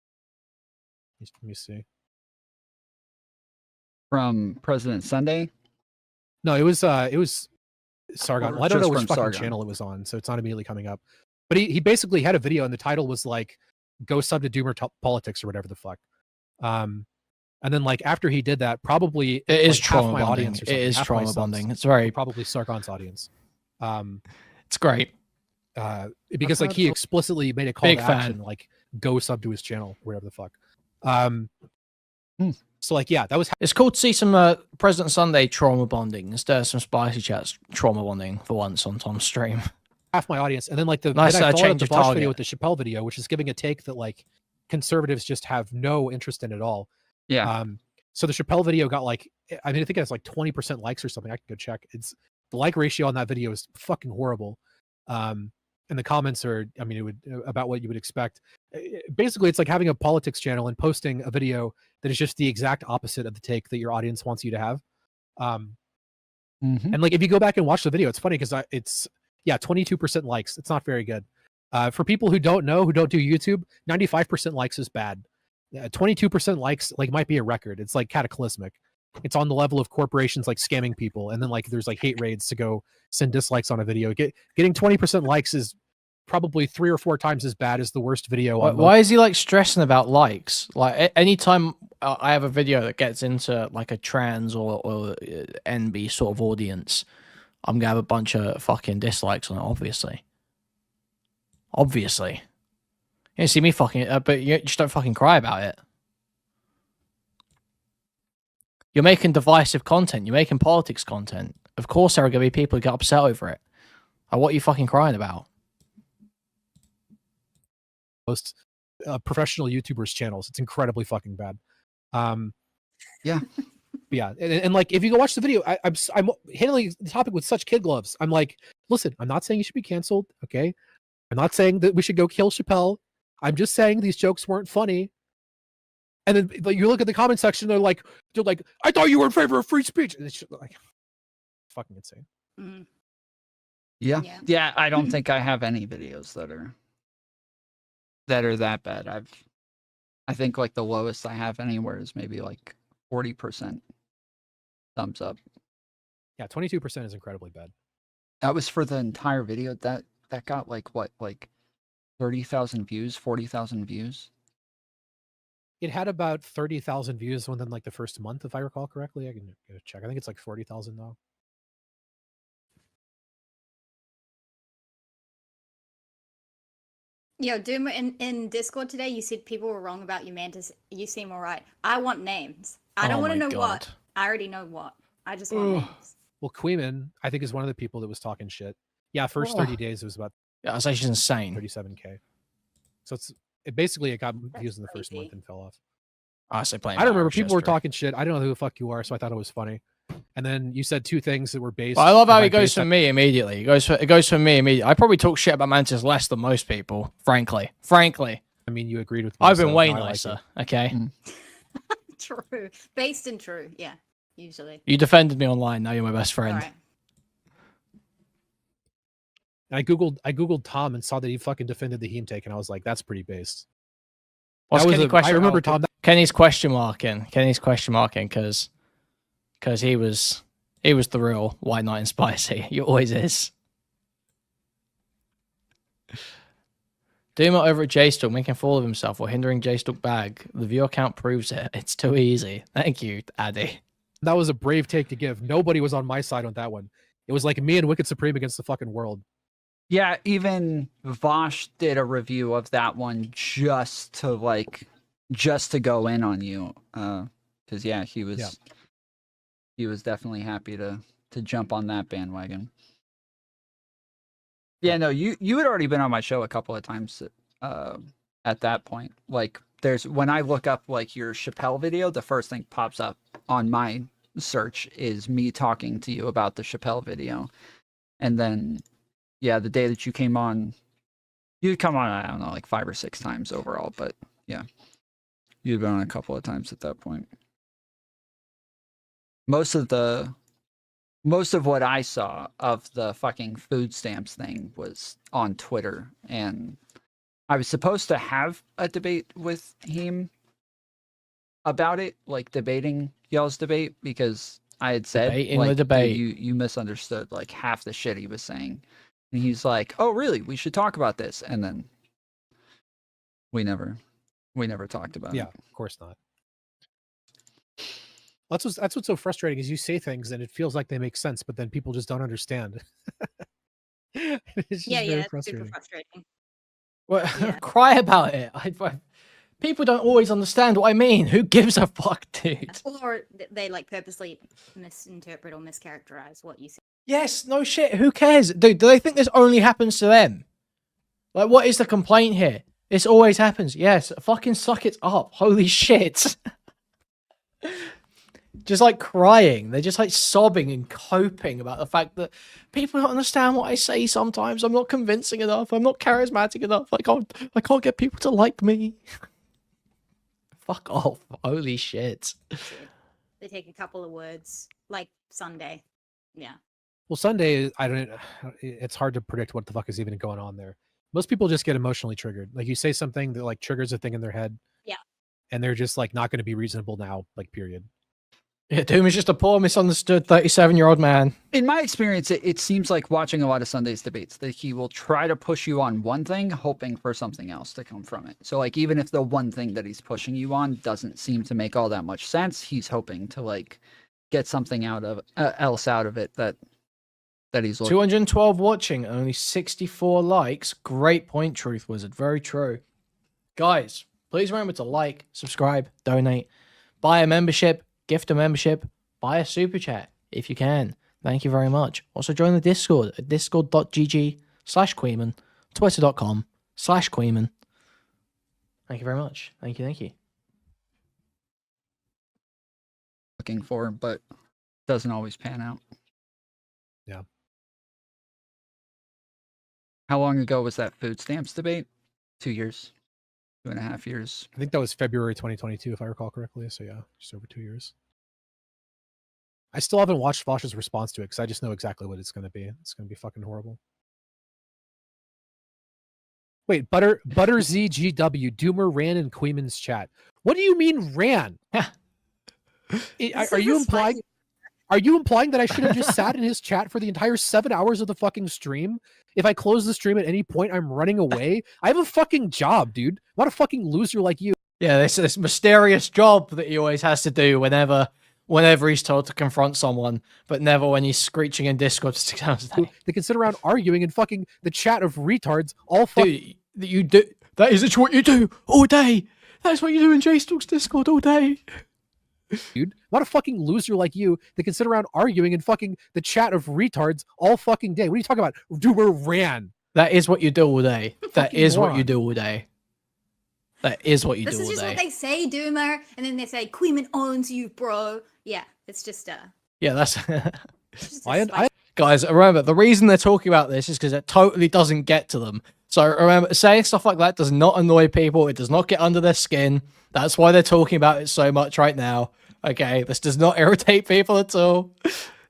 let me see. From President Sunday? No, it was Sargon. Well, I don't know which fucking Sargon channel it was on, so it's not immediately coming up. But he basically had a video, and the title was like, "Go sub to Doomer Politics" or whatever the fuck. And then like after he did that, probably it is like trauma bonding. It is trauma bonding. It's very probably Sargon's audience. It's great because like he explicitly made a call to action, like go sub to his channel, or whatever the fuck. So like, yeah, that was. It's cool to see some President Sunday trauma bonding instead of some spicy chats trauma bonding for once on Tom's stream. Half my audience, and then like the nice change the of Vosh target video with the Chappelle video, which is giving a take that like conservatives just have no interest in at all. Yeah. So the Chappelle video got like, I think it has like 20% likes or something. I can go check. It's the like ratio on that video is fucking horrible. And the comments are, I mean, it would about what you would expect. Basically, it's like having a politics channel and posting a video that is just the exact opposite of the take that your audience wants you to have. And like, if you go back and watch the video, it's funny because it's 22% likes. It's not very good. For people who don't know, who don't do YouTube, 95% likes is bad. 22% likes like might be a record. It's like cataclysmic. It's on the level of corporations like scamming people, and then like there's like hate raids to go send dislikes on a video. Getting 20% likes is probably 3 or 4 times as bad as the worst video. Why is he like stressing about likes? Like anytime I have a video that gets into like a trans or NB sort of audience, I'm gonna have a bunch of fucking dislikes on it. Obviously, you see me fucking, but you just don't fucking cry about it. You're making divisive content. You're making politics content. Of course, there are going to be people who get upset over it. What are you fucking crying about? Most professional YouTubers' channels. It's incredibly fucking bad. Yeah. Yeah. And like, if you go watch the video, I'm handling the topic with such kid gloves. I'm like, listen, I'm not saying you should be canceled. Okay. I'm not saying that we should go kill Chappelle. I'm just saying these jokes weren't funny. And then like, you look at the comment section, they're like, I thought you were in favor of free speech. And it's just, like, fucking insane. Mm. Yeah. I don't think I have any videos that are that bad. I think like the lowest I have anywhere is maybe like 40% thumbs up. Yeah, 22% is incredibly bad. That was for the entire video. That got like what, like 30,000 views, 40,000 views. It had about 30,000 views within like the first month, if I recall correctly. I can check. I think it's like 40,000 now. Yo, Doom, in Discord today, you said people were wrong about you, Mantis. You seem all right. I want names. I don't want to know what. I already know what. I just want names. Well, Kuihman, I think, is one of the people that was talking shit. Yeah, first 30 days it was about. Yeah, I was actually insane. 37K. So basically it got That's used in the first crazy. month and fell off. I say playing. I don't remember. Irish People were history. talking shit. I don't know who the fuck you are, so I thought it was funny. And then you said 2 things that were based. Well, I love how by it goes based for on- me immediately. It goes for me immediately. I probably talk shit about Mantis less than most people, frankly. I mean, you agreed with me. I've been so way now I like nicer. it. Okay, True. Based and true. Yeah. Usually. you defended me online. Now you're my best All friend. right. And I googled Tom and saw that he fucking defended the heme take, and I was like, that's pretty based. What's That was Kenny I remember oh, Tom. Kenny's question marking because he was the real White Knight and Spicy. He always is. Doomer over at JStalk making a fool of himself or hindering JStalk bag. The viewer count proves it. It's too easy. Thank you, Addy. That was a brave take to give. Nobody was on my side on that one. It was like me and Wicked Supreme against the fucking world. Yeah, even Vosh did a review of that one just to go in on you. Because he was definitely happy to jump on that bandwagon. Yeah, no, you had already been on my show a couple of times at that point. Like when I look up like your Chappelle video, the first thing pops up on my search is me talking to you about the Chappelle video. And then the day that you came on, you'd come on, I don't know, like 5 or 6 times overall, but yeah. You'd been on a couple of times at that point. Most of what I saw of the fucking food stamps thing was on Twitter, and I was supposed to have a debate with him about it, like debating y'all's debate, because I had said Debating like, the debate. you misunderstood like half the shit he was saying. And he's like, "Oh, really? We should talk about this." And then we never talked about it. Yeah, of course not. That's what's so frustrating is you say things and it feels like they make sense, but then people just don't understand. It's just very It's super frustrating. frustrating. Well, Yeah. cry about it. People don't always understand what I mean. Who gives a fuck, dude? Or they like purposely misinterpret or mischaracterize what you say. Yes, no shit. Who cares? Dude, do they think this only happens to them? Like, what is the complaint here? This always happens. Yes, fucking suck it up. Holy shit. Just like crying. They're just like sobbing and coping about the fact that people don't understand what I say sometimes. I'm not convincing enough. I'm not charismatic enough. I can't get people to like me. Fuck off. Holy shit. They take a couple of words, like Sunday. Yeah. Well, Sunday, it's hard to predict what the fuck is even going on there. Most people just get emotionally triggered. Like you say something that like triggers a thing in their head. Yeah. And they're just like not going to be reasonable now, like period. Yeah, Doom is just a poor, misunderstood 37-year-old man. In my experience, it seems like watching a lot of Sunday's debates that he will try to push you on one thing, hoping for something else to come from it. So, like, even if the one thing that he's pushing you on doesn't seem to make all that much sense, he's hoping to like get something else out of it that he's looking. 212 watching, only 64 likes. Great point, Truth Wizard. Very true. Guys, please remember to like, subscribe, donate, buy a membership, gift a membership, buy a super chat if you can. Thank you very much. Also join the Discord at discord.gg/Kuihman, twitter.com/Kuihman. Thank you very much. Thank you. Looking for, but doesn't always pan out. Yeah. How long ago was that food stamps debate? 2 years, 2.5 years. I think that was February 2022, if I recall correctly. So yeah, just over 2 years. I still haven't watched Vosh's response to it because I just know exactly what it's going to be. It's going to be fucking horrible. Wait, ZGW, Doomer ran in Kuihman's chat. What do you mean ran? Are you implying that I should have just sat in his chat for the entire 7 hours of the fucking stream? If I close the stream at any point, I'm running away. I have a fucking job, dude. I'm not a fucking loser like you. Yeah, this mysterious job that he always has to do whenever he's told to confront someone, but never when he's screeching in Discord 6 hours a day. They can sit around arguing in fucking the chat of retards all fucking... Dude, you do. That is what you do all day. That's what you do in JStalk's Discord all day. Dude, I'm not a fucking loser like you that can sit around arguing in fucking the chat of retards all fucking day. What are you talking about? Doomer ran. That is what you do all day. That Fucking is what moron. you do all day. That is what you This do is all just day. what they say, Doomer, and then they say Kuihman owns you, bro. Yeah, it's just Yeah, that's just I- spice. guys. Remember, the reason they're talking about this is because it totally doesn't get to them. So remember, saying stuff like that does not annoy people. It does not get under their skin. That's why they're talking about it so much right now. Okay, this does not irritate people at all.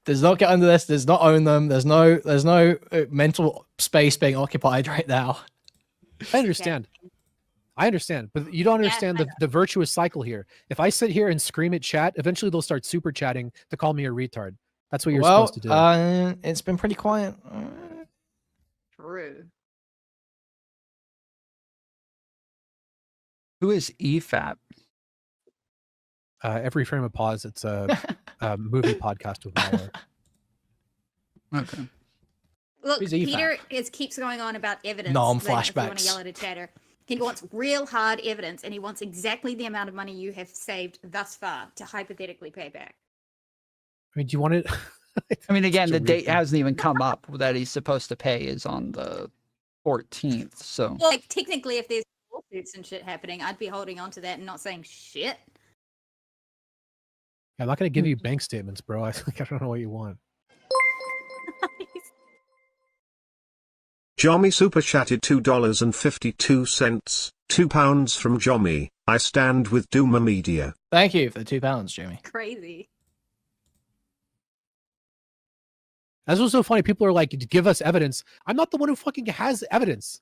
Does not get under this. Does not own them. There's no mental space being occupied right now. I understand. I understand, but you don't understand the virtuous cycle here. If I sit here and scream at chat, eventually they'll start super chatting to call me a retard. That's what you're supposed to do. It's been pretty quiet. True. Who is EFAP? Every frame of pause, it's a movie podcast with Mauer. Okay. Look, Who's EFAP? Peter keeps going on about evidence. No, I'm Like, if you want to flashbacks. yell at a chatter. He wants real hard evidence, and he wants exactly the amount of money you have saved thus far to hypothetically pay back. I mean, do you want it? I mean, again, Such a the weird date thing. hasn't even come up that he's supposed to pay is on the 14th. So Well, like, technically, if there's lawsuits and shit happening, I'd be holding on to that and not saying shit. I'm not going to give you bank statements, bro. I don't know what you want. Jommy super chatted $2.52. £2 from Jommy. I stand with DoomerMedia. Thank you for the £2, Jimmy. Crazy. That's what's so funny. People are like, give us evidence. I'm not the one who fucking has evidence.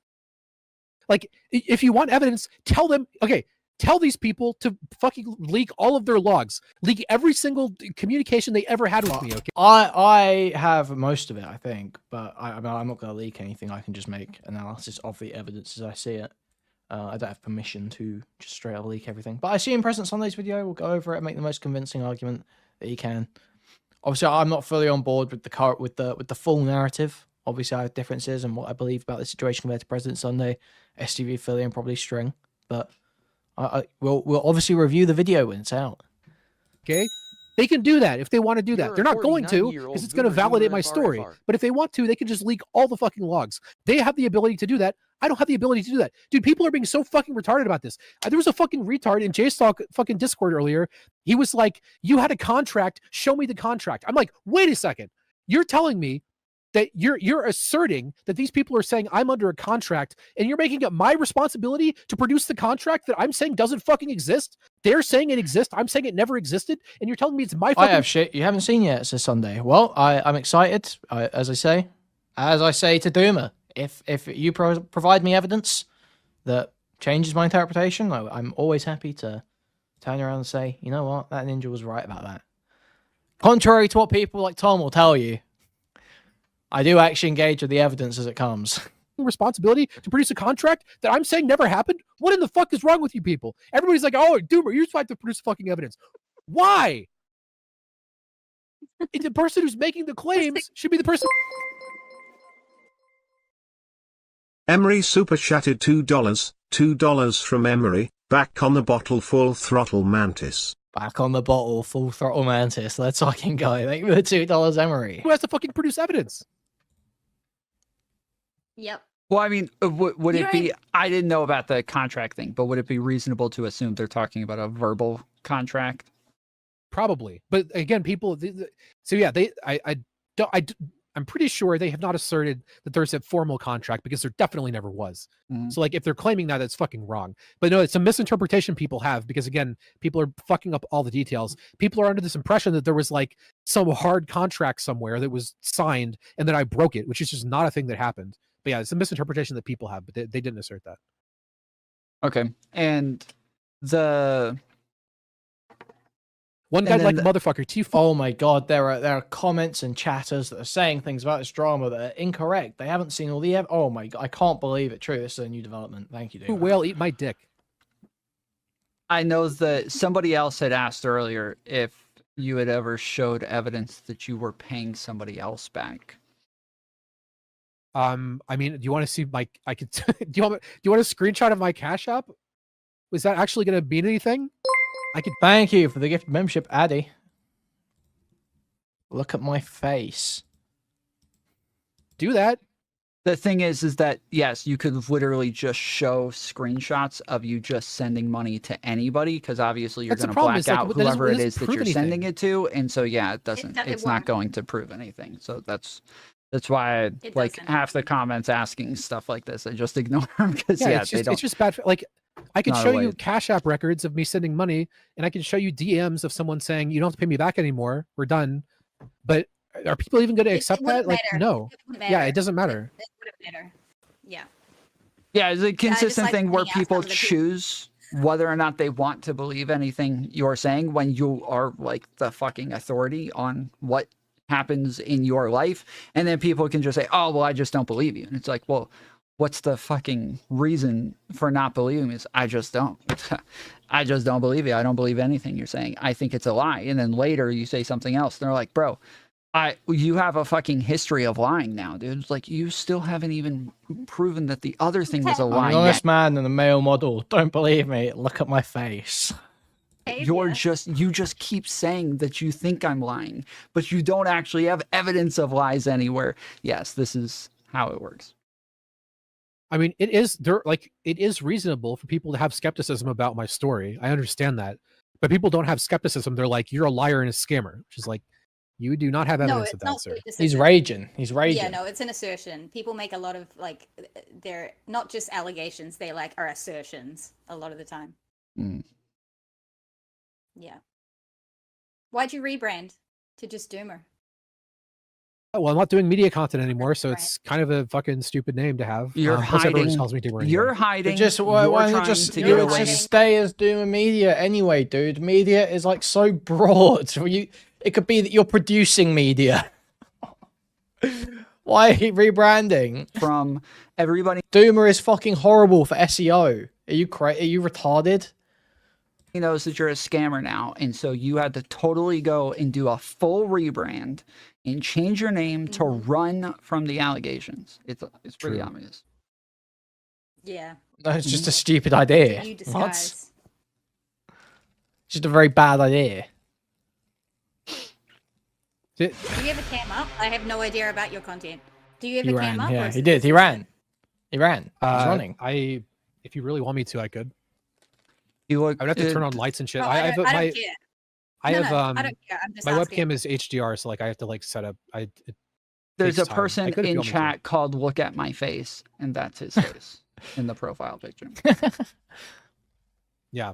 Like, if you want evidence, tell them, okay, tell these people to fucking leak all of their logs. Leak every single communication they ever had with me, okay? I have most of it, I think, but I'm not going to leak anything. I can just make analysis of the evidence as I see it. I don't have permission to just straight up leak everything. But I assume President Sunday's video will go over it and make the most convincing argument that he can. Obviously, I'm not fully on board with the full narrative. Obviously, I have differences in what I believe about the situation compared to President Sunday, STV Philly, and probably String. But we'll obviously review the video when it's out. Okay? They can do that if they want to do that. You're They're a not going to 49-year-old because it's going to boomer validate doing my an story. RFR. But if they want to, they can just leak all the fucking logs. They have the ability to do that. I don't have the ability to do that. Dude, people are being so fucking retarded about this. There was a fucking retard in JStalk fucking Discord earlier. He was like, you had a contract. Show me the contract. I'm like, wait a second. You're telling me that you're asserting that these people are saying I'm under a contract and you're making it my responsibility to produce the contract that I'm saying doesn't fucking exist. They're saying it exists. I'm saying it never existed. And you're telling me it's my I fucking have shit you haven't seen yet. It says Sunday. Well, I'm excited. As I say to Doomer, if you provide me evidence that changes my interpretation, I'm always happy to turn around and say, you know what, that ninja was right about that. Contrary to what people like Tom will tell you, I do actually engage with the evidence as it comes. responsibility to produce a contract that I'm saying never happened? What in the fuck is wrong with you people? Everybody's like, oh, Doomer, you're supposed to produce fucking evidence. Why? The person who's making the claims should be the person. Emery super chatted $2 from Emery. Back on the bottle, full throttle Mantis. Back on the bottle, full throttle Mantis. Let's fucking go. Thank you for the $2, Emery. Who has to fucking produce evidence? Yep. well, I mean, would You're it be? I didn't know about the contract thing, but would it be reasonable to assume they're talking about a verbal contract? Probably, but again, people. So yeah, I'm pretty sure they have not asserted that there's a formal contract because there definitely never was. Mhm. So like, if they're claiming that, that's fucking wrong. But no, it's a misinterpretation people have because again, people are fucking up all the details. People are under this impression that there was like some hard contract somewhere that was signed and then I broke it, which is just not a thing that happened. But yeah, it's a misinterpretation that people have, but they didn't assert that. Okay, and the One guy And like then motherfucker, T. Oh my god, there are comments and chatters that are saying things about this drama that are incorrect. They haven't seen all the oh my god, I can't believe it. True, this is a new development. Thank you, Doomer. Whale, eat my dick. I know that somebody else had asked earlier if you had ever showed evidence that you were paying somebody else back. I mean, do you want to see my? I could. do you want a screenshot of my Cash App? Was that actually going to mean anything? I could. Thank you for the gift membership, Addy. Look at my face. Do that. The thing is that yes, you could literally just show screenshots of you just sending money to anybody, because obviously you're That's the going to problem, black is, like, out that doesn't- whoever it it doesn't is that prove you're sending anything. it to, and so yeah, it doesn't. It It's not won't. going to prove anything. So that's why It like doesn't. half the comments asking stuff like this, I just ignore them because Yeah, they don't. it's just bad. Like, I could Not a show way- you Cash App records of me sending money, and I can show you DMs of someone saying, "You don't have to pay me back anymore. We're done." But are people even going to accept that? wouldn't Like, matter. no. It wouldn't Yeah, matter. it doesn't matter. It wouldn't matter. Yeah. Yeah, it's a consistent like thing where pointing out people some of the choose whether or not they want to believe anything you're saying when you are like the fucking authority on what happens in your life. And then people can just say, oh, well, I just don't believe you. And it's like, well, what's the fucking reason for not believing me? I just don't. I just don't believe you. I don't believe anything you're saying. I think it's a lie. And then later you say something else. And they're like, bro, you have a fucking history of lying now, dude. It's like you still haven't even proven that the other thing was a I'm lie an yet. honest man and a male model. Don't believe me. Look at my face. You just keep saying that you think I'm lying, but you don't actually have evidence of lies anywhere. Yes, this is how it works. I mean, it is reasonable for people to have skepticism about my story. I understand that, but people don't have skepticism. They're like, "You're a liar and a scammer," which is like, you do not have No, evidence it's of that, not sir. He's raging. He's raging. Yeah, no, it's an assertion. People make a lot of like, they're not just allegations; they like are assertions a lot of the time. Mm. Yeah. Why'd you rebrand to just Doomer? Oh, well, I'm not doing media content anymore, so Right. it's kind of a fucking stupid name to have. You're Plus everyone hiding. calls me Doomer You're anyway. hiding. Just why you're don't you trying just to you get would away. just stay as DoomerMedia anyway, dude? Media is like so broad. It could be that you're producing media. Why are you rebranding? From everybody Doomer is fucking horrible for SEO. Are you Are you retarded? knows that you're a scammer now, and so you had to totally go and do a full rebrand and change your name to run from the allegations. It's pretty True. obvious. Yeah. No, it's just a stupid idea. You What? disguise. Just a very bad idea. Do you ever cam up? I have no idea about your content. Do you ever He cam ran. up? or Yeah, is he it did. just He a- ran. He ran. He's running. If you really want me to, I could. You look. I would have to turn on lights and shit. Oh, I have don't my care. I No, have no, I don't care. I'm just my asking. webcam is HDR, so like I have to like set up. There's a takes time. I person could if you in want me to. chat called "Look at My Face," and that's his face in the profile picture. Yeah,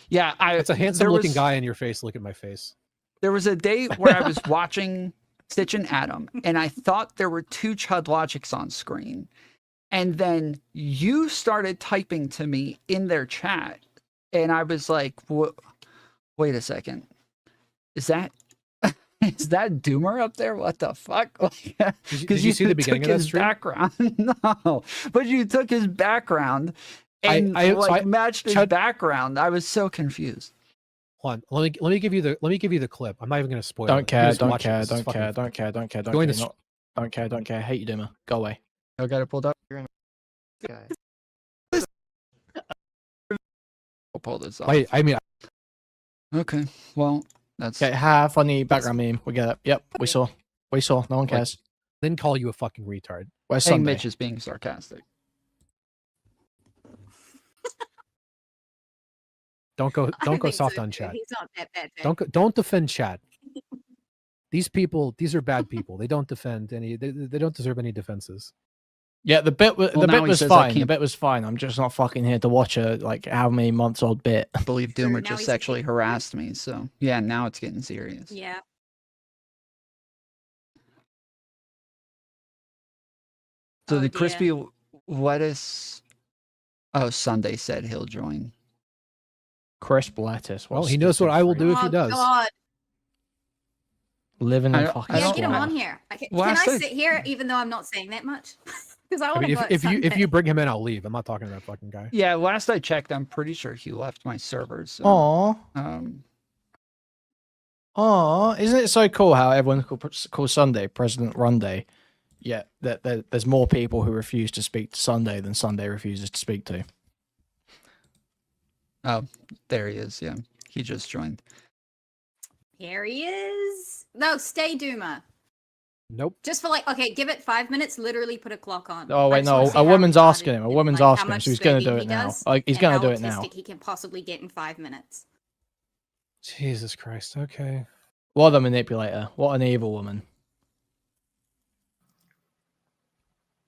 Yeah, it's a handsome looking guy in your face. Look at my face. There was a day where I was watching Stitch and Adam, and I thought there were two Chud Logics on screen. And then you started typing to me in their chat, and I was like, wait a second. Is that Doomer up there? What the fuck? Did you see the beginning of that his stream? background. No, but you took his background and matched his background. I was so confused. Hold on, let me give you the clip. I'm not even going to spoil it. Don't You care. just Don't watch it. care. This is Don't fucking- care. Don't care. Don't care. Don't Join care. the Not- Don't care. Don't care. Hate you, Doomer. Go away. I got it pulled up. I'll pull this off. Wait, I mean, Okay, well, that's Okay, funny background meme. We get it. Yep, we saw. We saw. No one cares. then call you a fucking retard. Where's I think Sunday? Mitch is being sarcastic. Don't go I think soft so, on too. chat. He's not that bad. Don't defend chat. These are bad people. They don't defend any. They don't deserve any defenses. Yeah, the bit Well, the now bit he was says I fine. The can't- bit was fine. I'm just not fucking here to watch a like how many months old bit. I believe True, Doomer now just he's sexually a- harassed me, so yeah, now it's getting serious. Yeah. So Oh, the dear. crispy lettuce. Oh, Sunday said he'll join. Crisp lettuce. Well, he knows what I will do if he Oh, does. God. Living I in don't- fucking I Yeah, don't get him swamp. on here. Can Last I I- sit here even though I'm not saying that much? Because I I want to mean, go at if Sunday. you bring him in, I'll leave. I'm not talking to that fucking guy. Yeah, last I checked, I'm pretty sure he left my servers. So, Aw. um, Isn't it so cool how everyone calls Sunday President Run Day? Yet there's more people who refuse to speak to Sunday than Sunday refuses to speak to. oh, there he is. Yeah, he just joined. Here he is. No, stay Doomer. Nope. Just for like, okay, give it 5 minutes. Literally put a clock on. Oh I wait, just wanna no. see A how woman's retarded asking him. A and, woman's like, how asking him, much so he's gonna do spending it he now. does Like he's and gonna how do it now. autistic he can possibly get in 5 minutes. Jesus Christ. Okay. What a manipulator. What an evil woman.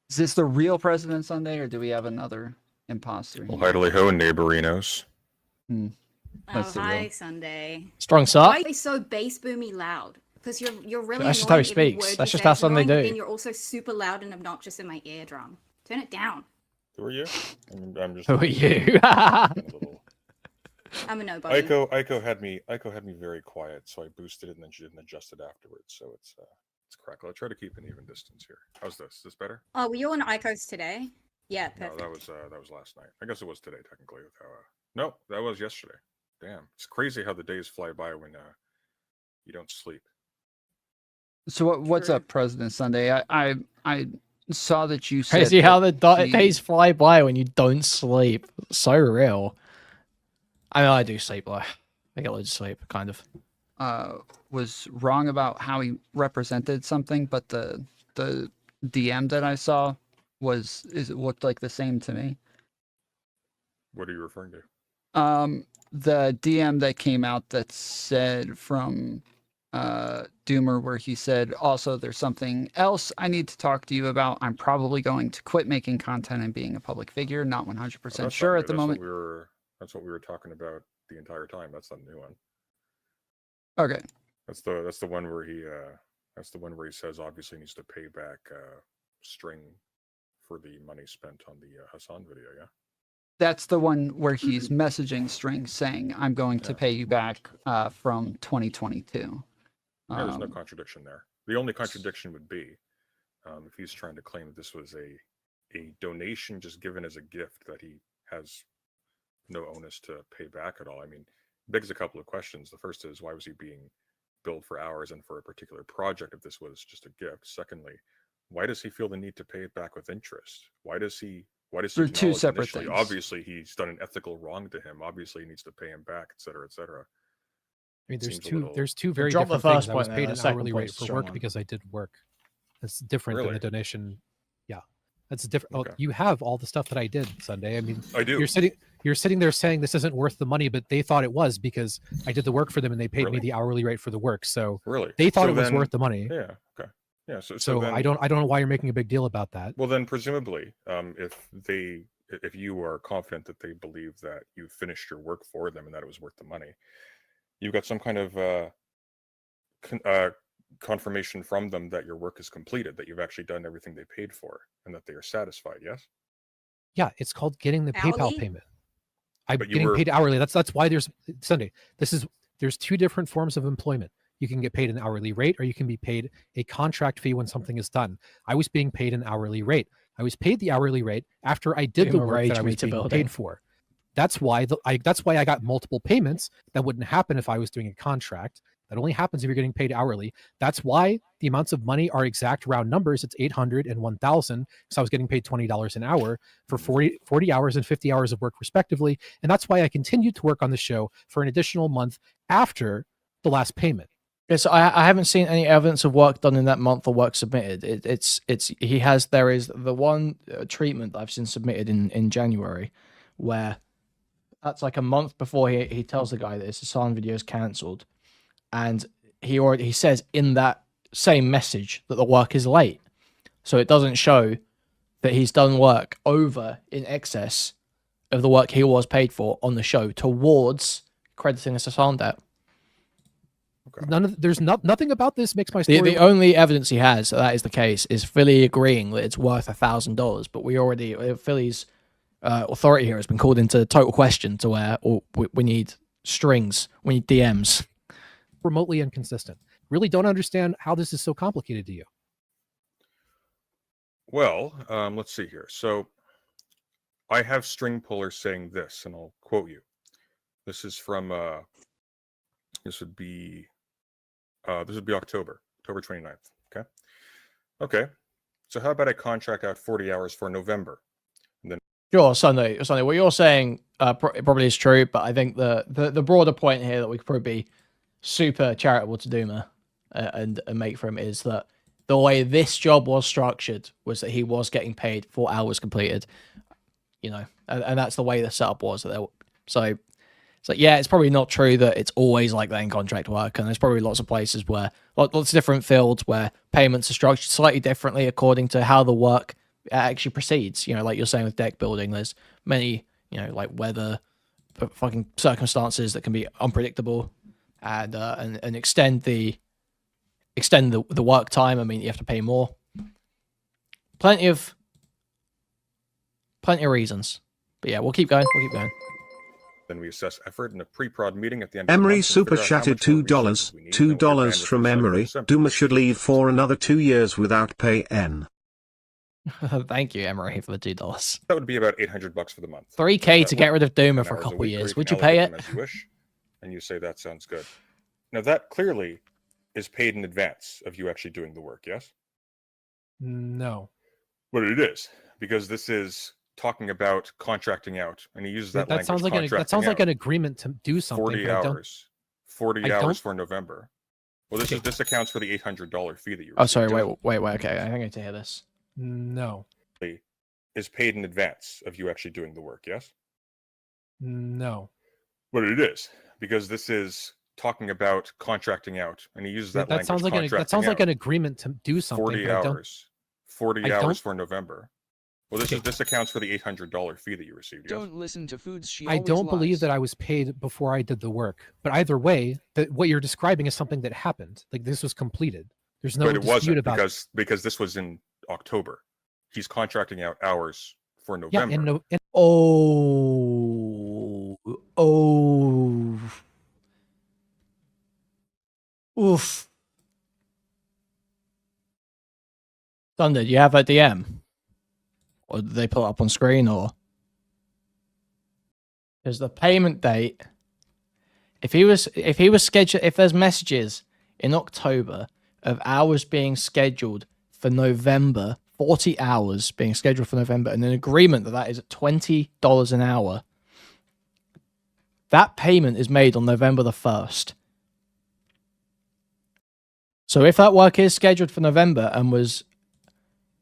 Is this the real President Sunday, or do we have another imposter? Well, here? hi, ho, neighborinos. Oh, That's the hi, real. Sunday. Strong Why suck. are you so bass boomy loud? Because you're really That's just how he annoying every speaks. word That's you just say. how It's Sunday annoying, but do. then you're also super loud and obnoxious in my eardrum. Turn it down. Who are you? I'm just. Who are you? a little... I'm a nobody. Aiko had me very quiet, so I boosted it, and then she didn't adjust it afterwards. So it's crackle. I try to keep an even distance here. How's this? Is this better? Oh, were you on Icos today? Yeah, perfect. No, that was last night. I guess it was today technically. With how, no, that was yesterday. Damn, it's crazy how the days fly by when you don't sleep. So what's True. up, President Sunday? I saw that you said Crazy how that the he days fly by when you don't sleep. So real. I mean, I do sleep though. I get loads of sleep, kind of. was wrong about how he represented something, but the DM that I saw it looked like the same to me. What are you referring to? The DM that came out that said from Doomer, where he said, also there's something else I need to talk to you about. I'm probably going to quit making content and being a public figure. Not 100% sure at the moment. That's what we were talking about the entire time. That's not a new one. Okay. That's the one where he says obviously needs to pay back String for the money spent on the Hassan video. Yeah. That's the one where he's messaging String saying, I'm going to pay you back from 2022. Yeah, there's no contradiction there. The only contradiction would be if he's trying to claim that this was a donation just given as a gift that he has no onus to pay back at all. I mean, begs a couple of questions. The first is, why was he being billed for hours and for a particular project if this was just a gift? Secondly, why does he feel the need to pay it back with interest? Why does he They're two acknowledge separate initially, things. obviously he's done an ethical wrong to him, obviously he needs to pay him back, etc., etc. I mean, Seems a little- there's two very Drop the different first things. I was point paid there, an the second hourly point's rate for strong work one. because I did work. That's different than Really? the donation. Yeah, that's different. Okay. Oh, you have all the stuff that I did Sunday. I mean, I do. You're sitting there saying this isn't worth the money, but they thought it was because I did the work for them and they paid me Really? the hourly rate for the work. So Really? they thought So it was then- worth the money. Yeah. Okay. Yeah. So So then, I don't know why you're making a big deal about that. Well, then presumably, if you are confident that they believe that you finished your work for them and that it was worth the money, you've got some kind of confirmation from them that your work is completed, that you've actually done everything they paid for, and that they are satisfied. Yes. Yeah, it's called getting the PayPal Hourly? payment. I'm But you getting were- paid hourly. That's why there's Sunday. There's two different forms of employment. You can get paid an hourly rate, or you can be paid a contract fee when something is done. I was being paid an hourly rate. I was paid the hourly rate after I did the Doomer work rage that I me was to being building. paid for. That's why I got multiple payments. That wouldn't happen if I was doing a contract. That only happens if you're getting paid hourly. That's why the amounts of money are exact round numbers. It's 800 and 1,000 because I was getting paid $20 an hour for 40 hours and 50 hours of work respectively. And that's why I continued to work on the show for an additional month after the last payment. Yes, I haven't seen any evidence of work done in that month or work submitted. There is the one treatment that I've seen submitted in January, where that's like a month before he tells the guy that his Hassan video is cancelled, and he says in that same message that the work is late, so it doesn't show that he's done work over in excess of the work he was paid for on the show towards crediting his Hassan debt. Okay. There's nothing about this makes my story. The only evidence he has that is the case is Philly agreeing that it's worth $1,000, but Philly's authority here has been called into total question to where we need strings, we need DMs. remotely inconsistent. Really don't understand how this is so complicated to you. Well, let's see here. So I have String Puller saying this, and I'll quote you. This is from this would be October 29th. Okay. So how about I contract out 40 hours for November? Sure, Sunday. What you're saying probably is true, but I think the broader point here that we could probably be super charitable to Doomer and make for him is that the way this job was structured was that he was getting paid for hours completed, you know, and that's the way the setup was. So it's like, yeah, it's probably not true that it's always like that in contract work, and there's probably lots of places where, lots of different fields where payments are structured slightly differently according to how the work actually proceeds. You know, like you're saying with deck building, there's many, you know, like weather, fucking circumstances that can be unpredictable, and extend the work time. I mean, you have to pay more. Plenty of reasons. But yeah, we'll keep going. Then we assess effort in a pre-prod meeting at the end Emery of the month. super chatted $2. $2 from Emery. Doomer should leave for another 2 years without pay N. Thank you, Emery, for the $2. That would be about $800 for the month. $3K to get rid of Doomer for a hours couple week, or years. can Would you pay allocate it? them as you wish, and you say that sounds good. Now that clearly is paid in advance of you actually doing the work, yes? No. But it is, because this is talking about contracting out, and he uses that language. That sounds like an agreement to do something. 40 hours. 40 hours for November. Well, this accounts for the $800 fee that you received. Oh, sorry. Wait. Okay, I think I need to hear this. No. Is paid in advance of you actually doing the work, yes? No. But it is, because this is talking about contracting out, and he uses that language. That sounds like an agreement to do something. 40 hours. 40 hours for November. Well, this accounts for the $800 fee that you received. Yes? Don't listen to Foods. I don't believe that I was paid before I did the work. But either way, what you're describing is something that happened. Like this was completed. There's no dispute about it. Because this was in October. He's contracting out hours for November. Yeah, Oof. Thunder, do you have a DM? Or did they put it up on screen, or? Because the payment date, if there's messages in October of hours being scheduled for November, 40 hours being scheduled for November, and an agreement that is at $20 an hour, that payment is made on November the 1st. So if that work is scheduled for November and was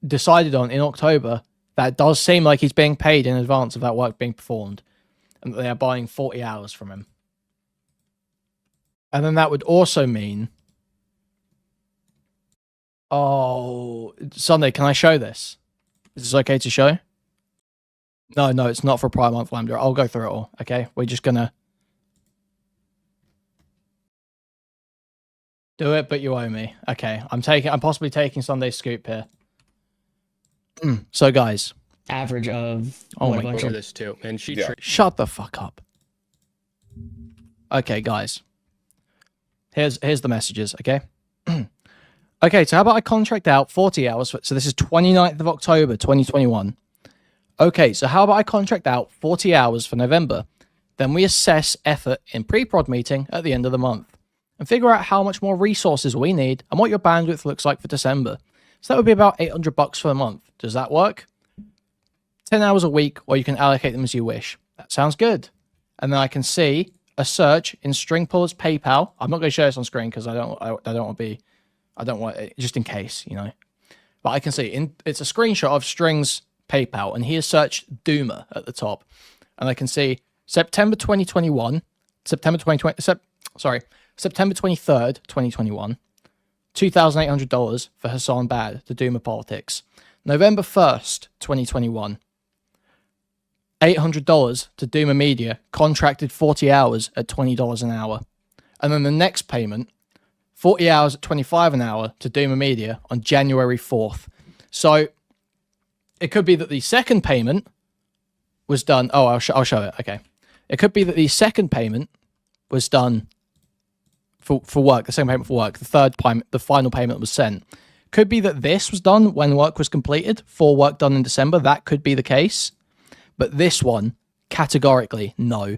decided on in October, that does seem like he's being paid in advance of that work being performed, and that they are buying 40 hours from him. And then that would also mean... Oh, Sunday, can I show this? Is this okay to show? No, it's not for Prime Month Lambda. I'll go through it all, okay? We're just gonna... Do it, but you owe me. Okay, I'm possibly taking Sunday's scoop here. So, guys, average of over this too, and she shut the fuck up. Okay, guys, here's the messages. Okay, okay. So how about I contract out 40 hours? So this is 29th of October, 2021. Okay, so how about I contract out 40 hours for November? Then we assess effort in pre-prod meeting at the end of the month and figure out how much more resources we need and what your bandwidth looks like for December. So that would be about $800 for the month. Does that work? 10 hours a week, or you can allocate them as you wish. That sounds good. And then I can see a search in Stringpuller's PayPal. I'm not going to show this on screen because I don't want it, just in case, you know. But I can see it's a screenshot of String's PayPal, and he has searched Doomer at the top. And I can see September 23rd, 2021. $2,800 for Hassan Bad, the Doomer Politics. November 1st, 2021. $800 to DoomerMedia, contracted 40 hours at $20 an hour. And then the next payment, 40 hours at $25 an hour to DoomerMedia on January 4th. So it could be that the second payment was done. Oh, I'll show it. Okay. It could be that the second payment was done for work, the second payment for work, the final payment was sent. Could be that this was done when work was completed, for work done in December. That could be the case. But this one, categorically, no.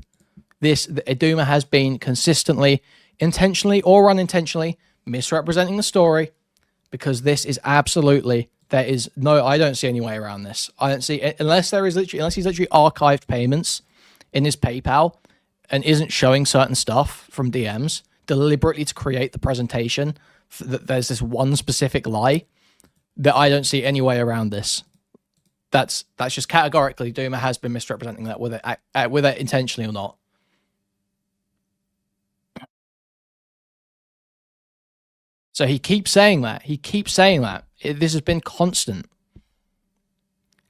Doomer has been consistently, intentionally or unintentionally, misrepresenting the story, because this is absolutely, I don't see any way around this. I don't see, unless he's literally archived payments in his PayPal and isn't showing certain stuff from DMs, deliberately to create the presentation that there's this one specific lie. that I don't see any way around this. That's just categorically Doomer has been misrepresenting that, whether it intentionally or not. So he keeps saying that. He keeps saying that. This has been constant.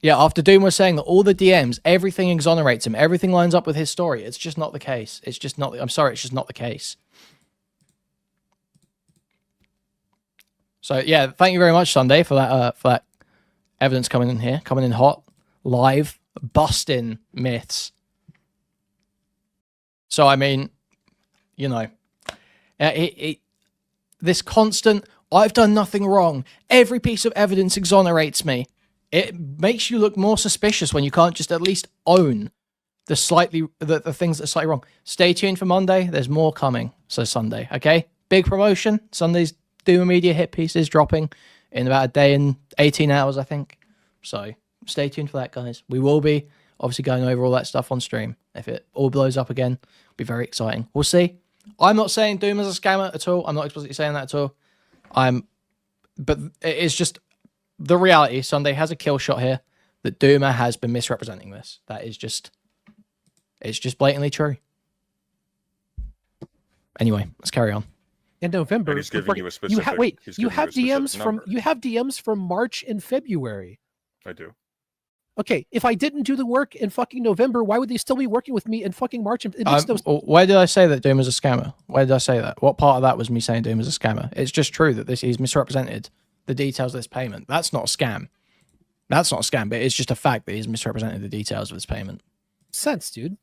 Yeah, after Doom was saying that all the DMs, everything exonerates him, everything lines up with his story, it's just not the case. It's just not. I'm sorry, it's just not the case. So yeah, thank you very much, Sunday, for that evidence coming in here, coming in hot, live, busting myths. So I mean, you know, this constant, I've done nothing wrong. Every piece of evidence exonerates me. It makes you look more suspicious when you can't just at least own the things that are slightly wrong. Stay tuned for Monday. There's more coming. So Sunday, okay? Big promotion. Sunday's DoomerMedia hit piece is dropping in about a day and 18 hours, I think. So stay tuned for that, guys. We will be obviously going over all that stuff on stream. If it all blows up again, it'll be very exciting. We'll see. I'm not saying Doom is a scammer at all. I'm not explicitly saying that at all. But it is just the reality. Sunday has a kill shot here that Doomer has been misrepresenting this. That is just, it's just blatantly true. Anyway, let's carry on. In November, And he's giving you a specific. you have DMs number. you have DMs from March and February. I do. Okay, if I didn't do the work in fucking November, why would they still be working with me in fucking March? It makes no. Where did I say that Doom is a scammer? Where did I say that? What part of that was me saying Doom is a scammer? It's just true that he's misrepresented the details of this payment. That's not a scam. That's not a scam, but it's just a fact that he's misrepresented the details of this payment. Sense, dude.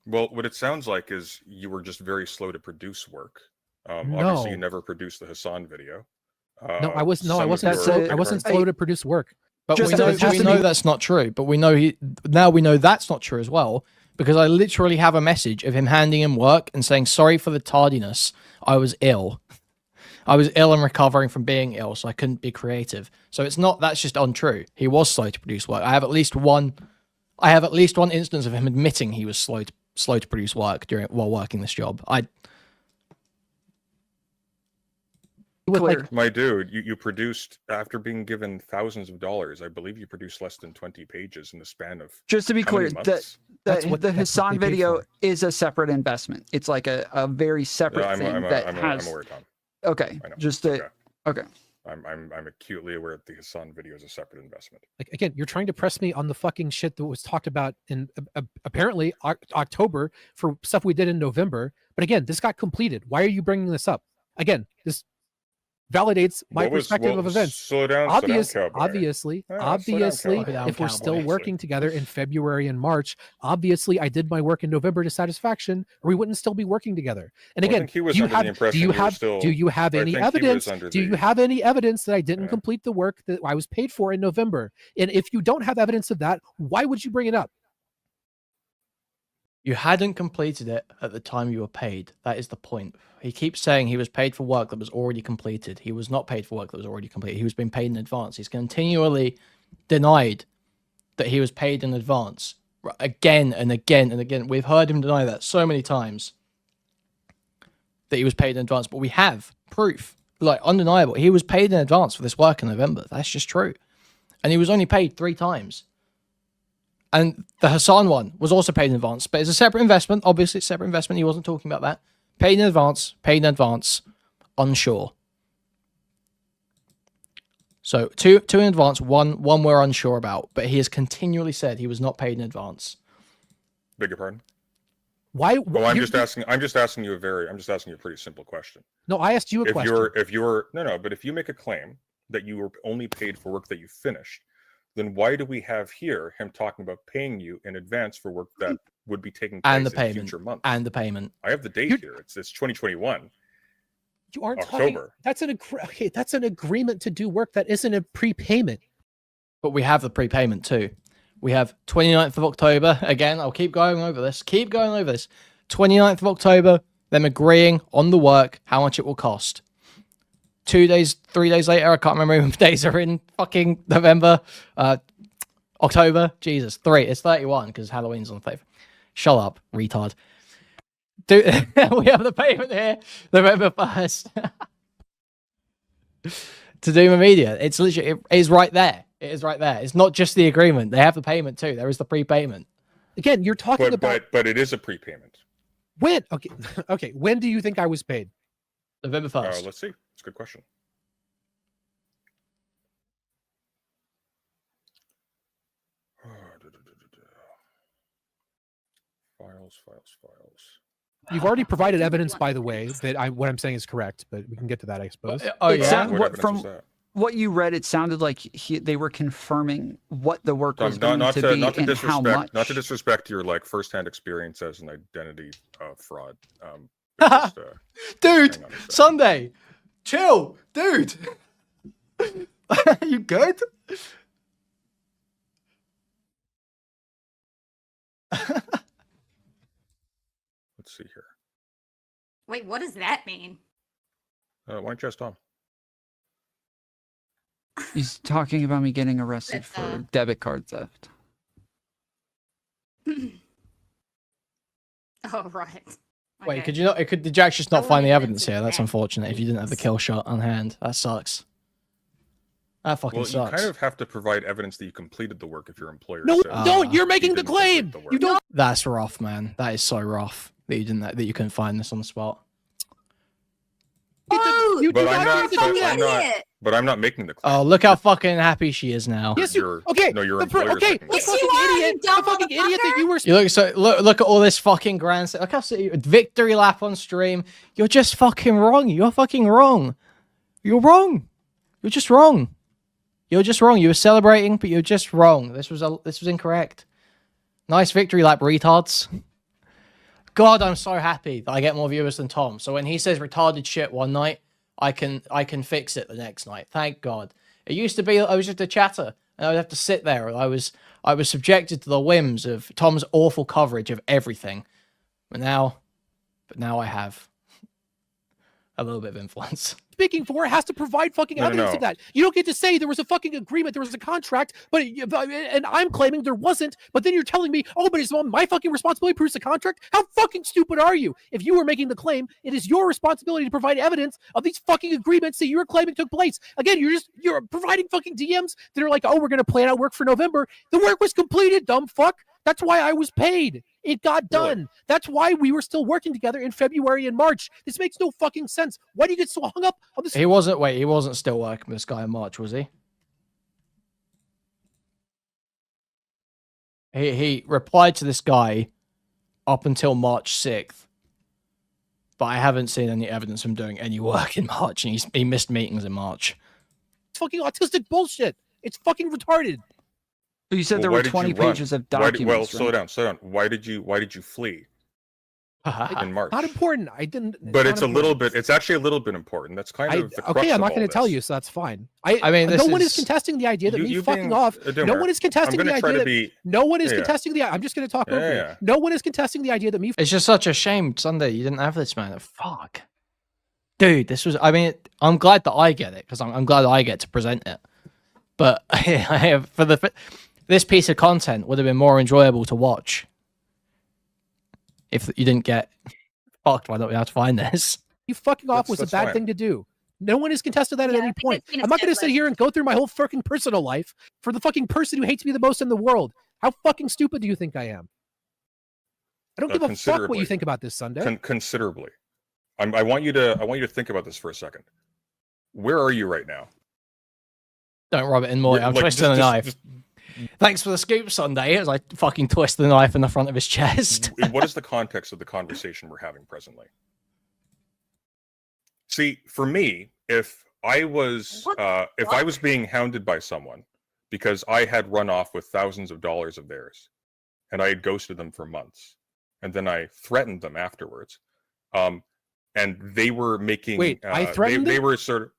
Well, what it sounds like is you were just very slow to produce work. No. Obviously, you never produced the Hassan video. No, I wasn't your- I wasn't slow to produce work. But Just we know, it has we to know be- that's not true. But we know now we know that's not true as well, because I literally have a message of him handing him work and saying, sorry for the tardiness. I was ill. I was ill and recovering from being ill, so I couldn't be creative. So it's not, that's just untrue. He was slow to produce work. I have at least one instance of him admitting he was slow to produce work while working this job. My dude, you produced, after being given thousands of dollars, I believe you produced less than 20 pages in the span of Just to be how clear, many months? the Hassan video is a separate investment. It's like a very separate I'm thing I'm aware, Tom. Okay, I know. just to, okay. I'm acutely aware that the Hassan video is a separate investment. Like, again, you're trying to press me on the fucking shit that was talked about in apparently October for stuff we did in November. But again, this got completed. Why are you bringing this up? Again, this validates my perspective of events. Slow down, Obviously, slow down, if we're still cowboy. working together in February and March, obviously I did my work in November to satisfaction, or we wouldn't still be working together. And Well, I again, think he was do you under the have impression do you you were have still- do you have I any think he was evidence? under Do you the- have any evidence that I didn't Yeah. complete the work that I was paid for in November? And if you don't have evidence of that, why would you bring it up? You hadn't completed it at the time you were paid. That is the point. He keeps saying he was paid for work that was already completed. He was not paid for work that was already completed. He was being paid in advance. He's continually denied that he was paid in advance. Again and again and again. We've heard him deny that so many times, that he was paid in advance. But we have proof, like undeniable. He was paid in advance for this work in November. That's just true. And he was only paid 3 times. And the Hassan one was also paid in advance, but it's a separate investment. Obviously, it's a separate investment. He wasn't talking about that. Paid in advance, unsure. So two in advance, one we're unsure about, but he has continually said he was not paid in advance. Beg your pardon? Why? Well, I'm just asking you a pretty simple question. No, I asked you a question. If you make a claim that you were only paid for work that you finished, then why do we have here him talking about paying you in advance for work that would be taking place And the in payment. future months? And the payment. I have the date here. It's 2021. You aren't October. talking. That's an agreement to do work that isn't a prepayment. But we have the prepayment too. We have 29th of October. Again, I'll keep going over this. 29th of October, them agreeing on the work, how much it will cost. 3 days later, I can't remember how many days are in fucking November, October. Jesus, 3. It's 31 because Halloween's on the 5th. Shut up, retard. We have the payment here, November 1st. to DoomerMedia. It's literally, it is right there. It is right there. It's not just the agreement. They have the payment too. There is the prepayment. Again, you're talking about but it is a prepayment. when. Okay, okay. When do you think I was paid? November 1st. Let's see. It's a good question. Files. You've already provided evidence, by the way, that what I'm saying is correct, but we can get to that, I suppose. Oh, It yeah. sound- What from evidence was that? what you read, it sounded like they were confirming what the work was going Not to to be not to and how much. disrespect not to disrespect your like firsthand experience as an identity fraud. But just, Dude, hang on a sec. Sunday. Chill, dude. You good? Let's see here. Wait, what does that mean? Why don't you ask Tom? He's talking about me getting arrested That's, for debit card theft. Oh, right. Wait, Okay. could you not? Did you actually just not I find the wanted evidence to here? That's ask unfortunate. If you didn't have the kill shot on hand, that sucks. That fucking Well, sucks. you kind of have to provide evidence that you completed the work if your employer No, says don't. You're you making the didn't complete claim. the work. You don't. That's rough, man. That is so rough that you didn't. That you couldn't find this on the spot. Oh, You do But I'm not not. need to But do I'm that. not. But I'm not making the claim. Oh, look how fucking happy she is now. Yes, you. Your- Okay. no, your the employer's okay. making The the Yes, fucking you are, you idiot. The dumb fucking idiot that you were. You look so look at all this fucking grand. Look how victory lap on stream. You're just fucking wrong. You're fucking wrong. You're wrong. You're just wrong. You're just wrong. You were celebrating, but you're just wrong. This was incorrect. Nice victory lap, retards. God, I'm so happy that I get more viewers than Tom. So when he says retarded shit one night, I can fix it the next night. Thank God. It used to be I was just a chatter and I would have to sit there. I was subjected to the whims of Tom's awful coverage of everything. But now I have a little bit of influence. Speaking for has to provide fucking evidence of that. You don't get to say there was a fucking agreement, there was a contract, and I'm claiming there wasn't. But then you're telling me, oh, but it's my fucking responsibility to produce a contract. How fucking stupid are you? If you were making the claim, it is your responsibility to provide evidence of these fucking agreements that you're claiming took place. Again, you're providing fucking DMs that are like, oh, we're gonna plan out work for November. The work was completed, dumb fuck. That's why I was paid. It got done. Really? That's why we were still working together in February and March. This makes no fucking sense. Why do you get so hung up on this? He wasn't still working with this guy in March, was he? He replied to this guy up until March 6th. But I haven't seen any evidence of him doing any work in March, and he missed meetings in March. It's fucking autistic bullshit. It's fucking retarded. You said there Well, were why did 20 you run? pages of Well, documents. slow right? down. Why did you flee in March? Not important. I didn't. But not it's a little important. bit. It's actually a little bit important. That's kind of the crux okay. I'm of not all going to tell this. you, so that's fine. I mean, no this one is is- contesting the idea that me You fucking being off. a No dimmer. one is contesting I'm the gonna try idea to that be. no one is Yeah. contesting the. I'm just going to talk over Yeah. you. No one is contesting the idea that me. It's just such a shame, Sunday, you didn't have this, man. Fuck. Dude, this was, I mean, I'm glad that I get it, because I'm glad I get to present it. But this piece of content would have been more enjoyable to watch if you didn't get fucked. Why don't we have to find this? You fucking off That's- was a that's bad fine. thing to do. No one has contested that at Yeah, I any think point. it's been I'm not going to sit established. here and go through my whole fucking personal life for the fucking person who hates me the most in the world. How fucking stupid do you think I am? I don't give a fuck what Considerably. you think about this, Sunday. Considerably. I want you to think about this for a second. Where are you right now? Don't rub it in more. I'm Like, twisting the just- knife. just- Thanks for the scoop, Sunday. As I fucking twist the knife in the front of his chest. what is the context of the conversation we're having presently? See, for me, if I was What the if I was being hounded by someone because I had run off with thousands of dollars of theirs, and I had ghosted them for months, and then I threatened them afterwards, and they were making Wait, I threatened they them? were sort of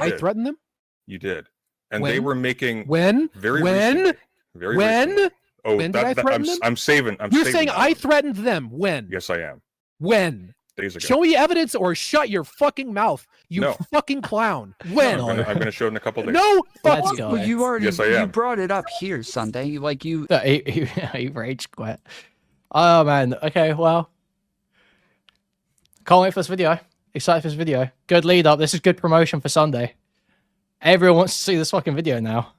I did. threatened them? You did, and they When? were making When? very When? recently, very When? recently. Oh, When did I threaten them? I'm saving. You're saving saying that I one. threatened them. When? Yes, I am. When? Days ago. Show me evidence or shut your fucking mouth, you No. fucking clown. When? No. I'm gonna show it in a couple days. No Let's fucking. go. Well, you already Yes, I you am. brought it up here, Sunday. Like you, He rage quit. Oh man. Okay. Well, can't wait for this video. Excited for this video. Good lead up. This is good promotion for Sunday. Everyone wants to see this fucking video now.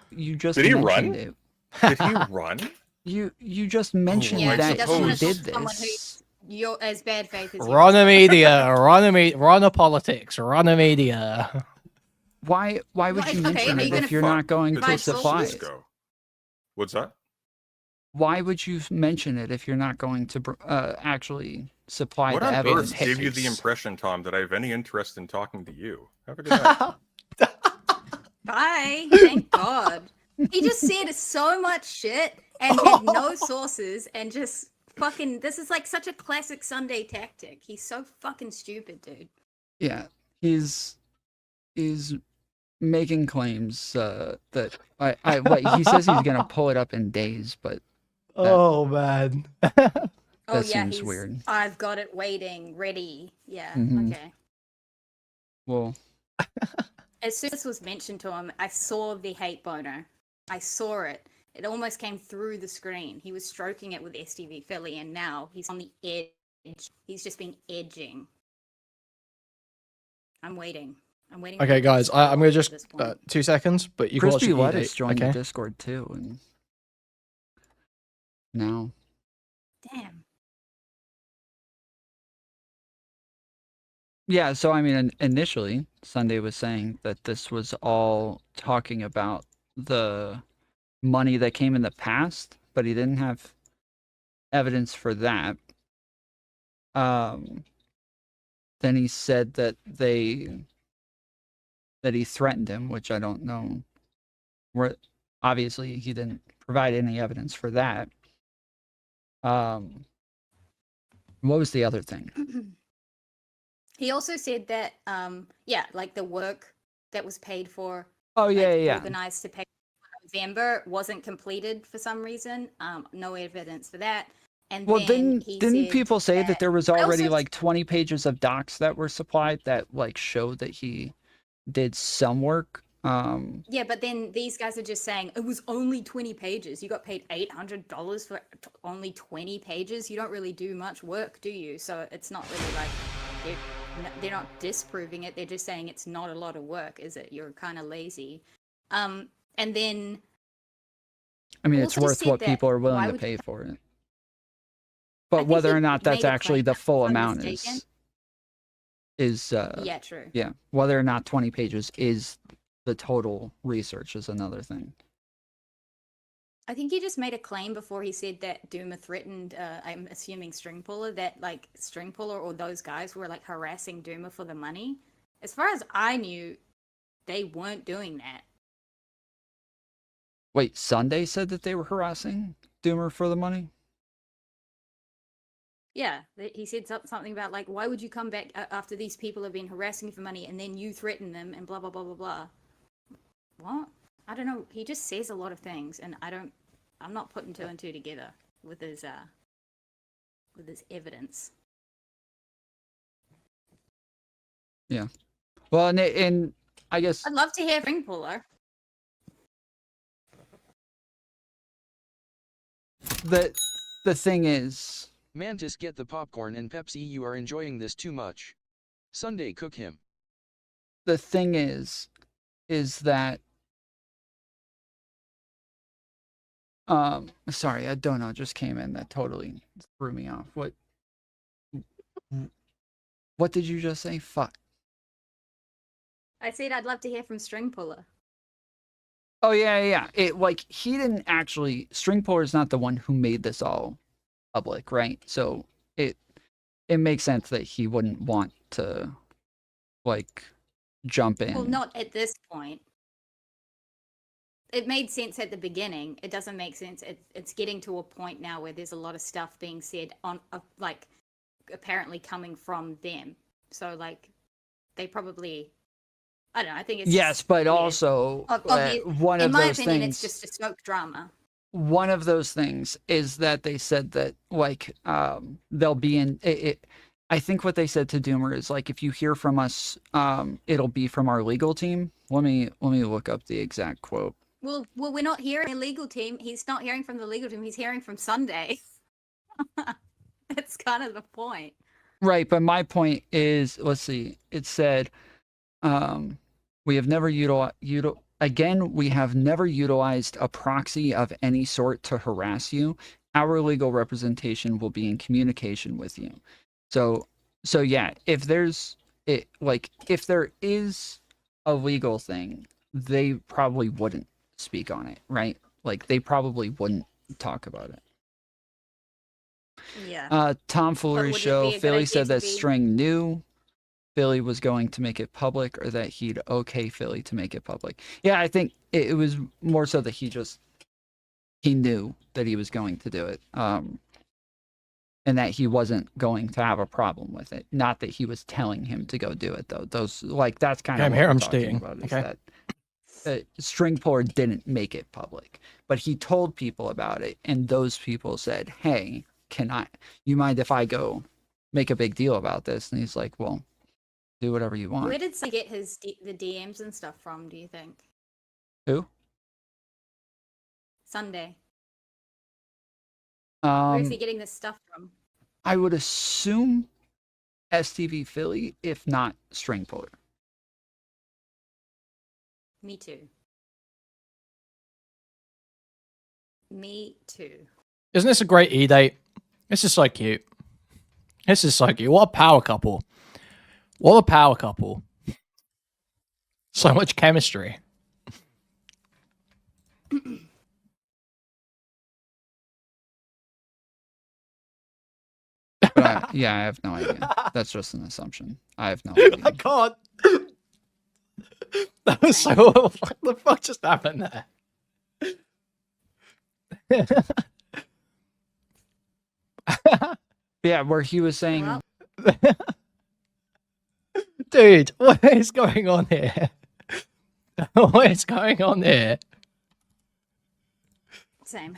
You just Did he mentioned run? it. Did he run? You just mentioned Yeah, that he doesn't he want to did talk to someone this. you're as bad faith as you. Run a media, run a politics, run a media. Why would Right, you okay, mention are you it gonna if you're Fuck, not going did to provide the supply sources? it? go? What's that? Why would you mention it if you're not going to actually supply What the on evidence? earth gave you the impression, Tom, that I have any interest in talking to you? Have a good night. Bye. Thank God. He just said so much shit and had no sources and just fucking. This is like such a classic Sunday tactic. He's so fucking stupid, dude. Yeah, he's making claims that what he says he's gonna pull it up in days, but Oh man. Oh That yeah, seems he's. weird. I've got it waiting, ready. Yeah. Mhm. Okay. well, As soon as this was mentioned to him, I saw the hate boner. I saw it. It almost came through the screen. He was stroking it with STV Philly, and now he's on the edge. He's just been edging. I'm waiting. I'm waiting. for Okay, him to guys, I'm gonna explode just at this point. 2 seconds, but you can watch Crispy the Lettuce edit, joined okay? the Discord too, and now Damn. yeah. So I mean, initially Sunday was saying that this was all talking about the money that came in the past, but he didn't have evidence for that. Then he said that he threatened him, which I don't know. Where obviously he didn't provide any evidence for that. What was the other thing? He also said that, yeah, like the work that was paid for, Oh yeah, like, yeah. organized to pay for November wasn't completed for some reason. No evidence for that. And Well, then didn't said people say that there was already also- like 20 pages of docs that were supplied that like showed that he did some work? Yeah, but then these guys are just saying it was only 20 pages. You got paid $800 for only 20 pages. You don't really do much work, do you? So it's not really like they're not disproving it. They're just saying it's not a lot of work, is it? You're kind of lazy. And then I mean, it's also worth said what that people are willing why to would pay you- for it. I But think whether he or not that's made a actually claim the that full if I'm amount mistaken- is yeah, true. yeah, whether or not 20 pages is the total research is another thing. I think he just made a claim before he said that Doomer threatened, I'm assuming String Puller, that like String Puller or those guys were like harassing Doomer for the money. As far as I knew, they weren't doing that. Wait, Sunday said that they were harassing Doomer for the money? Yeah, he said something about like, why would you come back after these people have been harassing you for money and then you threaten them and blah, blah, blah, blah, blah. What? I don't know. He just says a lot of things and I'm not putting two and two together with his evidence. Yeah. Well, and I guess I'd love to hear String Puller. the thing is, Mantis, get the popcorn and Pepsi. You are enjoying this too much. Sunday, cook him. the thing is that sorry, a donut just came in that totally threw me off. What did you just say? Fuck. I said I'd love to hear from String Puller. Oh yeah. It like he didn't actually. String Puller is not the one who made this all public, right? So it makes sense that he wouldn't want to like jump in. Well, not at this point. It made sense at the beginning. It doesn't make sense. It's getting to a point now where there's a lot of stuff being said on, like, apparently coming from them. So, like, they probably, I don't know. I think it's Yes, just but weird. also one in of my those opinion, things. it's just a smoke drama. One of those things is that they said that like they'll be in it. I think what they said to Doomer is like, if you hear from us, it'll be from our legal team. Let me look up the exact quote. Well, we're not hearing the legal team. He's not hearing from the legal team. He's hearing from Sunday. That's kind of the point. Right, but my point is, let's see. It said, We have never again, we have never utilized a proxy of any sort to harass you. Our legal representation will be in communication with you. So yeah, if there's if there is a legal thing, they probably wouldn't speak on it, right? Like they probably wouldn't talk about it. Yeah. Tom Foolery would it show. be a good Philly idea said to that be- String knew Philly was going to make it public, or that he'd okay Philly to make it public. Yeah, I think it was more so that he knew that he was going to do it, and that he wasn't going to have a problem with it. Not that he was telling him to go do it, though. That's kind of I'm what here. we're I'm talking stating. about, is Okay. that String Puller didn't make it public, but he told people about it, and those people said, "Hey, you mind if I go make a big deal about this?" And he's like, "Well, do whatever you want." Where did he get the DMs and stuff from, do you think? Who? Sunday. Where is he Um, getting this stuff from? I would assume STV Philly, if not String Puller. Me too. Me too. Isn't this a great E-date? This is so cute. This is so cute. What a power couple. What a power couple. So much chemistry. But yeah, I have no idea. That's just an assumption. I have no idea. I can't. That was so. What the fuck just happened there? Yeah, where he was saying, Well, Dude, what is going on here? What is going on here? same.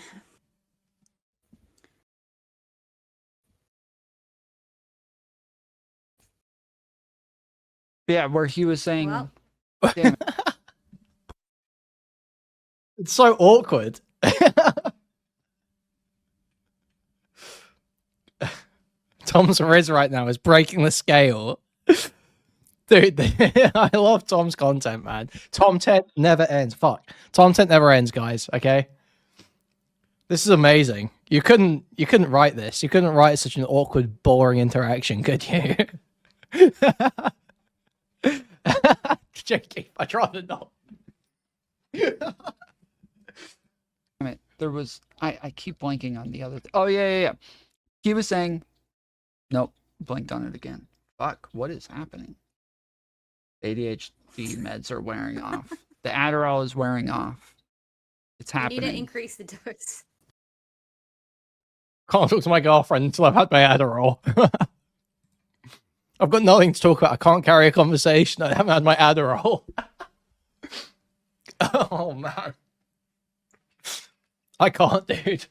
yeah, where he was saying, Well, damn it. It's so awkward. Tom's Riz right now is breaking the scale. Dude, I love Tom's content, man. Tomtent never ends. Fuck. Tomtent never ends, guys, okay? This is amazing. You couldn't write this. You couldn't write such an awkward, boring interaction, could you? Joking. I'd rather not. Damn it. There was, I keep blanking on the other. Oh, yeah. He was saying, nope, blanked on it again. Fuck, what is happening? ADHD meds are wearing off. The Adderall is wearing off. It's you need happening. to increase the dose. Can't talk to my girlfriend until I've had my Adderall. I've got nothing to talk about. I can't carry a conversation. I haven't had my Adderall. Oh, man. I can't, dude.